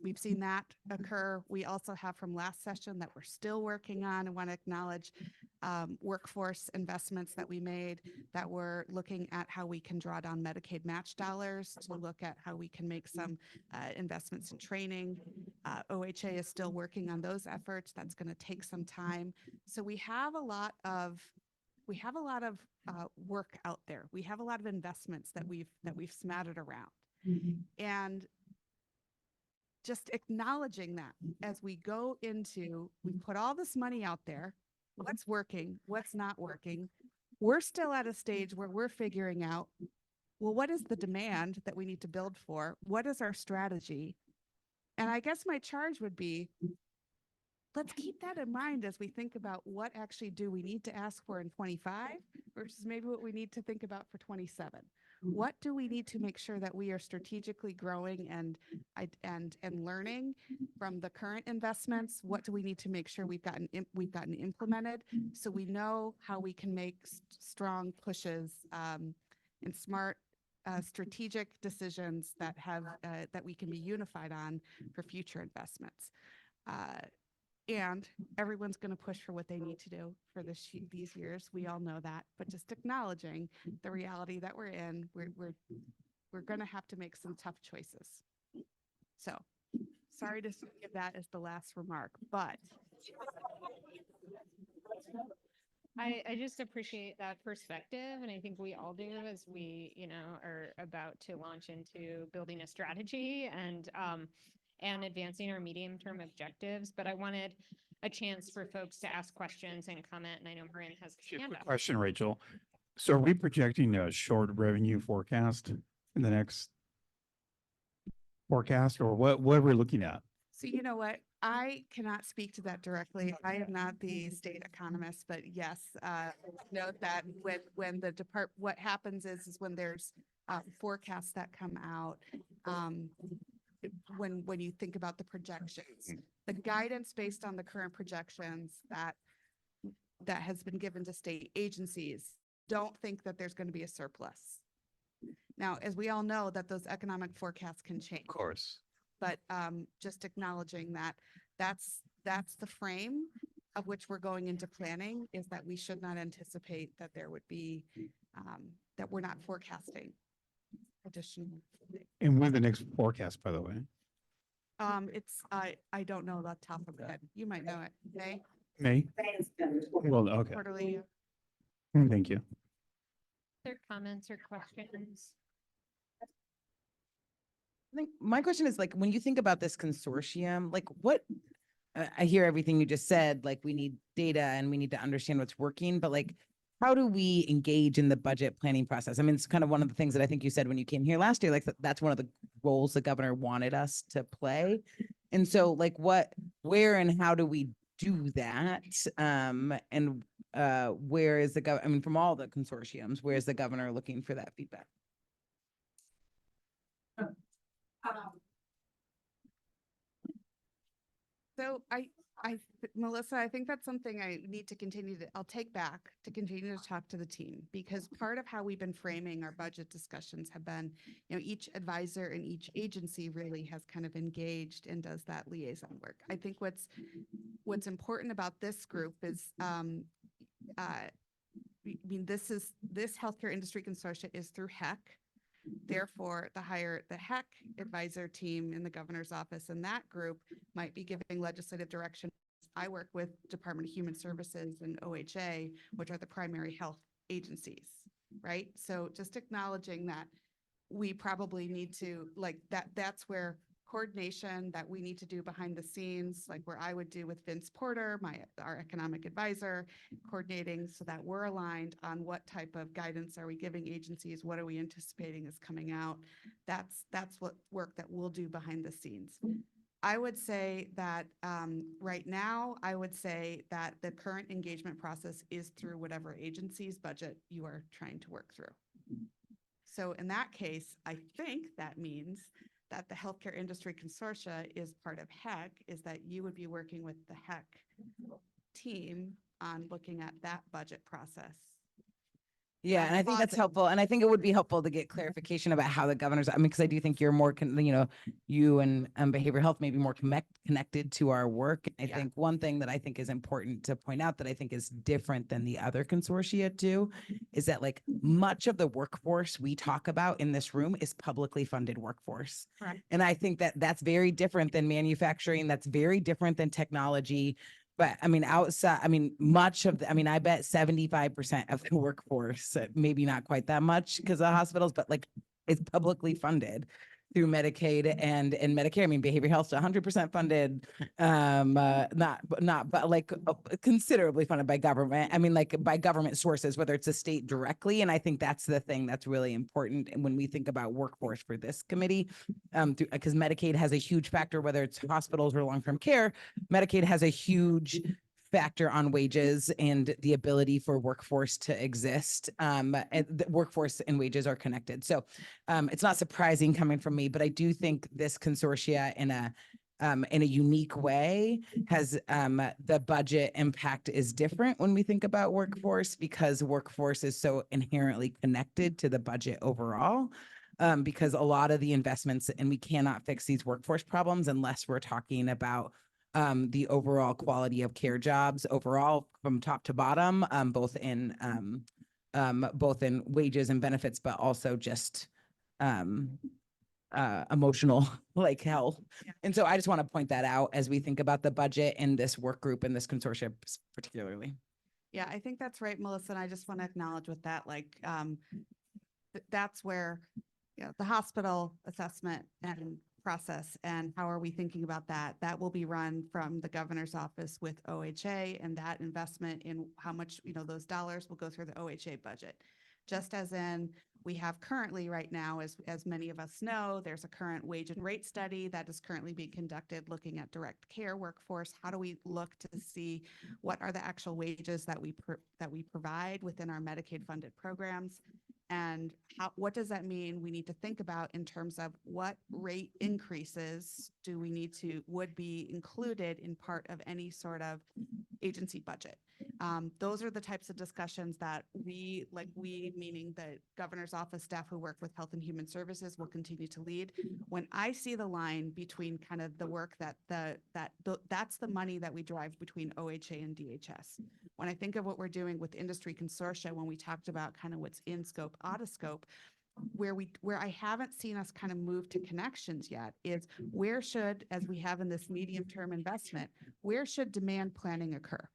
we've seen that occur. We also have from last session that we're still working on. I want to acknowledge workforce investments that we made, that we're looking at how we can draw down Medicaid match dollars to look at how we can make some investments in training. OHA is still working on those efforts. That's going to take some time. So we have a lot of work out there. We have a lot of investments that we've smattered around. And just acknowledging that as we go into, we put all this money out there, what's working, what's not working. We're still at a stage where we're figuring out, well, what is the demand that we need to build for? What is our strategy? And I guess my charge would be, let's keep that in mind as we think about what actually do we need to ask for in 25 versus maybe what we need to think about for 27. What do we need to make sure that we are strategically growing and learning from the current investments? What do we need to make sure we've gotten implemented so we know how we can make strong pushes and smart strategic decisions that we can be unified on for future investments. And everyone's going to push for what they need to do for these years. We all know that, but just acknowledging the reality that we're in, we're going to have to make some tough choices. So sorry to give that as the last remark, but. I just appreciate that perspective. And I think we all do as we, are about to launch into building a strategy and advancing our medium-term objectives. But I wanted a chance for folks to ask questions and comment. And I know Marin has a hand up. Question, Rachel. So are we projecting a short revenue forecast in the next forecast, or what are we looking at? So you know what? I cannot speak to that directly. I am not the state economist, but yes, note that when the what happens is when there's forecasts that come out, when you think about the projections, the guidance based on the current projections that has been given to state agencies don't think that there's going to be a surplus. Now, as we all know, that those economic forecasts can change. Of course. But just acknowledging that that's the frame of which we're going into planning, is that we should not anticipate that there would be, that we're not forecasting additional. And when the next forecast, by the way? I don't know the top of my head. You might know it. May? Me? Well, okay. Quarterly. Thank you. Other comments or questions? I think my question is like, when you think about this consortium, like what, I hear everything you just said, like we need data and we need to understand what's working, but like, how do we engage in the budget planning process? I mean, it's kind of one of the things that I think you said when you came here last year, like that's one of the roles the governor wanted us to play. And so like where and how do we do that? And where is the I mean, from all the consortiums, where is the governor looking for that feedback? So Melissa, I think that's something I need to I'll take back to continue to talk to the team, because part of how we've been framing our budget discussions have been, each advisor and each agency really has kind of engaged and does that liaison work. I think what's important about this group is, this Healthcare Industry Consortia is through HEC. Therefore, the HEC advisor team in the governor's office, and that group might be giving legislative direction. I work with Department of Human Services and OHA, which are the primary health agencies, right? So just acknowledging that we probably need to, that's where coordination that we need to do behind the scenes, like where I would do with Vince Porter, our economic advisor, coordinating so that we're aligned on what type of guidance are we giving agencies, what are we anticipating is coming out. That's what work that we'll do behind the scenes. I would say that right now, I would say that the current engagement process is through whatever agency's budget you are trying to work through. So in that case, I think that means that the Healthcare Industry Consortia is part of HEC, is that you would be working with the HEC team on looking at that budget process. Yeah, and I think that's helpful. And I think it would be helpful to get clarification about how the governor's, I mean, because I do think you're more, you and behavioral health may be more connected to our work. I think one thing that I think is important to point out that I think is different than the other consortia too, is that like much of the workforce we talk about in this room is publicly funded workforce. Correct. And I think that that's very different than manufacturing. That's very different than technology. But I mean, outside, I mean, I bet 75% of the workforce, maybe not quite that much because of hospitals, but like it's publicly funded through Medicaid and Medicare. I mean, behavioral health is 100% funded, but like considerably funded by government. I mean, like by government sources, whether it's a state directly. And I think that's the thing that's really important. And when we think about workforce for this committee, because Medicaid has a huge factor, whether it's hospitals or long-term care, Medicaid has a huge factor on wages and the ability for workforce to exist. And the workforce and wages are connected. So it's not surprising coming from me, but I do think this consortia in a unique way has the budget impact is different when we think about workforce, because workforce is so inherently connected to the budget overall. Because a lot of the investments, and we cannot fix these workforce problems unless we're talking about the overall quality of care jobs overall from top to bottom, both in wages and benefits, but also just emotional like health. And so I just want to point that out as we think about the budget in this work group and this consortium particularly. Yeah, I think that's right, Melissa. And I just want to acknowledge with that, that's where, the hospital assessment and process and how are we thinking about that? That will be run from the governor's office with OHA, and that investment in how much, those dollars will go through the OHA budget. Just as in we have currently right now, as many of us know, there's a current wage and rate study that is currently being conducted looking at direct care workforce. How do we look to see what are the actual wages that we provide within our Medicaid funded programs? And what does that mean? We need to think about in terms of what rate increases would be included in part of any sort of agency budget. Those are the types of discussions that we, meaning the governor's office staff who work with Health and Human Services, will continue to lead. When I see the line between kind of the work that's the money that we drive between OHA and DHS. When I think of what we're doing with industry consortia, when we talked about kind of what's in scope, out of scope, where I haven't seen us kind of move to connections yet is where should, as we have in this medium-term investment, where should demand planning occur?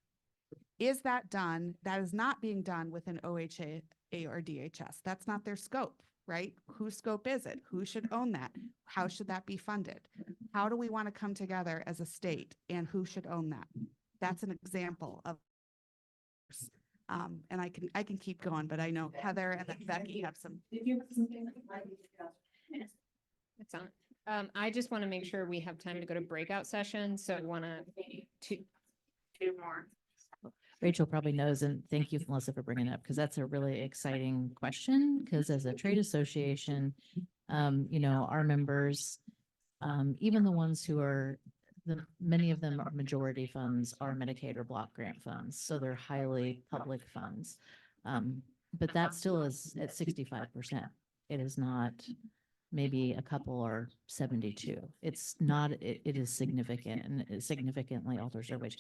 Is that done? That is not being done with an OHA or DHS. That's not their scope, right? Whose scope is it? Who should own that? How should that be funded? How do we want to come together as a state, and who should own that? That's an example of, and I can keep going, but I know Heather and then Becky have some. It's on. I just want to make sure we have time to go to breakout sessions, so I want to Two more. Rachel probably knows, and thank you, Melissa, for bringing it up, because that's a really exciting question, because as a trade association, you know, our members, even the ones who are, many of them are majority funds, are Medicaid or block grant funds, so they're highly public funds. But that still is at 65%. It is not maybe a couple or 72. It's not, it is significant, and it significantly alters their wage.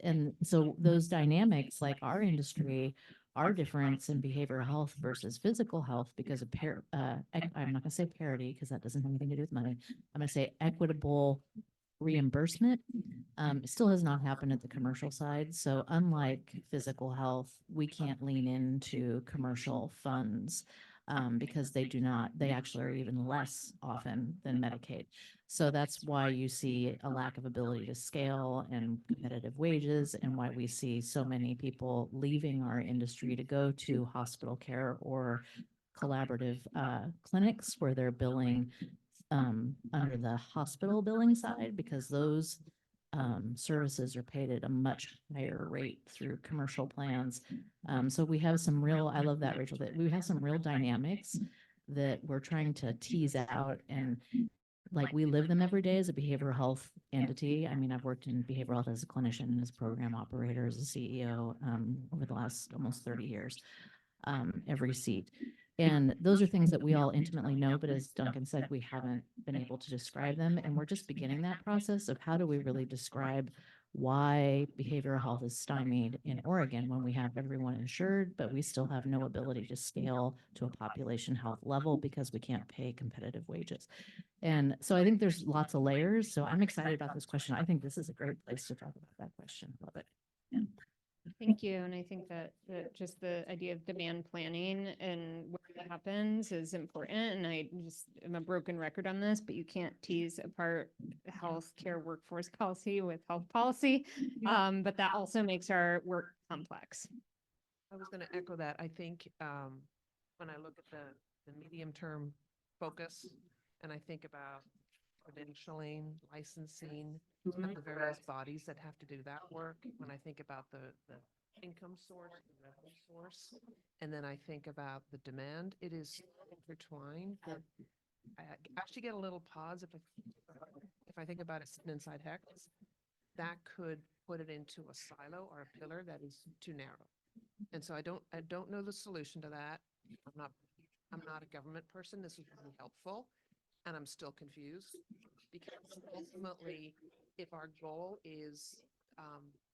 And so those dynamics, like our industry, our difference in behavioral health versus physical health, because of I'm not gonna say parity, because that doesn't have anything to do with money. I'm gonna say equitable reimbursement. It still has not happened at the commercial side. So unlike physical health, we can't lean into commercial funds because they do not, they actually are even less often than Medicaid. So that's why you see a lack of ability to scale and competitive wages, and why we see so many people leaving our industry to go to hospital care or collaborative clinics where they're billing under the hospital billing side, because those services are paid at a much higher rate through commercial plans. So we have some real, I love that, Rachel, that we have some real dynamics that we're trying to tease out, and like we live them every day as a behavioral health entity. I mean, I've worked in behavioral health as a clinician and as a program operator, as a CEO over the last almost 30 years, every seat. And those are things that we all intimately know, but as Duncan said, we haven't been able to describe them. And we're just beginning that process of how do we really describe why behavioral health is stymied in Oregon when we have everyone insured, but we still have no ability to scale to a population health level because we can't pay competitive wages. And so I think there's lots of layers. So I'm excited about this question. I think this is a great place to talk about that question. Love it. Yeah. Thank you. And I think that just the idea of demand planning and where that happens is important. And I just am a broken record on this, but you can't tease apart healthcare workforce policy with health policy. But that also makes our work complex. I was going to echo that. I think when I look at the medium-term focus, and I think about credentialing, licensing, of the various bodies that have to do that work, when I think about the income source, the revenue source, and then I think about the demand, it is intertwined. I actually get a little pause if I think about it sitting inside HECS, that could put it into a silo or a pillar that is too narrow. And so I don't know the solution to that. I'm not a government person. This was really helpful. And I'm still confused, because ultimately, if our goal is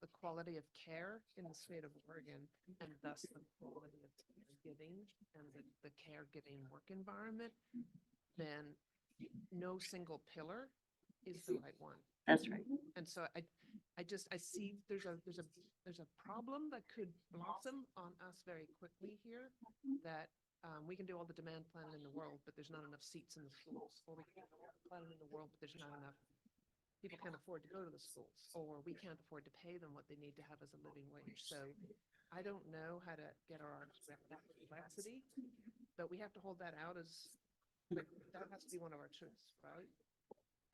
the quality of care in the state of Oregon, and thus the quality of caregiving and the caregiving work environment, then no single pillar is the right one. That's right. And so I see there's a problem that could blossom on us very quickly here, that we can do all the demand planning in the world, but there's not enough seats in the schools, or we can do all the planning in the world, but there's not enough people can't afford to go to the schools, or we can't afford to pay them what they need to have as a living wage. So I don't know how to get our arms around that complexity, but we have to hold that out as, that has to be one of our truths, right?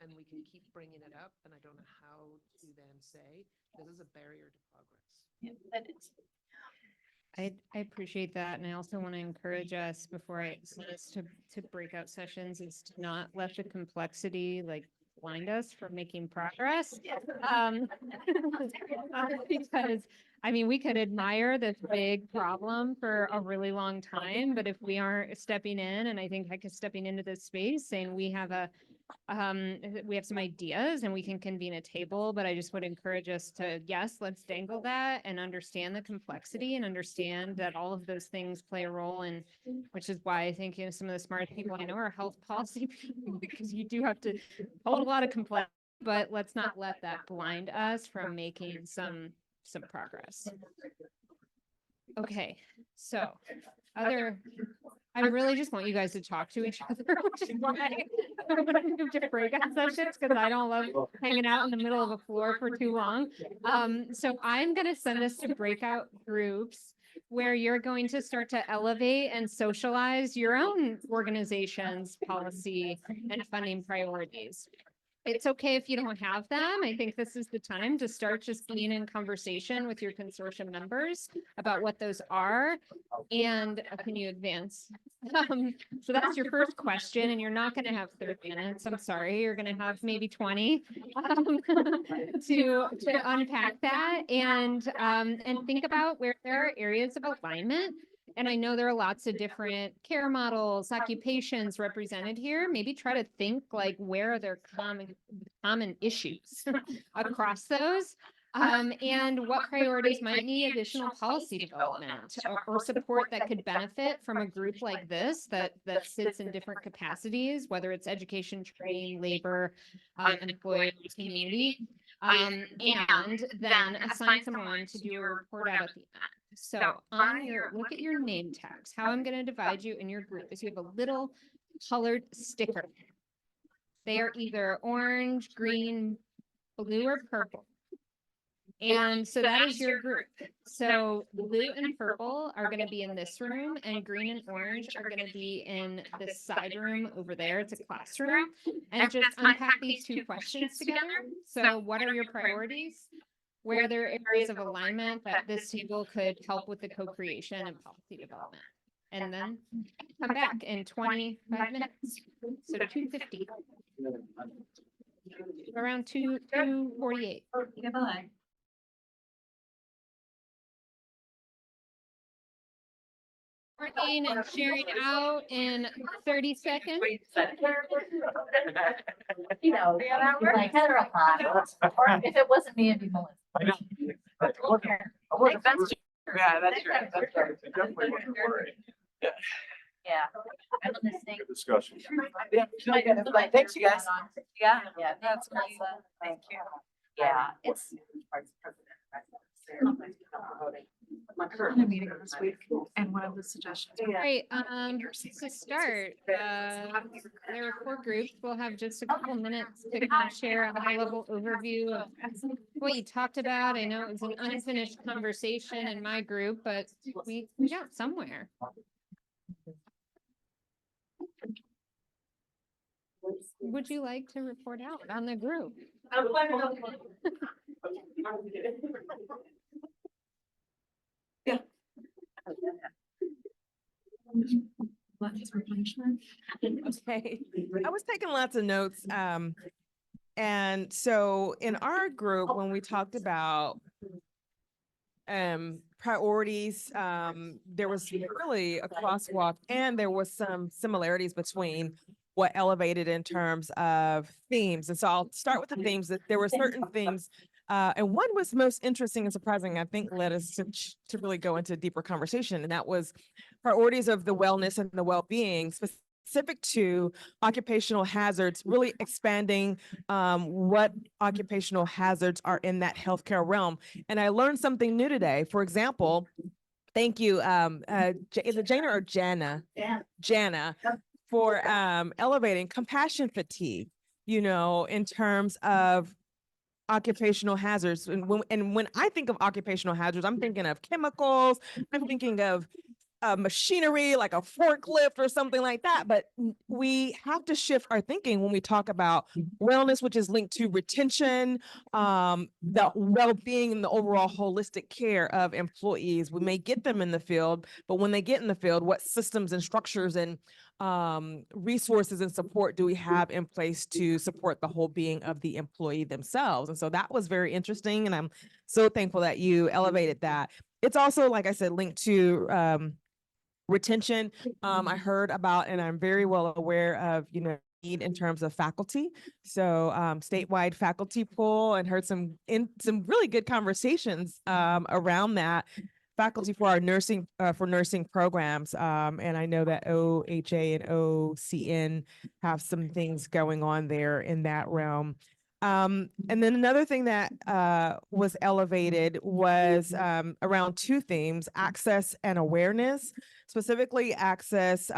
And we can keep bringing it up, and I don't know how to then say this is a barrier to progress. Yeah, that is. I appreciate that. And I also want to encourage us, before I send us to breakout sessions, is to not let the complexity blind us from making progress. Because I mean, we could admire this big problem for a really long time, but if we aren't stepping in, and I think HEC is stepping into this space, saying we have a we have some ideas and we can convene a table, but I just would encourage us to, yes, let's dangle that and understand the complexity and understand that all of those things play a role in, which is why I think, some of the smartest people I know are health policy people, because you do have to hold a lot of complexity, but let's not let that blind us from making some progress. Okay, so I really just want you guys to talk to each other, which is why I'm gonna move to breakout sessions, because I don't love hanging out in the middle of a floor for too long. So I'm gonna send us to breakout groups where you're going to start to elevate and socialize your own organization's policy and funding priorities. It's okay if you don't have them. I think this is the time to start just being in conversation with your consortium members about what those are. And can you advance? So that's your first question, and you're not going to have 30 minutes. I'm sorry, you're going to have maybe 20 to unpack that and think about where there are areas of alignment. And I know there are lots of different care models, occupations represented here. Maybe try to think like where are there common issues across those, and what priorities might need additional policy development or support that could benefit from a group like this that sits in different capacities, whether it's education, training, labor, employer, community, and then assign someone to do a report out at the end. So look at your name tags. How I'm going to divide you in your group is you have a little colored sticker. They are either orange, green, blue, or purple. And so that is your group. So blue and purple are going to be in this room, and green and orange are going to be in this side room over there. It's a classroom. And just unpack these two questions together. So what are your priorities? Where there are areas of alignment that this table could help with the co-creation and policy development. And then come back in 25 minutes. So 2:50. Around 2:48. Goodbye. Recording and sharing out in 30 seconds. You know, like Heather a lot, or if it wasn't me, it'd be Melissa. I know. Yeah, that's right. Yeah. I'm listening. Good discussion. Yeah. Thanks, you guys. Yeah, that's great. Thank you. Yeah, it's. My current meeting this week, and one of the suggestions. Right, to start, there are 4 groups. We'll have just a couple minutes to kind of share a high level overview of what you talked about. I know it was an unfinished conversation in my group, but we got somewhere. Would you like to report out on the group? Yeah. Okay, I was taking lots of notes. And so in our group, when we talked about priorities, there was really a crosswalk, and there was some similarities between what elevated in terms of themes. And so I'll start with the themes. That there were certain things, and one was most interesting and surprising, I think led us to really go into a deeper conversation. And that was priorities of the wellness and the well-being, specific to occupational hazards, really expanding what occupational hazards are in that healthcare realm. And I learned something new today. For example, thank you. Is it Jana or Jana? Yeah. Jana, for elevating compassion fatigue, in terms of occupational hazards. And when I think of occupational hazards, I'm thinking of chemicals, I'm thinking of machinery like a forklift or something like that. But we have to shift our thinking when we talk about wellness, which is linked to retention, the well-being, and the overall holistic care of employees. We may get them in the field, but when they get in the field, what systems and structures and resources and support do we have in place to support the whole being of the employee themselves? And so that was very interesting, and I'm so thankful that you elevated that. It's also, like I said, linked to retention. I heard about, and I'm very well aware of, need in terms of faculty. So statewide faculty pool, and heard some really good conversations around that faculty for our nursing programs. And I know that OHA and OCN have some things going on there in that realm. And then another thing that was elevated was around two themes: access and awareness. Specifically access.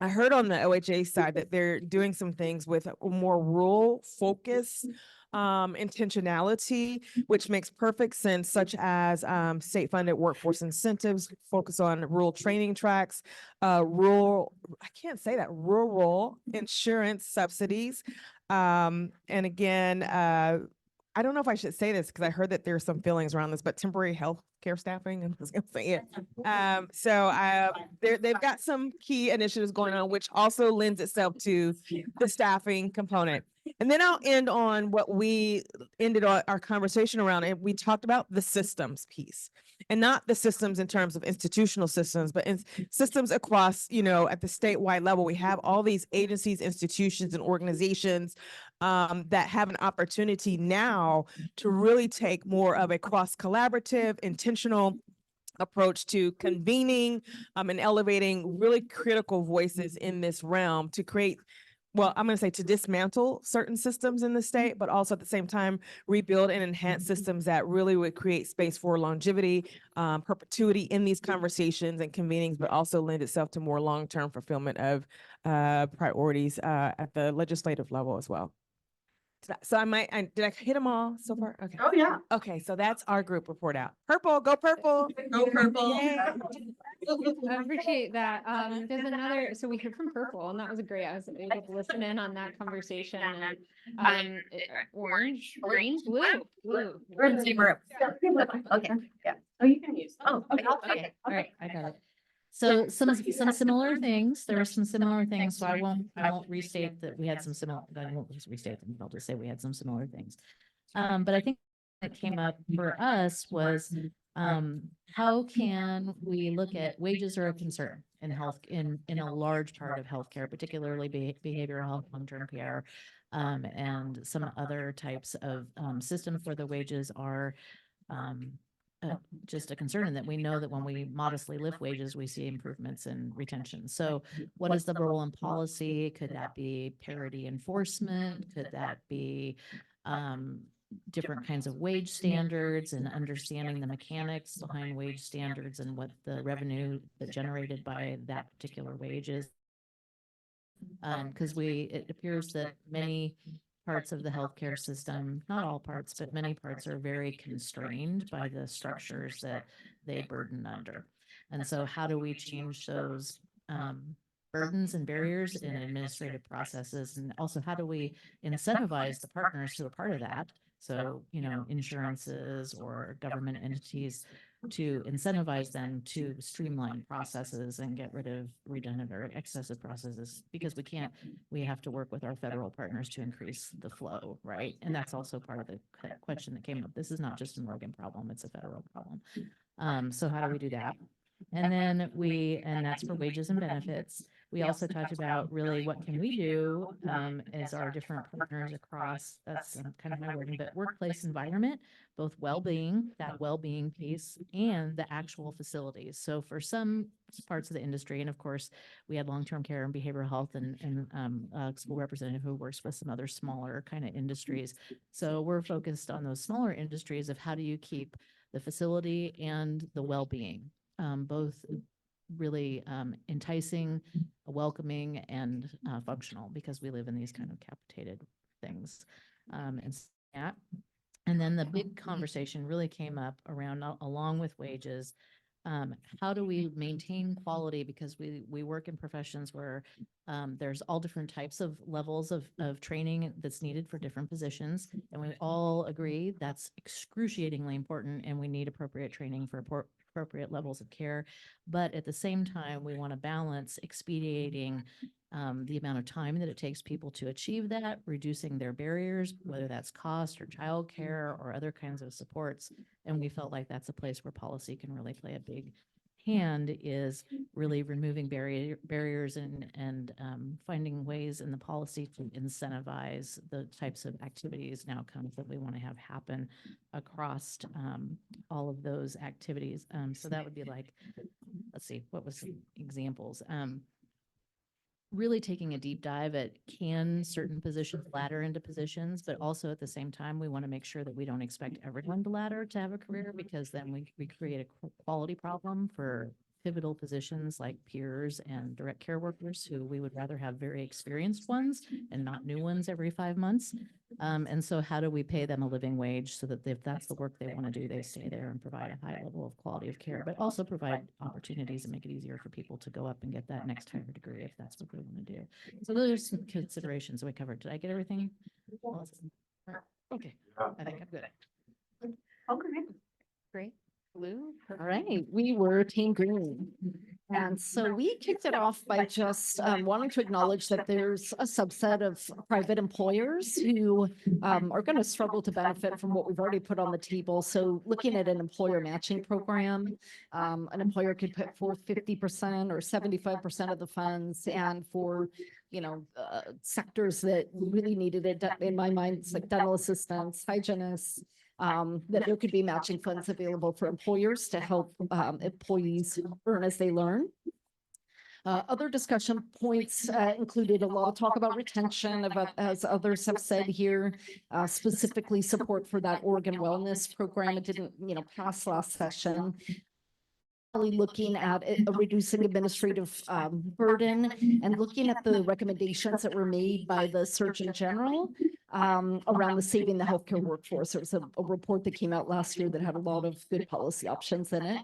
I heard on the OHA side that they're doing some things with a more rural focus, intentionality, which makes perfect sense, such as state-funded workforce incentives, focus on rural training tracks, rural insurance subsidies. And again, I don't know if I should say this because I heard that there's some feelings around this, but temporary health care staffing, I'm just gonna say it. So they've got some key initiatives going on, which also lends itself to the staffing component. And then I'll end on what we ended our conversation around, and we talked about the systems piece. And not the systems in terms of institutional systems, but in systems across, at the statewide level. We have all these agencies, institutions, and organizations that have an opportunity now to really take more of a cross-collaborative, intentional approach to convening and elevating really critical voices in this realm to create, well, I'm going to say to dismantle certain systems in the state, but also at the same time, rebuild and enhance systems that really would create space for longevity, perpetuity in these conversations and convenings, but also lend itself to more long-term fulfillment of priorities at the legislative level as well. So did I hit them all so far? Okay. Oh, yeah. Okay, so that's our group report out. Purple, go purple. Go purple. Yay. I appreciate that. There's another, so we heard from Purple, and that was great. I was able to listen in on that conversation. And orange, green, blue. We're in the same room. Okay, yeah. Oh, you can use. Oh, okay. Okay, all right, I got it. So some similar things, there were some similar things, so I won't restate that we had some similar, I won't just restate them, I'll just say we had some similar things. But I think that came up for us was, how can we look at wages are a concern in health, in a large part of healthcare, particularly behavioral health, long-term care, and some other types of systems where the wages are just a concern, and that we know that when we modestly lift wages, we see improvements in retention. So what is the role in policy? Could that be parity enforcement? Could that be different kinds of wage standards and understanding the mechanics behind wage standards and what the revenue that generated by that particular wage is? Because it appears that many parts of the healthcare system, not all parts, but many parts are very constrained by the structures that they burden under. And so how do we change those burdens and barriers in administrative processes? And also how do we incentivize the partners who are part of that? So, insurances or government entities, to incentivize them to streamline processes and get rid of redundant or excessive processes, because we have to work with our federal partners to increase the flow, right? And that's also part of the question that came up. This is not just an Oregon problem, it's a federal problem. So how do we do that? And then and that's for wages and benefits. We also talked about really what can we do as our different partners across, that's kind of my wording, but workplace environment, both well-being, that well-being piece, and the actual facilities. So for some parts of the industry, and of course, we had long-term care and behavioral health and a school representative who works with some other smaller kind of industries. So we're focused on those smaller industries of how do you keep the facility and the well-being, both really enticing, welcoming, and functional, because we live in these kind of capitated things. And then the big conversation really came up around, along with wages, how do we maintain quality? Because we work in professions where there's all different types of levels of training that's needed for different positions. And we all agree that's excruciatingly important, and we need appropriate training for appropriate levels of care. But at the same time, we want to balance expediting the amount of time that it takes people to achieve that, reducing their barriers, whether that's cost or childcare or other kinds of supports. And we felt like that's a place where policy can really play a big hand is really removing barriers and finding ways in the policy to incentivize the types of activities and outcomes that we want to have happen across all of those activities. So that would be like, let's see, what was some examples? Really taking a deep dive at can certain positions ladder into positions, but also at the same time, we want to make sure that we don't expect everyone to ladder to have a career, because then we create a quality problem for pivotal positions like peers and direct care workers, who we would rather have very experienced ones and not new ones every 5 months. And so how do we pay them a living wage so that if that's the work they want to do, they stay there and provide a high level of quality of care, but also provide opportunities and make it easier for people to go up and get that next higher degree if that's what they want to do. So those are some considerations we covered. Did I get everything? Okay, I think I'm good. Okay. Great. Blue. All right, we were Team Green. And so we kicked it off by just wanting to acknowledge that there's a subset of private employers who are going to struggle to benefit from what we've already put on the table. So looking at an employer matching program, an employer could put forth 50% or 75% of the funds. And for, sectors that really needed it, in my mind, it's like dental assistants, hygienists, that there could be matching funds available for employers to help employees earn as they learn. Other discussion points included a lot of talk about retention, as others have said here, specifically support for that Oregon Wellness Program. It didn't, pass last session. Looking at reducing administrative burden and looking at the recommendations that were made by the Surgeon General around the saving the healthcare workforce. There was a report that came out last year that had a lot of good policy options in it.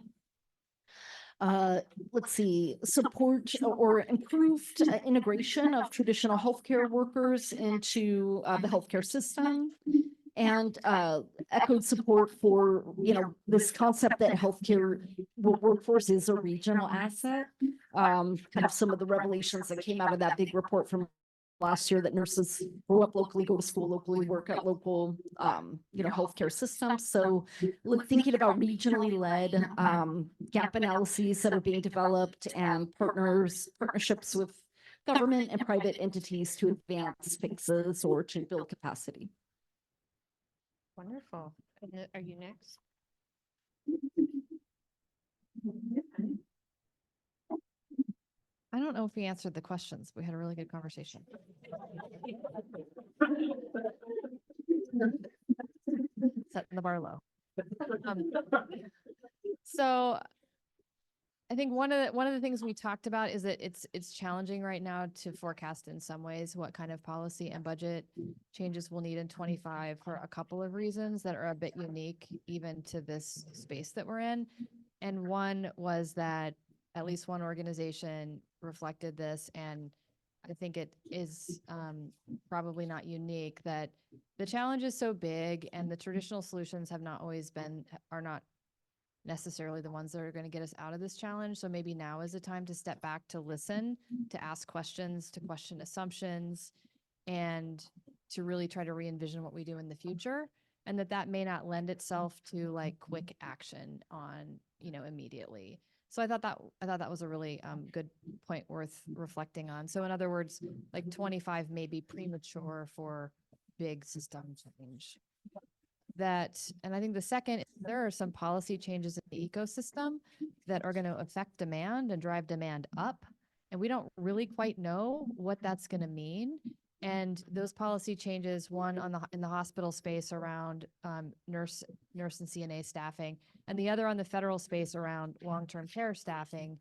Let's see, support or improved integration of traditional healthcare workers into the healthcare system. And echoed support for, this concept that healthcare workforce is a regional asset. Kind of some of the revelations that came out of that big report from last year, that nurses grow up locally, go to school locally, work at local, healthcare systems. So thinking about regionally led gap analyses that are being developed and partnerships with government and private entities to advance fixes or to build capacity. Wonderful. Are you next? I don't know if we answered the questions. We had a really good conversation. Setting the bar low. So I think one of the things we talked about is that it's challenging right now to forecast in some ways what kind of policy and budget changes we'll need in 25 for a couple of reasons that are a bit unique even to this space that we're in. And one was that at least one organization reflected this, and I think it is probably not unique, that the challenge is so big and the traditional solutions are not necessarily the ones that are going to get us out of this challenge. So maybe now is the time to step back, to listen, to ask questions, to question assumptions, and to really try to re-envision what we do in the future. And that may not lend itself to like quick action on, immediately. So I thought that was a really good point worth reflecting on. So in other words, like 25 may be premature for big system change. And I think the second, there are some policy changes in the ecosystem that are going to affect demand and drive demand up. And we don't really quite know what that's going to mean. And those policy changes, one in the hospital space around nurse and CNA staffing, and the other on the federal space around long-term care staffing,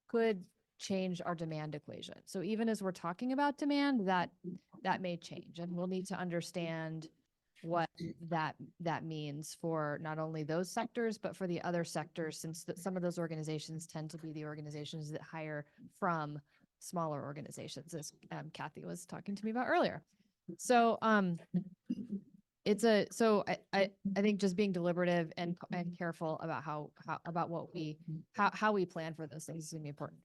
could change our demand equation. So even as we're talking about demand, that may change, and we'll need to understand what that means for not only those sectors, but for the other sectors, since some of those organizations tend to be the organizations that hire from smaller organizations, as Kathy was talking to me about earlier. So I think just being deliberative and careful about how we plan for those things is going to be important.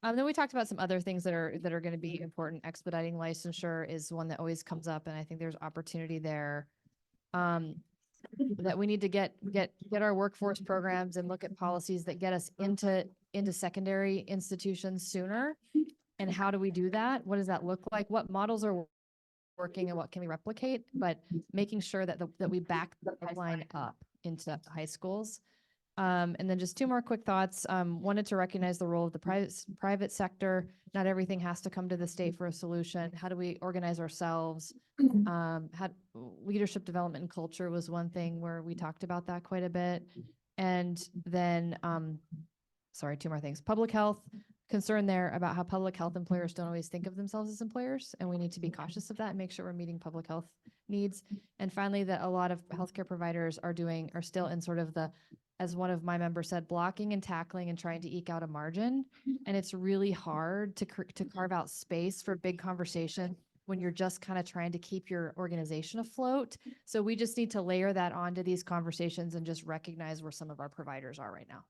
Then we talked about some other things that are going to be important. Expediting licensure is one that always comes up, and I think there's opportunity there. That we need to get our workforce programs and look at policies that get us into into secondary institutions sooner. And how do we do that? What does that look like? What models are working and what can we replicate? But making sure that that we back the pipeline up into high schools. And then just two more quick thoughts. Wanted to recognize the role of the private sector. Not everything has to come to the state for a solution. How do we organize ourselves? Leadership development and culture was one thing where we talked about that quite a bit. And then, sorry, two more things. Public health, concern there about how public health employers don't always think of themselves as employers, and we need to be cautious of that and make sure we're meeting public health needs. And finally, that a lot of healthcare providers are still in sort of the, as one of my members said, blocking and tackling and trying to eke out a margin. And it's really hard to carve out space for big conversation when you're just kind of trying to keep your organization afloat. So we just need to layer that onto these conversations and just recognize where some of our providers are right now.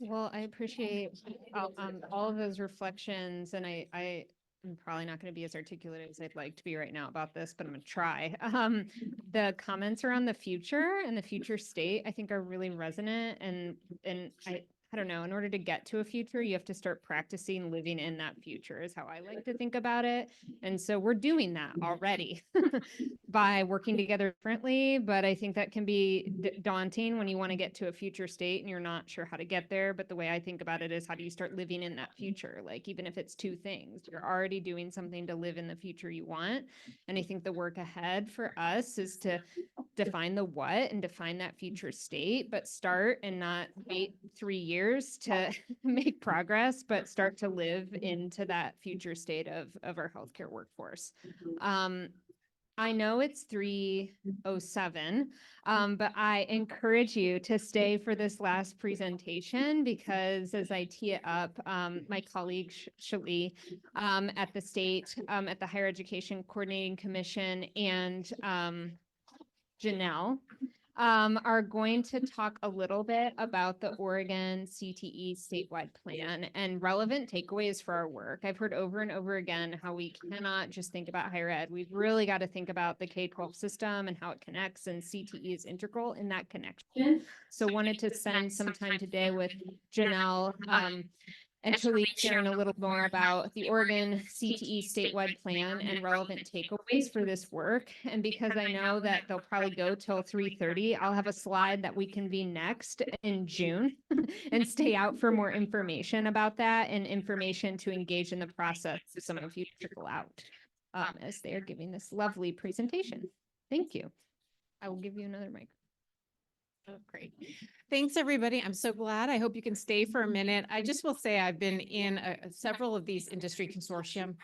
Well, I appreciate all of those reflections, and I'm probably not going to be as articulate as I'd like to be right now about this, but I'm going to try. The comments around the future and the future state, I think, are really resonant, and I don't know, in order to get to a future, you have to start practicing living in that future is how I like to think about it. And so we're doing that already by working together differently. But I think that can be daunting when you want to get to a future state and you're not sure how to get there. But the way I think about it is, how do you start living in that future? Like, even if it's two things, you're already doing something to live in the future you want. And I think the work ahead for us is to define the what and define that future state, but start and not wait 3 years to make progress, but start to live into that future state of our healthcare workforce. I know it's 3:07, but I encourage you to stay for this last presentation, because as I tee it up, my colleague Shali at the state, at the Higher Education Coordinating Commission, and Janelle are going to talk a little bit about the Oregon CTE statewide plan and relevant takeaways for our work. I've heard over and over again how we cannot just think about higher ed. We've really got to think about the K-12 system and how it connects, and CTE is integral in that connection. So wanted to spend some time today with Janelle actually sharing a little more about the Oregon CTE statewide plan and relevant takeaways for this work. And because I know that they'll probably go till 3:30, I'll have a slide that we convene next in June and stay out for more information about that and information to engage in the process so some of you trickle out as they are giving this lovely presentation. Thank you. I will give you another mic. Oh, great. Thanks, everybody. I'm so glad. I hope you can stay for a minute. I just will say I've been in several of these industry consortium.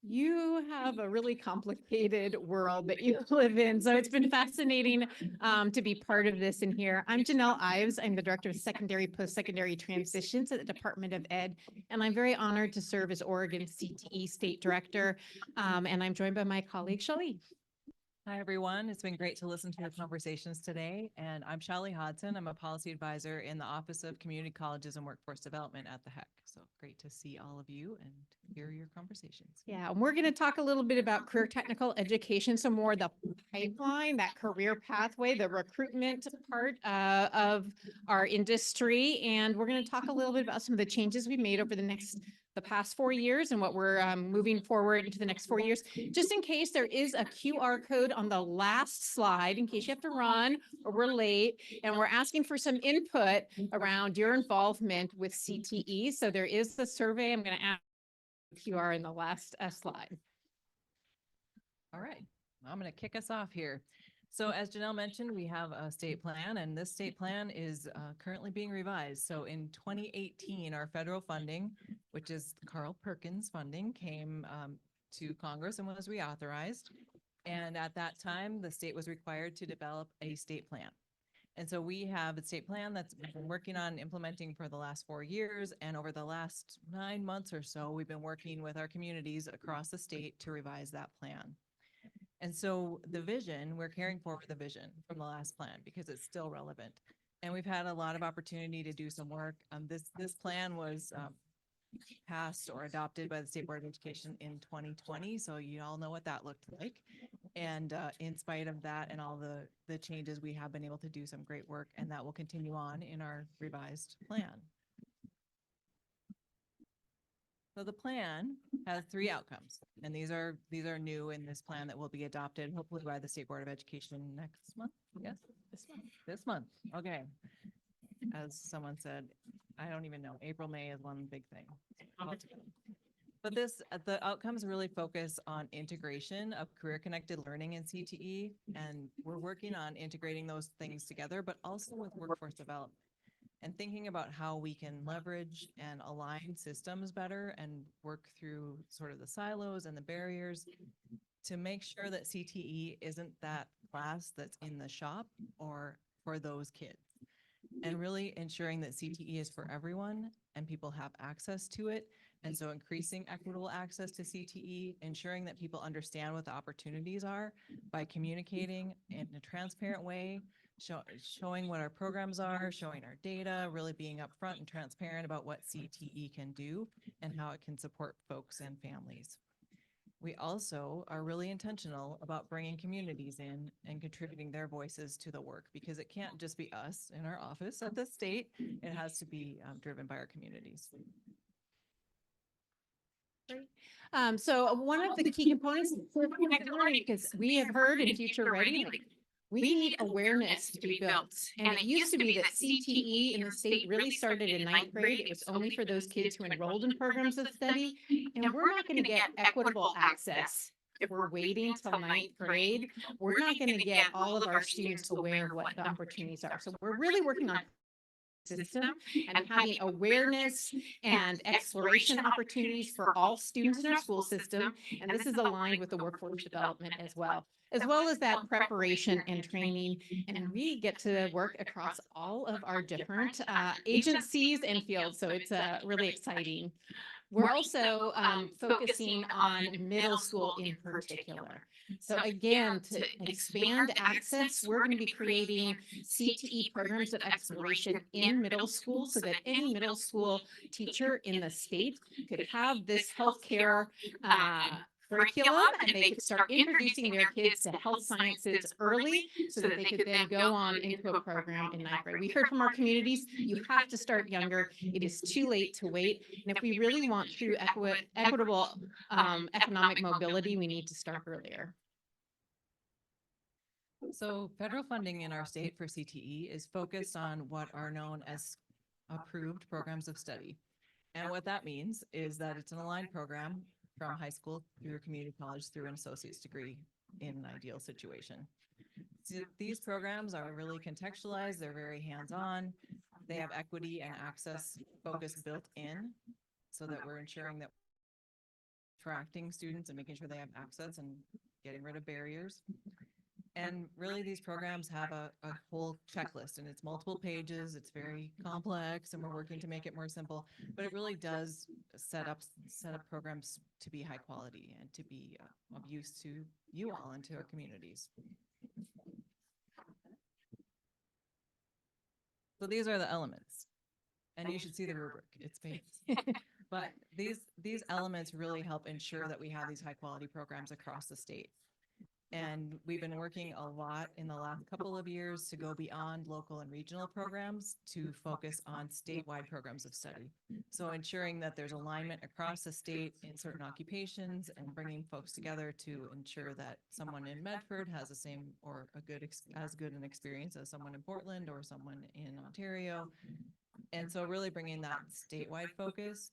You have a really complicated world that you live in. So it's been fascinating to be part of this in here. I'm Janelle Ives. I'm the Director of Secondary Post-Secondary Transitions at the Department of Ed. And I'm very honored to serve as Oregon CTE State Director. And I'm joined by my colleague, Shali. Hi, everyone. It's been great to listen to your conversations today. And I'm Shali Hodson. I'm a policy advisor in the Office of Community Colleges and Workforce Development at the HEC. So great to see all of you and hear your conversations. Yeah, and we're going to talk a little bit about career technical education, so more the pipeline, that career pathway, the recruitment part of our industry. And we're going to talk a little bit about some of the changes we've made over the past 4 years and what we're moving forward into the next 4 years. Just in case, there is a QR code on the last slide in case you have to run or we're late, and we're asking for some input around your involvement with CTE. So there is the survey. I'm going to add QR in the last slide. All right, I'm going to kick us off here. So as Janelle mentioned, we have a state plan, and this state plan is currently being revised. So in 2018, our federal funding, which is Carl Perkins funding, came to Congress and was reauthorized. And at that time, the state was required to develop a state plan. And so we have a state plan that's been working on implementing for the last 4 years. And over the last 9 months or so, we've been working with our communities across the state to revise that plan. And so the vision, we're carrying forward the vision from the last plan because it's still relevant. And we've had a lot of opportunity to do some work. This plan was passed or adopted by the State Board of Education in 2020. So you all know what that looked like. And in spite of that and all the changes, we have been able to do some great work, and that will continue on in our revised plan. So the plan has 3 outcomes, and these are new in this plan that will be adopted hopefully by the State Board of Education next month. Yes, this month. Okay. As someone said, I don't even know. April, May is one big thing. But the outcomes really focus on integration of career-connected learning in CTE, and we're working on integrating those things together, but also with workforce development and thinking about how we can leverage and align systems better and work through sort of the silos and the barriers to make sure that CTE isn't that class that's in the shop or for those kids. And really ensuring that CTE is for everyone and people have access to it. And so increasing equitable access to CTE, ensuring that people understand what the opportunities are by communicating in a transparent way, showing what our programs are, showing our data, really being upfront and transparent about what CTE can do and how it can support folks and families. We also are really intentional about bringing communities in and contributing their voices to the work, because it can't just be us in our office at the state. It has to be driven by our communities. So one of the key components of connected learning, because we have heard in Future Ready, like, we need awareness to be built. And it used to be that CTE in the state really started in 9th grade. It was only for those kids who enrolled in programs of study. And we're not going to get equitable access if we're waiting till 9th grade. We're not going to get all of our students aware of what the opportunities are. So we're really working on system and having awareness and exploration opportunities for all students in our school system. And this is aligned with the workforce development as well as that preparation and training. And we get to work across all of our different agencies and fields. So it's really exciting. We're also focusing on middle school in particular. So again, to expand access, we're going to be creating CTE programs of exploration in middle school so that any middle school teacher in the state could have this healthcare curriculum, and they could start introducing their kids to health sciences early so that they could then go on into a program in 9th grade. We heard from our communities, you have to start younger. It is too late to wait. And if we really want true equitable economic mobility, we need to start earlier. So federal funding in our state for CTE is focused on what are known as approved programs of study. And what that means is that it's an aligned program from high school through community college through an associate's degree in an ideal situation. So these programs are really contextualized. They're very hands-on. They have equity and access focus built in so that we're ensuring that attracting students and making sure they have access and getting rid of barriers. And really, these programs have a whole checklist, and it's multiple pages. It's very complex, and we're working to make it more simple. But it really does set up programs to be high quality and to be of use to you all and to our communities. So these are the elements, and you should see the rubric. It's big. But these elements really help ensure that we have these high quality programs across the state. And we've been working a lot in the last couple of years to go beyond local and regional programs to focus on statewide programs of study. So ensuring that there's alignment across the state in certain occupations and bringing folks together to ensure that someone in Medford has the same or as good an experience as someone in Portland or someone in Ontario. And so really bringing that statewide focus.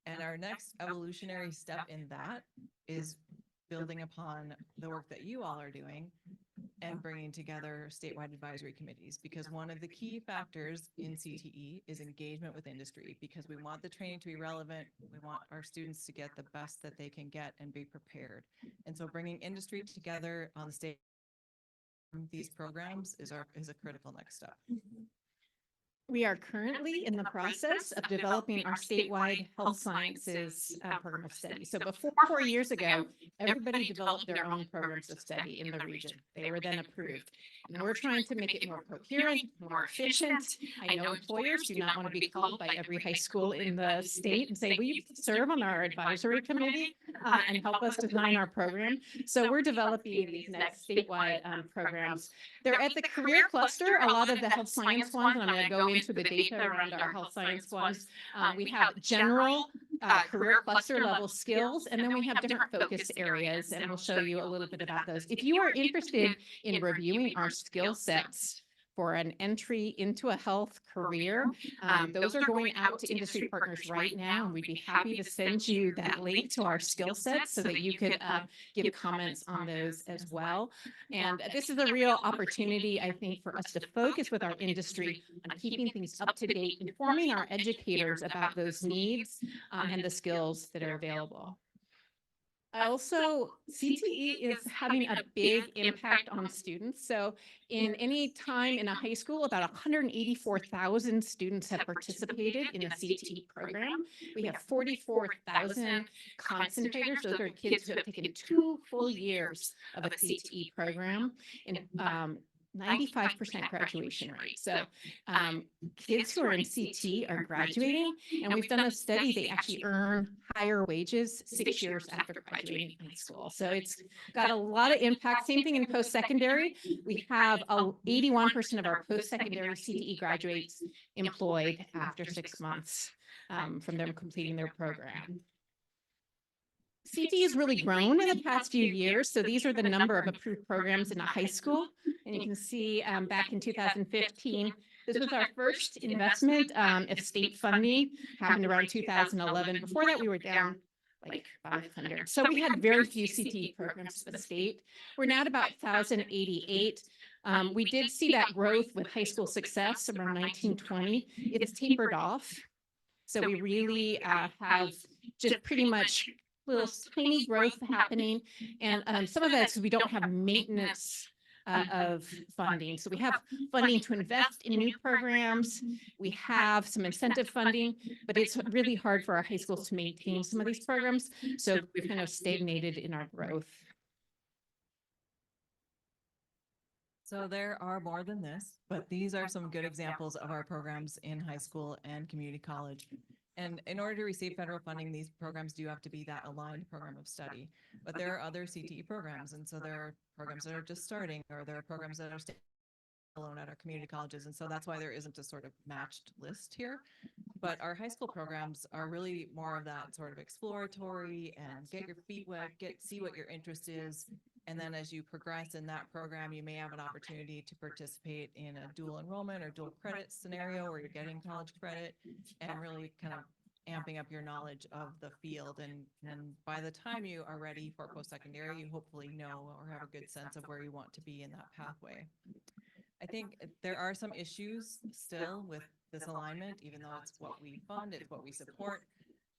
And our next evolutionary step in that is building upon the work that you all are doing and bringing together statewide advisory committees, because one of the key factors in CTE is engagement with industry, because we want the training to be relevant. We want our students to get the best that they can get and be prepared. And so bringing industry together on the state, these programs is a critical next step. We are currently in the process of developing our statewide health sciences program of study. So before 4 years ago, everybody developed their own programs of study in the region. They were then approved. And we're trying to make it more coherent, more efficient. I know employers do not want to be called by every high school in the state and say, will you serve on our advisory committee? and help us design our program. So we're developing these next statewide programs. They're at the career cluster, a lot of the health science ones, and I'm going to go into the data around our health science ones. We have general career cluster level skills, and then we have different focus areas, and we'll show you a little bit about those. If you are interested in reviewing our skill sets for an entry into a health career, those are going out to industry partners right now, and we'd be happy to send you that link to our skill sets so that you could give comments on those as well. And this is a real opportunity, I think, for us to focus with our industry on keeping things up to date, informing our educators about those needs and the skills that are available. Also, CTE is having a big impact on students. So in any time in a high school, about 184,000 students have participated in a CTE program. We have 44,000 concentrators. Those are kids who have taken 2 full years of a CTE program, and 95% graduation rate. So kids who are in CT are graduating, and we've done a study, they actually earn higher wages 6 years after graduating high school. So it's got a lot of impact. Same thing in post-secondary. We have 81% of our post-secondary CTE graduates employed after 6 months from them completing their program. CTE has really grown in the past few years. So these are the number of approved programs in a high school. And you can see back in 2015, this was our first investment of state funding, happened around 2011. Before that, we were down like 500. So we had very few CTE programs for the state. We're now at about 1,088. We did see that growth with high school success around 1920. It's tapered off. So we really have just pretty much little tiny growth happening. And some of that is because we don't have maintenance of funding. So we have funding to invest in new programs. We have some incentive funding, but it's really hard for our high schools to maintain some of these programs. So we've kind of stagnated in our growth. So there are more than this, but these are some good examples of our programs in high school and community college. And in order to receive federal funding, these programs do have to be that aligned program of study. But there are other CTE programs. And so there are programs that are just starting, or there are programs that are alone at our community colleges. And so that's why there isn't a sort of matched list here. But our high school programs are really more of that sort of exploratory and get your feet wet, see what your interest is. And then as you progress in that program, you may have an opportunity to participate in a dual enrollment or dual credit scenario where you're getting college credit and really kind of amping up your knowledge of the field. And by the time you are ready for post-secondary, you hopefully know or have a good sense of where you want to be in that pathway. I think there are some issues still with this alignment, even though it's what we fund, it's what we support.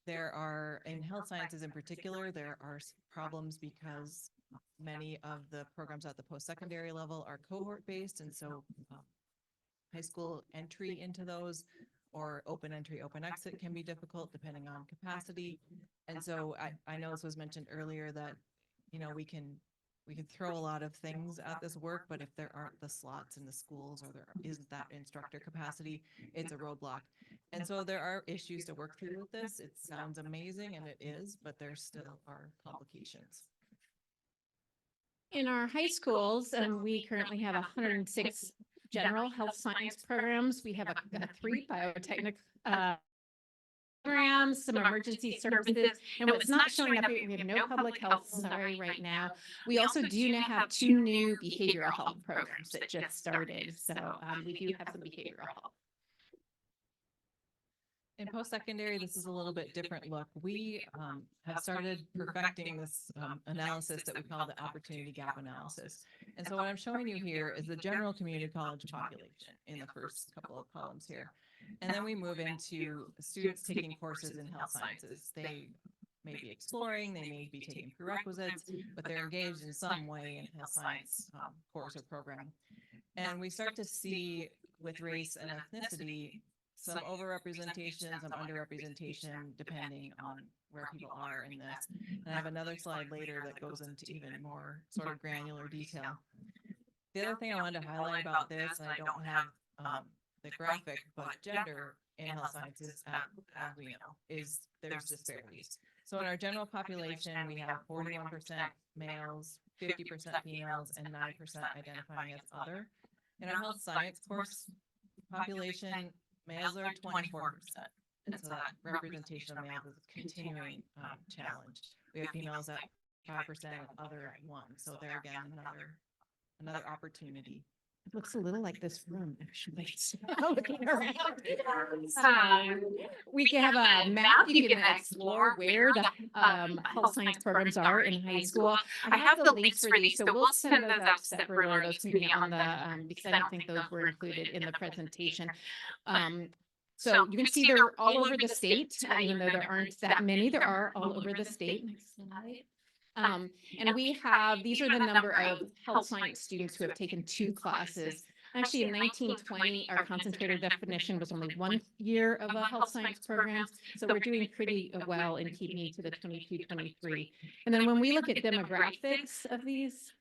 There are, in health sciences in particular, there are problems because many of the programs at the post-secondary level are cohort-based, and so high school entry into those or open entry, open exit can be difficult depending on capacity. And so I know this was mentioned earlier that, you know, we can throw a lot of things at this work, but if there aren't the slots in the schools or there isn't that instructor capacity, it's a roadblock. And so there are issues to work through with this. It sounds amazing, and it is, but there still are complications. In our high schools, we currently have 106 general health science programs. We have 3 biotechnic programs, some emergency services, and what's not showing up here, we have no public health, sorry, right now. We also do now have 2 new behavioral health programs that just started. So we do have some behavioral health. In post-secondary, this is a little bit different look. We have started perfecting this analysis that we call the opportunity gap analysis. And so what I'm showing you here is the general community college population in the first couple of columns here. And then we move into students taking courses in health sciences. They may be exploring, they may be taking prerequisites, but they're engaged in some way in health science course or program. And we start to see with race and ethnicity some overrepresentation, some underrepresentation, depending on where people are in this. And I have another slide later that goes into even more sort of granular detail. The other thing I wanted to highlight about this, and I don't have the graphic, but gender in health sciences, as we know, is there's disparities. So in our general population, we have 41% males, 50% females, and 9% identifying as other. In our health science course population, males are 24%. And so that representation of males is a continuing challenge. We have females at 5%, other at 1%. So there again, another opportunity. It looks a little like this room, actually. Looking around. We can have a map. You can explore where the health science programs are in high school. I have the links for these, so we'll send those out separately, or those can be on the, because I don't think those were included in the presentation. So you can see they're all over the state, even though there aren't that many, there are all over the state. Next slide. And we have, these are the number of health science students who have taken 2 classes. Actually, in 1920, our concentrator definition was only 1 year of a health science program. So we're doing pretty well in keeping to the 22-23. And then when we look at demographics of these,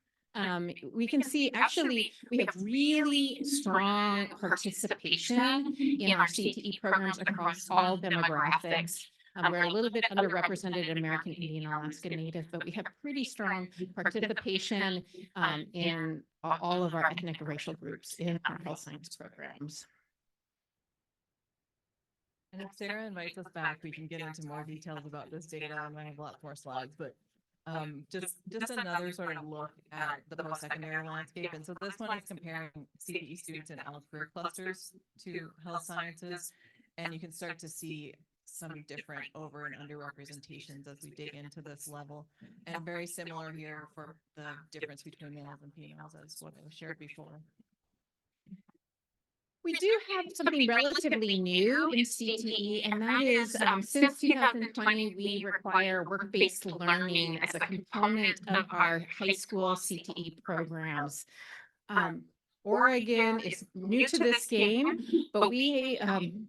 we can see actually we have really strong participation in our CTE programs across all demographics. We're a little bit underrepresented in American Indian, Alaska Native, but we have pretty strong participation in all of our ethnic and racial groups in our health science programs. And if Sarah invites us back, we can get into more details about this data. I might have a lot more slides, but just another sort of look at the post-secondary landscape. And so this one is comparing CTE students in all career clusters to health sciences. And you can start to see some different over and under representations as we dig into this level, and very similar here for the difference between males and females as what I shared before. We do have something relatively new in CTE, and that is since 2020, we require work-based learning as a component of our high school CTE programs. Oregon is new to this game, but we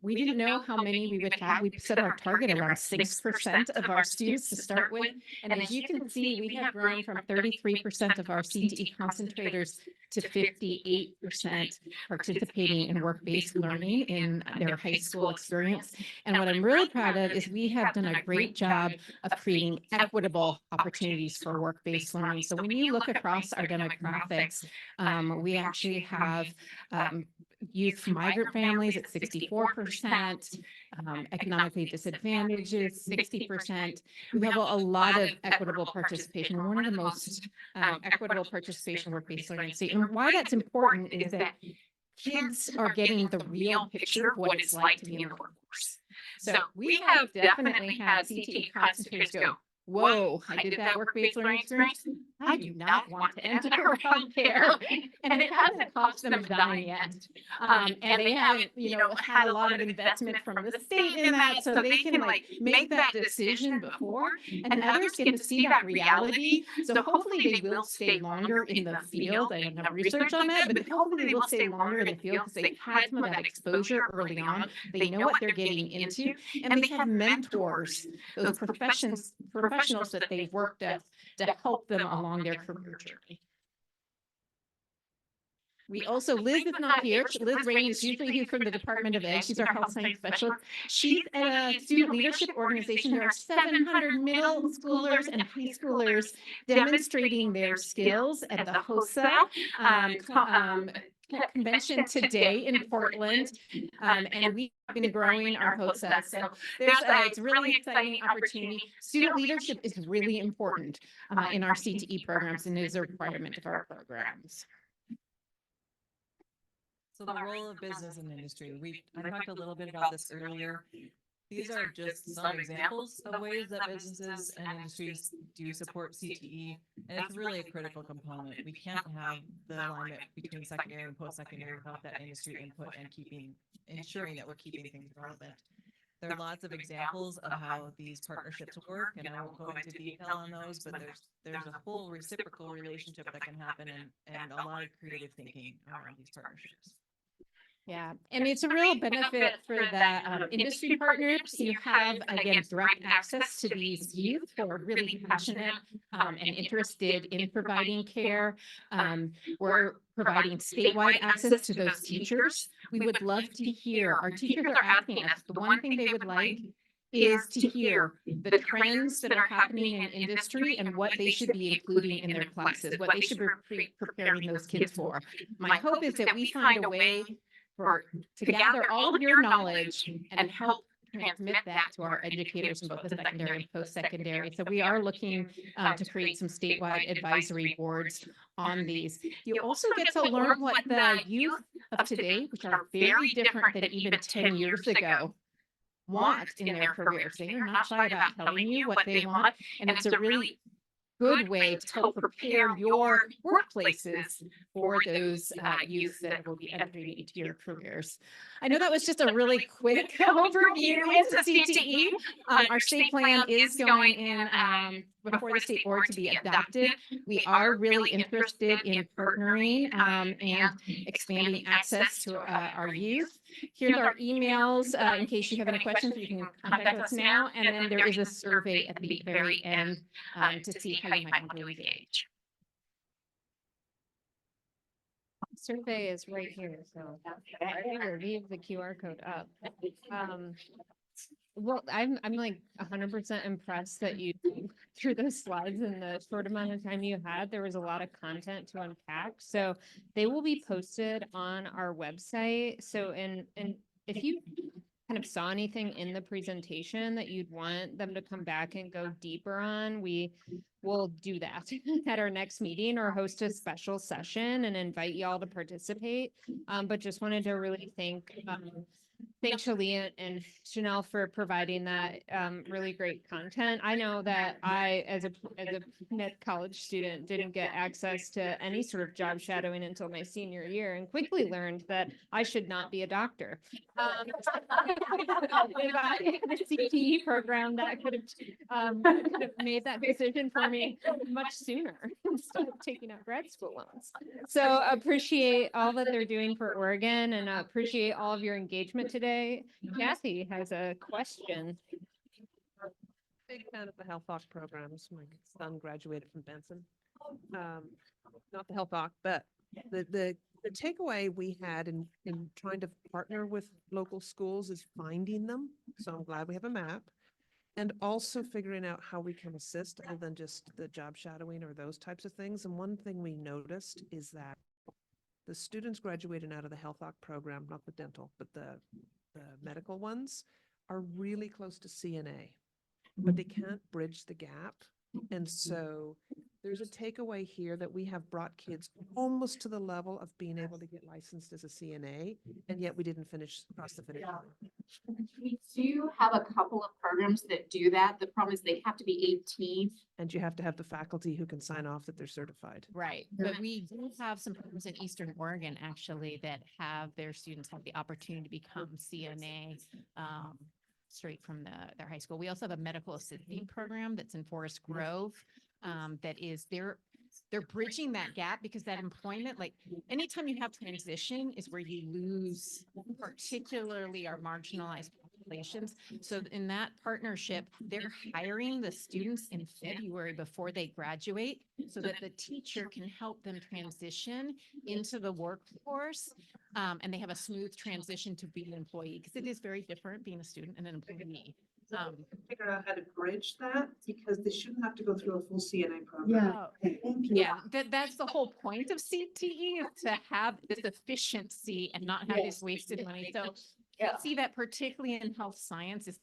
didn't know how many we would have. We set our target around 6% of our students to start with. And as you can see, we have grown from 33% of our CTE concentrators to 58% participating in work-based learning in their high school experience. And what I'm really proud of is we have done a great job of creating equitable opportunities for work-based learning. So when you look across our demographics, we actually have youth from migrant families at 64%, economically disadvantaged 60%. We have a lot of equitable participation. We're one of the most equitable participation work-based learning state. And why that's important is that kids are getting the real picture of what it's like to be in the workforce. So we have definitely had CTE concentrators go, whoa, I did that work-based learning experience. I do not want to enter healthcare. And it hasn't cost them a dime yet. And they haven't, had a lot of investment from the state in that, so they can make that decision before. And others get to see that reality. So hopefully they will stay longer in the field. I don't have research on that, but hopefully they will stay longer in the field because they've had some of that exposure early on. They know what they're getting into, and they have mentors, those professionals that they've worked at to help them along their career journey. We also, Liz is not here. Liz Rain is usually here from the Department of Ed. She's our health science specialist. She's at a student leadership organization. There are 700 middle schoolers and high schoolers demonstrating their skills at the HOSA convention today in Portland, and we've been growing our HOSA. So it's a really exciting opportunity. Student leadership is really important in our CTE programs and is a requirement of our programs. So the role of business and industry, I talked a little bit about this earlier. These are just some examples of ways that businesses and industries do support CTE, and it's really a critical component. We can't have the alignment between secondary and post-secondary without that industry input and ensuring that we're keeping things relevant. There are lots of examples of how these partnerships work, and I won't go into detail on those, but there's a whole reciprocal relationship that can happen and a lot of creative thinking around these partnerships. Yeah, and it's a real benefit for the industry partners. You have, again, direct access to these youth who are really passionate and interested in providing care. We're providing statewide access to those teachers. We would love to hear, our teachers are asking us, the one thing they would like is to hear the trends that are happening in industry and what they should be including in their classes, what they should be preparing those kids for. My hope is that we find a way to gather all of your knowledge and help transmit that to our educators in both the secondary and post-secondary. So we are looking to create some statewide advisory boards on these. You also get to learn what the youth of today, which are very different than even 10 years ago, want in their careers. They are not shy about telling you what they want, and it's a really good way to help prepare your workplaces for those youth that will be entering into your careers. I know that was just a really quick overview into CTE. Our state plan is going in before the state board to be adopted. We are really interested in partnering and expanding access to our youth. Here's our emails in case you have any questions. You can contact us now, and then there is a survey at the very end to see how you might want to engage. Survey is right here, so I leave the QR code up. Well, I'm like 100% impressed that you through those slides in the short amount of time you had. There was a lot of content to unpack, so they will be posted on our website. So, and if you kind of saw anything in the presentation that you'd want them to come back and go deeper on, we will do that at our next meeting or host a special session and invite y'all to participate. But just wanted to really thank Shalia and Chanel for providing that really great content. I know that I, as a net college student, didn't get access to any sort of job shadowing until my senior year, and quickly learned that I should not be a doctor. If I had a CTE program, that could have made that decision for me much sooner instead of taking out grad school loans. So appreciate all that they're doing for Oregon, and appreciate all of your engagement today. Kathy has a question. Big fan of the Health Hawk programs. My son graduated from Benson. Not the Health Hawk, but the takeaway we had in trying to partner with local schools is finding them. So I'm glad we have a map, and also figuring out how we can assist other than just the job shadowing or those types of things. And one thing we noticed is that the students graduating out of the Health Hawk program, not the dental, but the medical ones, are really close to CNA, but they can't bridge the gap. And so there's a takeaway here that we have brought kids almost to the level of being able to get licensed as a CNA, and yet we didn't cross the finish line. We do have a couple of programs that do that. The problem is they have to be 18. And you have to have the faculty who can sign off that they're certified. Right, but we do have some programs in Eastern Oregon actually that have their students have the opportunity to become CNA straight from their high school. We also have a medical assisting program that's in Forest Grove that is they're bridging that gap, because that employment, like anytime you have transition is where you lose particularly our marginalized populations. So in that partnership, they're hiring the students in February before they graduate so that the teacher can help them transition into the workforce. And they have a smooth transition to being an employee, because it is very different being a student and an employee. Figure out how to bridge that, because they shouldn't have to go through a full CNA program. Yeah, that's the whole point of CTE, is to have this efficiency and not have this wasted money. So I see that particularly in health sciences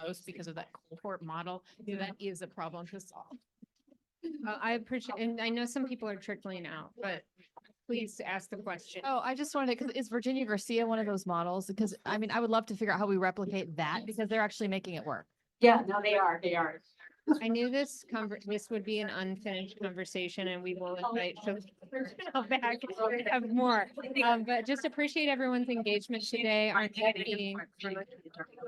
most because of that cohort model. So that is a problem to solve. I appreciate, and I know some people are trickling out, but please ask the question. Oh, I just wanted to, because is Virginia Garcia one of those models? Because I mean, I would love to figure out how we replicate that, because they're actually making it work. Yeah, no, they are. I knew this would be an unfinished conversation, and we will invite Chanel back and have more. But just appreciate everyone's engagement today. Our next meeting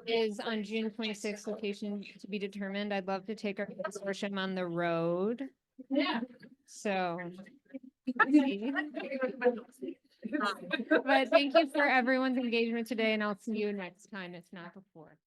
is on June 26th, location to be determined. I'd love to take our consortium on the road. Yeah. So. But thank you for everyone's engagement today, and I'll see you next time, if not before.